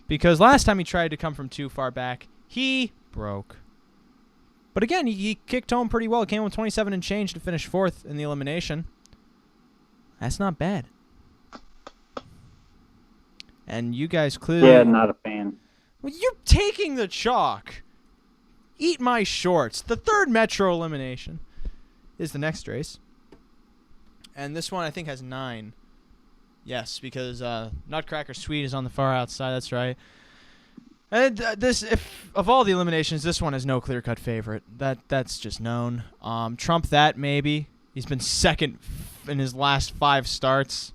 [SPEAKER 3] Because last time he tried to come from too far back, he broke. But again, he kicked home pretty well. He came with 27 and change to finish 4th in the elimination. That's not bad. And you guys clearly...
[SPEAKER 5] Yeah, not a fan.
[SPEAKER 3] Well, you're taking the chalk. Eat my shorts. The third Metro elimination is the next race. And this one, I think, has 9. Yes, because Nutcracker Sweet is on the far outside. That's right. And of all the eliminations, this one has no clear-cut favorite. That's just known. Trump that, maybe. He's been second in his last 5 starts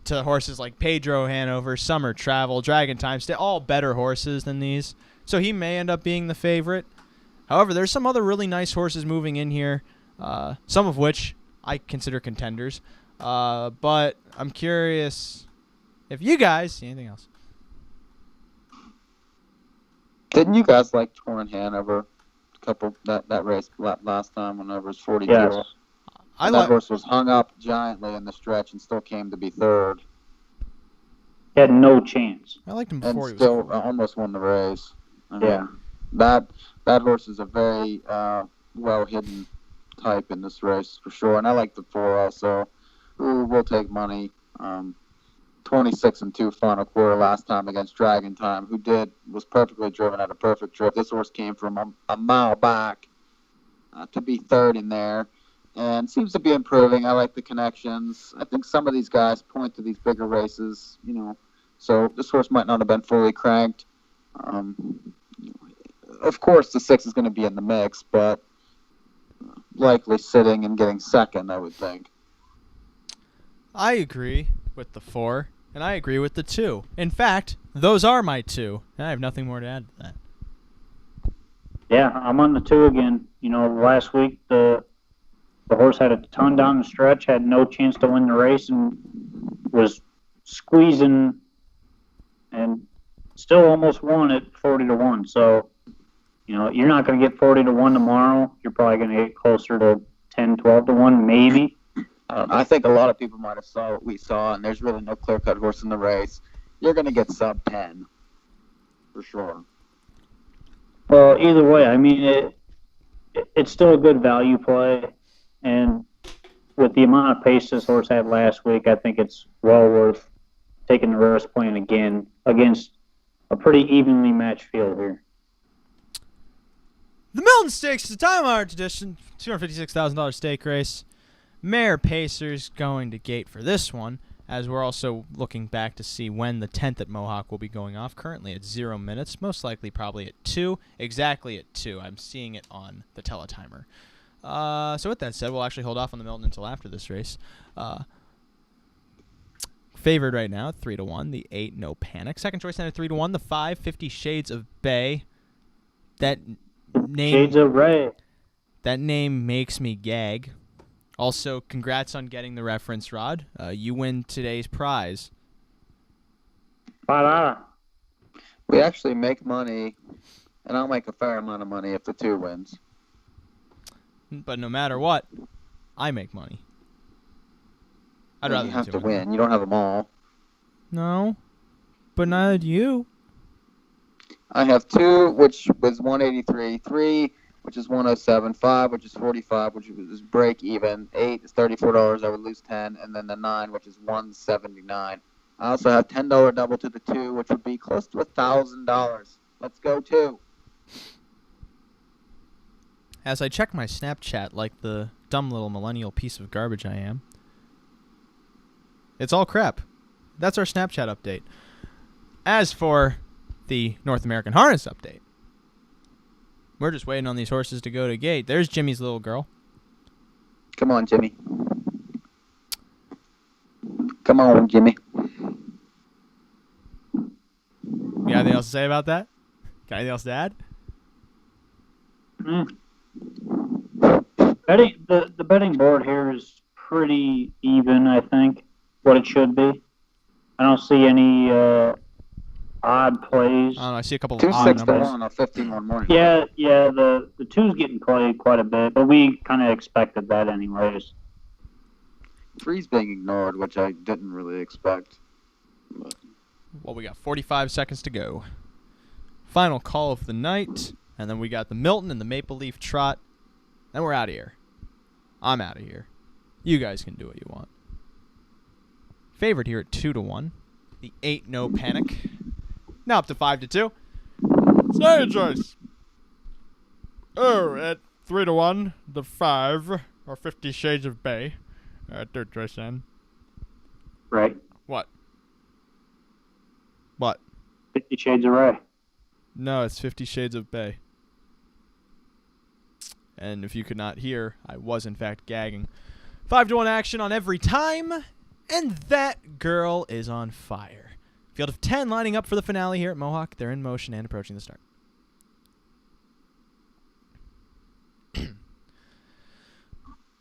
[SPEAKER 3] to horses like Pedro Hanover, Summer Travel, Dragon Time, all better horses than these. So he may end up being the favorite. However, there's some other really nice horses moving in here, some of which I consider contenders. But I'm curious if you guys see anything else.
[SPEAKER 4] Didn't you guys like Torn Hanover? That race last time when it was 42.
[SPEAKER 5] Yes.
[SPEAKER 4] That horse was hung up giantly in the stretch and still came to be third.
[SPEAKER 5] He had no chance.
[SPEAKER 3] I liked him
[SPEAKER 4] And
[SPEAKER 3] before he was
[SPEAKER 4] still
[SPEAKER 3] fourth.
[SPEAKER 4] almost won the race.
[SPEAKER 5] Yeah.
[SPEAKER 4] That horse is a very well hidden type in this race for sure. And I like the 4 also. Ooh, we'll take money. 26-2 final quarter last time against Dragon Time, who was perfectly driven at a perfect trip. This horse came from a mile back to be third in there, and seems to be improving. I like the connections. I think some of these guys point to these bigger races, so this horse might not have been fully cranked. Of course, the 6 is going to be in the mix, but likely sitting and getting second, I would think.
[SPEAKER 3] I agree with the 4, and I agree with the 2. In fact, those are my 2, and I have nothing more to add to that.
[SPEAKER 5] Yeah, I'm on the 2 again. Last week the horse had a ton down the stretch, had no chance to win the race, and was squeezing, and still almost won at 40-1. So, you're not going to get 40-1 tomorrow. You're probably going to get closer to 10, 12-1, maybe.
[SPEAKER 4] I think a lot of people might have saw what we saw, and there's really no clear-cut horse in the race. You're going to get sub-10, for sure.
[SPEAKER 5] Well, either way, I mean, it's still a good value play, and with the amount of pace this horse had last week, I think it's well worth taking the risk playing again against a pretty evenly matched field here.
[SPEAKER 3] The Milton Stakes is a time-honored tradition, $256,000 stake race. Mare Pacers going to gate for this one, as we're also looking back to see when the 10th at Mohawk will be going off. Currently at 0 minutes, most likely probably at 2. Exactly at 2. I'm seeing it on the teletimer. So with that said, we'll actually hold off on the Milton until after this race. Favored right now, 3-1. The 8, No Panic. Second choice then at 3-1. The 5, 50 Shades of Bay. That name,
[SPEAKER 5] Shades of Ray.
[SPEAKER 3] That name makes me gag. Also, congrats on getting the reference, Rod. You win today's prize.
[SPEAKER 4] We actually make money, and I'll make a fair amount of money if the 2 wins.
[SPEAKER 3] But no matter what, I make money. I'd rather
[SPEAKER 4] You have
[SPEAKER 3] the
[SPEAKER 4] to
[SPEAKER 3] 2 win.
[SPEAKER 4] win. You don't have them all.
[SPEAKER 3] No, but neither do you.
[SPEAKER 4] I have 2, which was 183, 3, which is 107, 5, which is 45, which is break even, 8 is $34, I would lose 10, and then the 9, which is 179. I also have $10 double to the 2, which would be close to $1,000. Let's go 2.
[SPEAKER 3] As I check my Snapchat like the dumb little millennial piece of garbage I am, it's all crap. That's our Snapchat update. As for the North American Harness update, we're just waiting on these horses to go to gate. There's Jimmy's little girl.
[SPEAKER 4] Come on, Jimmy. Come on, Jimmy.
[SPEAKER 3] You got anything else to say about that? Got anything else to add?
[SPEAKER 5] The betting board here is pretty even, I think, what it should be. I don't see any odd plays.
[SPEAKER 3] I don't know. I see a couple of
[SPEAKER 4] 2
[SPEAKER 3] odd
[SPEAKER 4] 6 to
[SPEAKER 3] numbers.
[SPEAKER 4] 1 on 15-1 morning.
[SPEAKER 5] Yeah, the 2's getting played quite a bit, but we kind of expected that anyways.
[SPEAKER 4] 3's being ignored, which I didn't really expect. But
[SPEAKER 3] Well, we got 45 seconds to go. Final call of the night, and then we got the Milton and the Maple Leaf Trot. Then we're out of here. I'm out of here. You guys can do what you want. Favored here at 2-1. The 8, No Panic. Now up to 5-2. Second choice. Oh, at 3-1, the 5, or 50 Shades of Bay. Third choice then.
[SPEAKER 5] Right.
[SPEAKER 3] What?
[SPEAKER 5] 50 Shades of Ray.
[SPEAKER 3] No, it's 50 Shades of Bay. And if you could not hear, I was in fact gagging. 5-1 action on every time, and that girl is on fire. Field of 10 lining up for the finale here at Mohawk. They're in motion and approaching the start.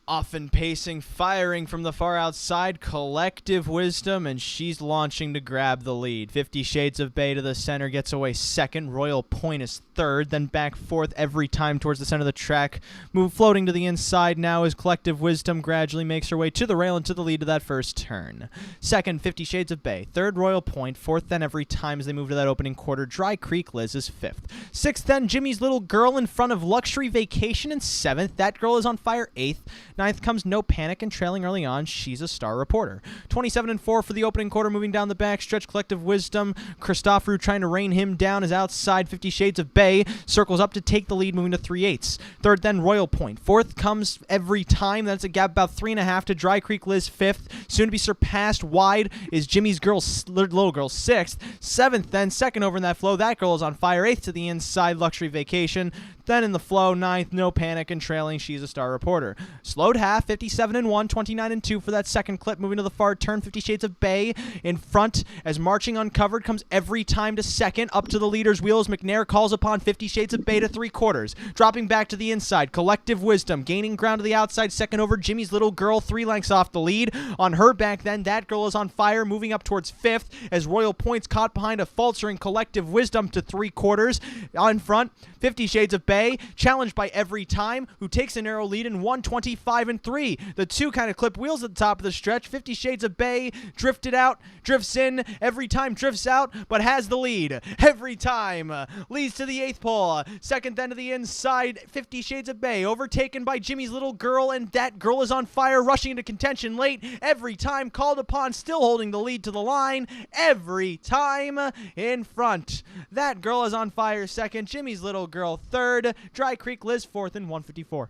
[SPEAKER 3] Often pacing, firing from the far outside, Collective Wisdom, and she's launching to grab the lead. 50 Shades of Bay to the center, gets away second. Royal Point is third, then back fourth every time towards the center of the track. Move floating to the inside now as Collective Wisdom gradually makes her way to the rail and to the lead of that first turn. Second, 50 Shades of Bay. Third, Royal Point. Fourth, then every time as they move to that opening quarter. Dry Creek Liz is fifth. Sixth, then Jimmy's Little Girl in front of Luxury Vacation in seventh. That girl is on fire, eighth. Ninth comes No Panic, and trailing early on, She's a Star Reporter. 27-4 for the opening quarter, moving down the back stretch. Collective Wisdom. Christopher trying to rein him down is outside. 50 Shades of Bay circles up to take the lead, moving to 3/8. Third, then Royal Point. Fourth comes Every Time. That's a gap about 3.5 to Dry Creek Liz, fifth. Soon to be surpassed wide is Jimmy's Little Girl, sixth. Seventh, then second over in that flow. That girl is on fire. Eighth to the inside, Luxury Vacation. Then in the flow, ninth, No Panic, and trailing, She's a Star Reporter. Slowed half, 57-1, 29-2 for that second clip. Moving to the far turn, 50 Shades of Bay in front as marching uncovered comes Every Time to second. Up to the leader's wheels, McNair calls upon 50 Shades of Bay to 3/4. Dropping back to the inside, Collective Wisdom gaining ground to the outside, second over Jimmy's Little Girl, 3 lengths off the lead. On her back then, That Girl is on fire, moving up towards fifth as Royal Point's caught behind a faltering Collective Wisdom to 3/4. On front, 50 Shades of Bay, challenged by Every Time, who takes a narrow lead in 1:25-3. The two kind of clip wheels at the top of the stretch. 50 Shades of Bay drifted out, drifts in, Every Time drifts out, but has the lead. Every Time leads to the 8th pole. Second then to the inside, 50 Shades of Bay, overtaken by Jimmy's Little Girl, and That Girl is on fire, rushing into contention late. Every Time called upon, still holding the lead to the line. Every Time in front. That Girl is on fire second, Jimmy's Little Girl third, Dry Creek Liz fourth in 1:54.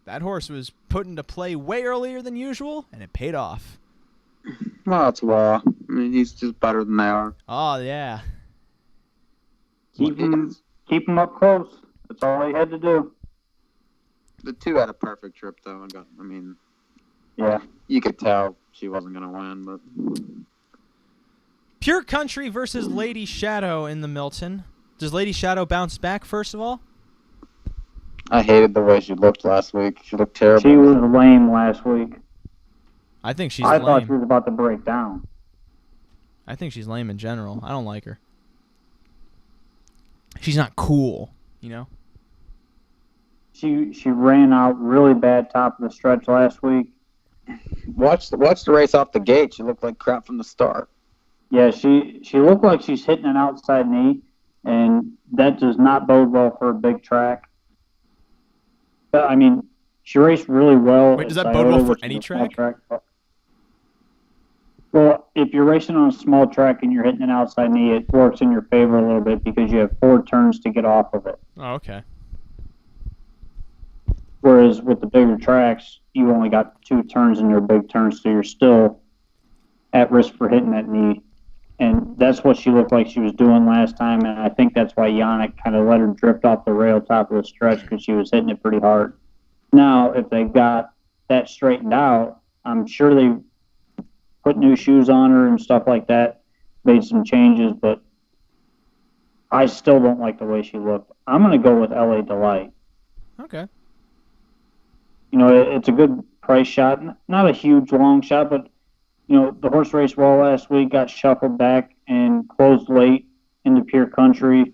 [SPEAKER 3] That horse was put into play way earlier than usual, and it paid off.
[SPEAKER 4] Well, that's well. I mean, he's just better than they are.
[SPEAKER 3] Oh, yeah.
[SPEAKER 5] Keep him up close. That's all he had to do.
[SPEAKER 4] The two had a perfect trip, though.
[SPEAKER 5] Yeah.
[SPEAKER 4] You could tell she wasn't going to win, but...
[SPEAKER 3] Pure Country versus Lady Shadow in the Milton. Does Lady Shadow bounce back, first of all?
[SPEAKER 4] I hated the way she looked last week. She looked terrible.
[SPEAKER 5] She was lame last week.
[SPEAKER 3] I think she's
[SPEAKER 5] I
[SPEAKER 3] lame.
[SPEAKER 5] thought she was about to break down.
[SPEAKER 3] I think she's lame in general. I don't like her. She's not cool, you know?
[SPEAKER 5] She ran out really bad top of the stretch last week.
[SPEAKER 4] Watch the race off the gate. She looked like crap from the start.
[SPEAKER 5] Yeah, she looked like she's hitting an outside knee, and that does not bode well for a big track. But, I mean, she raced really well.
[SPEAKER 3] Wait, does that bode well for any track?
[SPEAKER 5] Well, if you're racing on a small track and you're hitting an outside knee, it works in your favor a little bit because you have 4 turns to get off of it.
[SPEAKER 3] Oh, okay.
[SPEAKER 5] Whereas with the bigger tracks, you only got 2 turns in your big turns, so you're still at risk for hitting that knee. And that's what she looked like she was doing last time, and I think that's why Yannick kind of let her drift off the rail top of the stretch because she was hitting it pretty hard. Now, if they got that straightened out, I'm sure they put new shoes on her and stuff like that, made some changes, but I still don't like the way she looked. I'm going to go with LA Delight.
[SPEAKER 3] Okay.
[SPEAKER 5] You know, it's a good price shot. Not a huge, long shot, but you know, the horse raced well last week, got shuffled back and closed late in the Pure Country,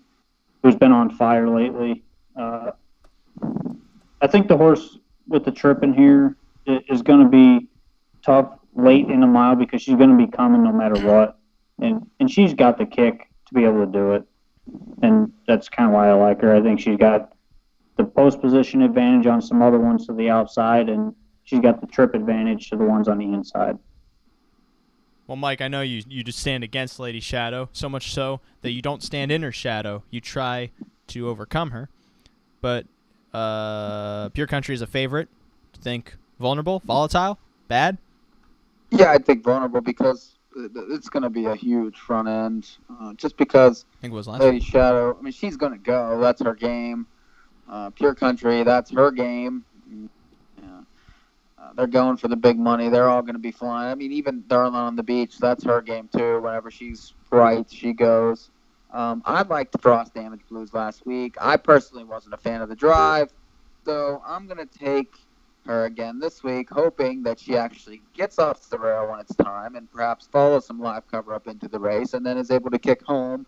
[SPEAKER 5] who's been on fire lately. I think the horse with the trip in here is going to be tough late in the mile because she's going to be coming no matter what. And she's got the kick to be able to do it. And that's kind of why I like her. I think she's got the post position advantage on some other ones to the outside, and she's got the trip advantage to the ones on the inside.
[SPEAKER 3] Well, Mike, I know you just stand against Lady Shadow, so much so that you don't stand in her shadow. You try to overcome her. But Pure Country is a favorite. Think vulnerable, volatile, bad?
[SPEAKER 4] Yeah, I think vulnerable because it's going to be a huge front end. Just because
[SPEAKER 3] I think it was last
[SPEAKER 4] Lady
[SPEAKER 3] week.
[SPEAKER 4] Shadow, I mean, she's going to go. That's her game. Pure Country, that's her game. Yeah. They're going for the big money. They're all going to be flying. I mean, even Darling on the Beach, that's her game too. Whenever she's right, she goes. I liked the Frost Damage Blues last week. I personally wasn't a fan of the drive, so I'm going to take her again this week, hoping that she actually gets off the rail when it's time and perhaps follows some live cover up into the race and then is able to kick home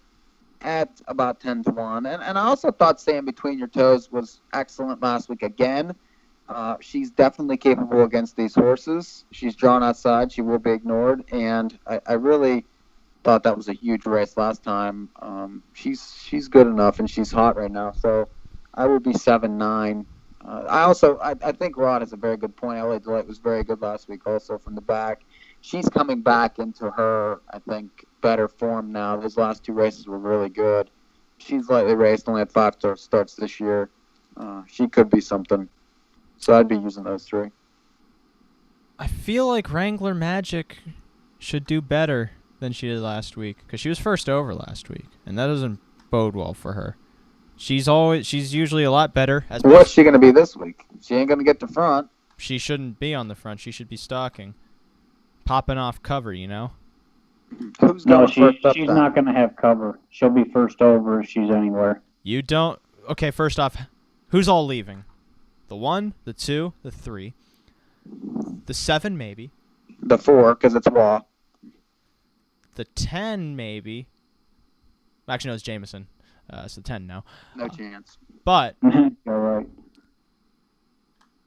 [SPEAKER 4] at about 10-1. And I also thought Staying Between Your Toes was excellent last week again. She's definitely capable against these horses. She's drawn outside. She will be ignored. And I really thought that was a huge race last time. She's good enough, and she's hot right now. So I would be 7-9. I think Rod has a very good point. LA Delight was very good last week also from the back. She's coming back into her, I think, better form now. Those last two races were really good. She's lightly raced, only had 5 starts this year. She could be something. So I'd be using those 3.
[SPEAKER 3] I feel like Wrangler Magic should do better than she did last week because she was first over last week, and that doesn't bode well for her. She's usually a lot better.
[SPEAKER 4] What's she going to be this week? She ain't going to get to front.
[SPEAKER 3] She shouldn't be on the front. She should be stalking, popping off cover, you know?
[SPEAKER 4] Who's
[SPEAKER 5] No,
[SPEAKER 4] going first up
[SPEAKER 5] she's
[SPEAKER 4] then?
[SPEAKER 5] not going to have cover. She'll be first over if she's anywhere.
[SPEAKER 3] You don't... Okay, first off, who's all leaving? The 1, the 2, the 3, the 7 maybe,
[SPEAKER 4] The 4, because it's Waugh.
[SPEAKER 3] the 10 maybe. Actually, no, it's Jameson. It's the 10 now.
[SPEAKER 4] No chance.
[SPEAKER 3] But
[SPEAKER 5] You're right.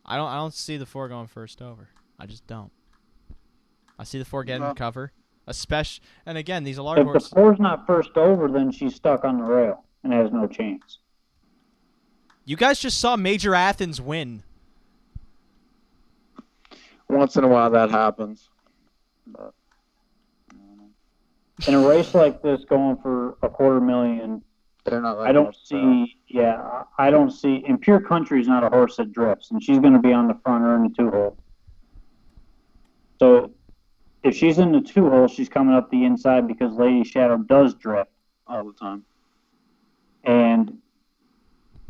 [SPEAKER 3] I don't see the 4 going first over. I just don't. I see the 4 getting
[SPEAKER 4] No.
[SPEAKER 3] cover. And again, these are large
[SPEAKER 5] If the
[SPEAKER 3] horses.
[SPEAKER 5] 4's not first over, then she's stuck on the rail and has no chance.
[SPEAKER 3] You guys just saw Major Athens win.
[SPEAKER 4] Once in a while that happens. But,
[SPEAKER 5] In a race like this, going for $250,000,
[SPEAKER 4] they're not like
[SPEAKER 5] I don't
[SPEAKER 4] us,
[SPEAKER 5] see. Yeah, I don't see. And Pure Country is not a horse that drifts, and she's going to be on the front or in the 2-hole. So, if she's in the 2-hole, she's coming up the inside because Lady Shadow does drift,
[SPEAKER 4] all the time.
[SPEAKER 5] and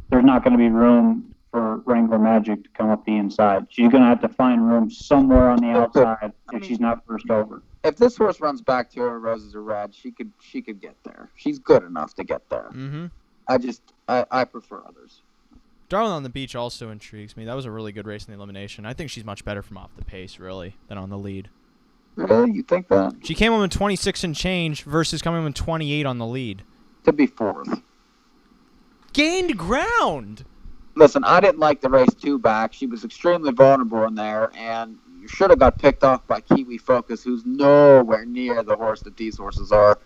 [SPEAKER 5] there's not going to be room for Wrangler Magic to come up the inside. She's going to have to find room somewhere on the outside if she's not first over.
[SPEAKER 4] If this horse runs back to her, Roses are Red, she could get there. She's good enough to get there.
[SPEAKER 3] Mm-hmm.
[SPEAKER 4] I prefer others.
[SPEAKER 3] Darling on the Beach also intrigues me. That was a really good race in the elimination. I think she's much better from off the pace, really, than on the lead.
[SPEAKER 4] Really? You think that?
[SPEAKER 3] She came home in 26 and change versus coming home in 28 on the lead.
[SPEAKER 4] To be 4th.
[SPEAKER 3] Gained ground.
[SPEAKER 4] Listen, I didn't like the race 2 back. She was extremely vulnerable in there, and you should have got picked off by Kiwi Focus, who's nowhere near the horse that these horses are.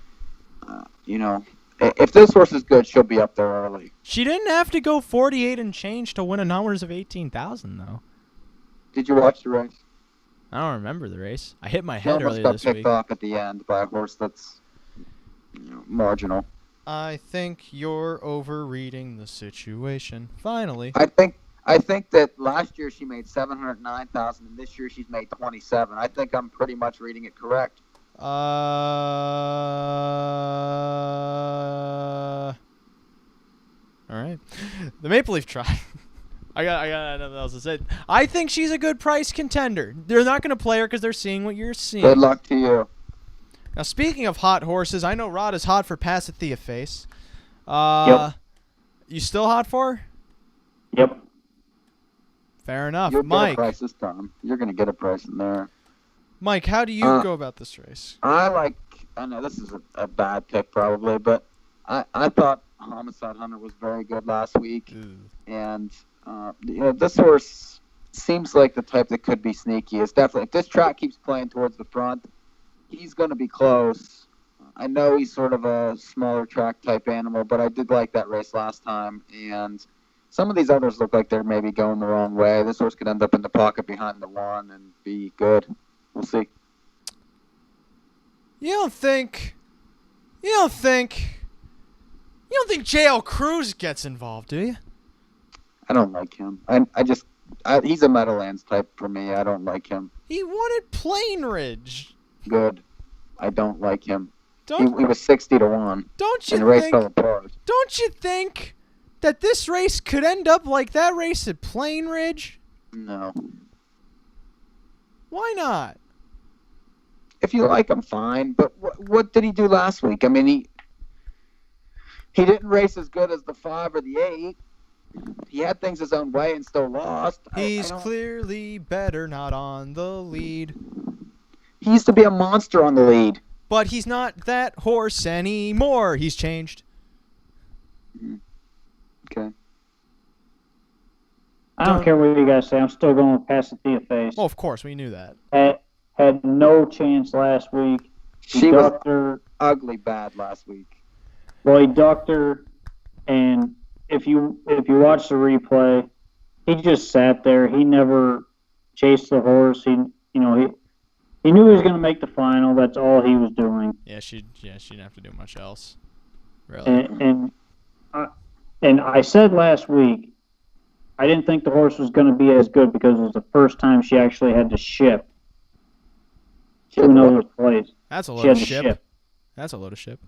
[SPEAKER 4] If this horse is good, she'll be up there early.
[SPEAKER 3] She didn't have to go 48 and change to win a numbers of 18,000 though.
[SPEAKER 4] Did you watch the race?
[SPEAKER 3] I don't remember the race. I hit my
[SPEAKER 4] She
[SPEAKER 3] head
[SPEAKER 4] almost
[SPEAKER 3] earlier
[SPEAKER 4] got
[SPEAKER 3] this
[SPEAKER 4] picked
[SPEAKER 3] week.
[SPEAKER 4] off at the end by a horse that's marginal.
[SPEAKER 3] I think you're overreading the situation. Finally.
[SPEAKER 4] I think that last year she made 709,000, and this year she's made 27. I think I'm pretty much reading it correct.
[SPEAKER 3] All right. The Maple Leaf Trot. I got nothing else to say. I think she's a good price contender. They're not going to play her because they're seeing what you're seeing.
[SPEAKER 4] Good luck to you.
[SPEAKER 3] Now, speaking of hot horses, I know Rod is hot for Pasithea Face.
[SPEAKER 5] Yep.
[SPEAKER 3] You still hot for her?
[SPEAKER 5] Yep.
[SPEAKER 3] Fair enough.
[SPEAKER 4] You'll get a
[SPEAKER 3] Mike,
[SPEAKER 4] price this time. You're going to get a price in there.
[SPEAKER 3] Mike, how do you go about this race?
[SPEAKER 4] I know this is a bad pick probably, but I thought Homicide Hunter was very good last week.
[SPEAKER 3] Ooh.
[SPEAKER 4] And, this horse seems like the type that could be sneaky. It's definitely, if this track keeps playing towards the front, he's going to be close. I know he's sort of a smaller track type animal, but I did like that race last time. And some of these others look like they're maybe going the wrong way. This horse could end up in the pocket behind the 1 and be good. We'll see.
[SPEAKER 3] You don't think JL Cruz gets involved, do you?
[SPEAKER 4] I don't like him. He's a Meadowlands type for me. I don't like him.
[SPEAKER 3] He won at Plain Ridge.
[SPEAKER 4] Good. I don't like him. He
[SPEAKER 3] Don't
[SPEAKER 4] was 60-1.
[SPEAKER 3] don't
[SPEAKER 4] And the
[SPEAKER 3] you
[SPEAKER 4] race
[SPEAKER 3] think?
[SPEAKER 4] fell apart.
[SPEAKER 3] Don't you think that this race could end up like that race at Plain Ridge?
[SPEAKER 4] No.
[SPEAKER 3] Why not?
[SPEAKER 4] If you like him, fine. But what did he do last week? I mean, he didn't race as good as the 5 or the 8. He had things his own way and still lost.
[SPEAKER 3] He's clearly better not on the lead.
[SPEAKER 4] He used to be a monster on the lead.
[SPEAKER 3] But he's not that horse anymore. He's changed.
[SPEAKER 4] Okay.
[SPEAKER 5] I don't care what you guys say. I'm still going with Passatia Face.
[SPEAKER 3] Oh, of course, we knew that.
[SPEAKER 5] Had no chance last week.
[SPEAKER 4] She was ugly bad last week.
[SPEAKER 5] Well, he ducked her, and if you watch the replay, he just sat there. He never chased the horse. He knew he was going to make the final. That's all he was doing.
[SPEAKER 3] Yeah, she didn't have to do much else. Really.
[SPEAKER 5] And I said last week, I didn't think the horse was going to be as good because it was the first time she actually had to ship to another place.
[SPEAKER 3] That's a
[SPEAKER 5] She
[SPEAKER 3] load
[SPEAKER 5] had
[SPEAKER 3] of
[SPEAKER 5] to
[SPEAKER 3] ship. That's a load of ship.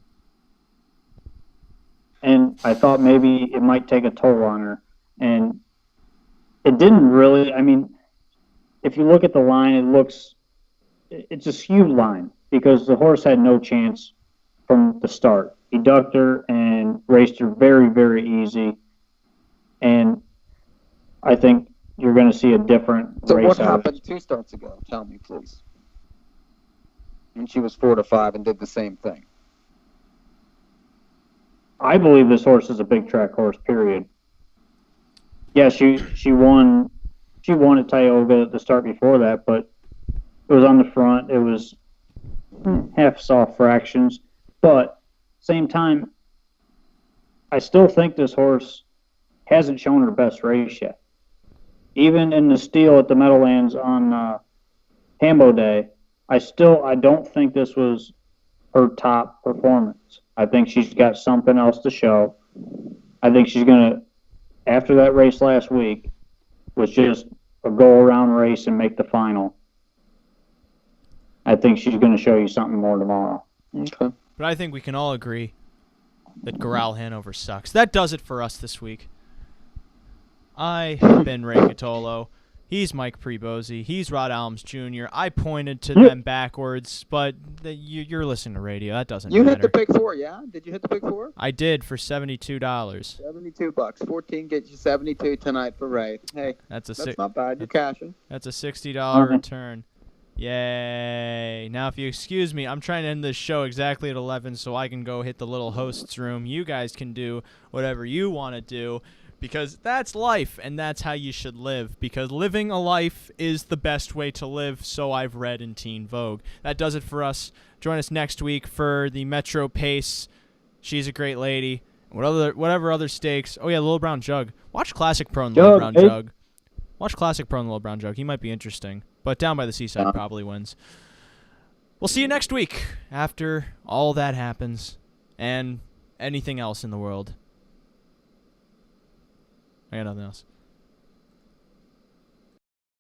[SPEAKER 5] And I thought maybe it might take a toll on her. And it didn't really. I mean, if you look at the line, it's a skewed line because the horse had no chance from the start. He ducked her and raced her very, very easy. And I think you're going to see a different
[SPEAKER 4] So
[SPEAKER 5] race.
[SPEAKER 4] what happened 2 starts ago? Tell me, please. When she was 4-5 and did the same thing.
[SPEAKER 5] I believe this horse is a big track horse, period. Yeah, she won at Tioga at the start before that, but it was on the front. It was half soft fractions. But same time, I still think this horse hasn't shown her best race yet. Even in the steal at the Meadowlands on Hambo Day, I don't think this was her top performance. I think she's got something else to show. I think she's going to, after that race last week, was just a go-around race and make the final. I think she's going to show you something more tomorrow.
[SPEAKER 4] Okay.
[SPEAKER 3] But I think we can all agree that Corral Hanover sucks. That does it for us this week. I have been Ray Cotolo. He's Mike Pribozie. He's Rod Allums Jr. I pointed to them backwards, but you're listening to radio. That doesn't matter.
[SPEAKER 4] You hit the big 4, yeah? Did you hit the big 4?
[SPEAKER 3] I did for $72.
[SPEAKER 4] $72. 14 gets you 72 tonight for Ray. Hey,
[SPEAKER 3] that's
[SPEAKER 4] not bad. You're cashing.
[SPEAKER 3] That's a $60 return. Yay. Now, if you excuse me, I'm trying to end this show exactly at 11 so I can go hit the little host's room. You guys can do whatever you want to do. Because that's life, and that's how you should live. Because living a life is the best way to live, so I've read in Teen Vogue. That does it for us. Join us next week for the Metro Pace. She's a great lady. Whatever other stakes. Oh, yeah, Little Brown Jug. Watch Classic Pro and Little Brown Jug. Watch Classic Pro and Little Brown Jug. He might be interesting. But Down by the Seaside probably wins. We'll see you next week after all that happens and anything else in the world. I got nothing else.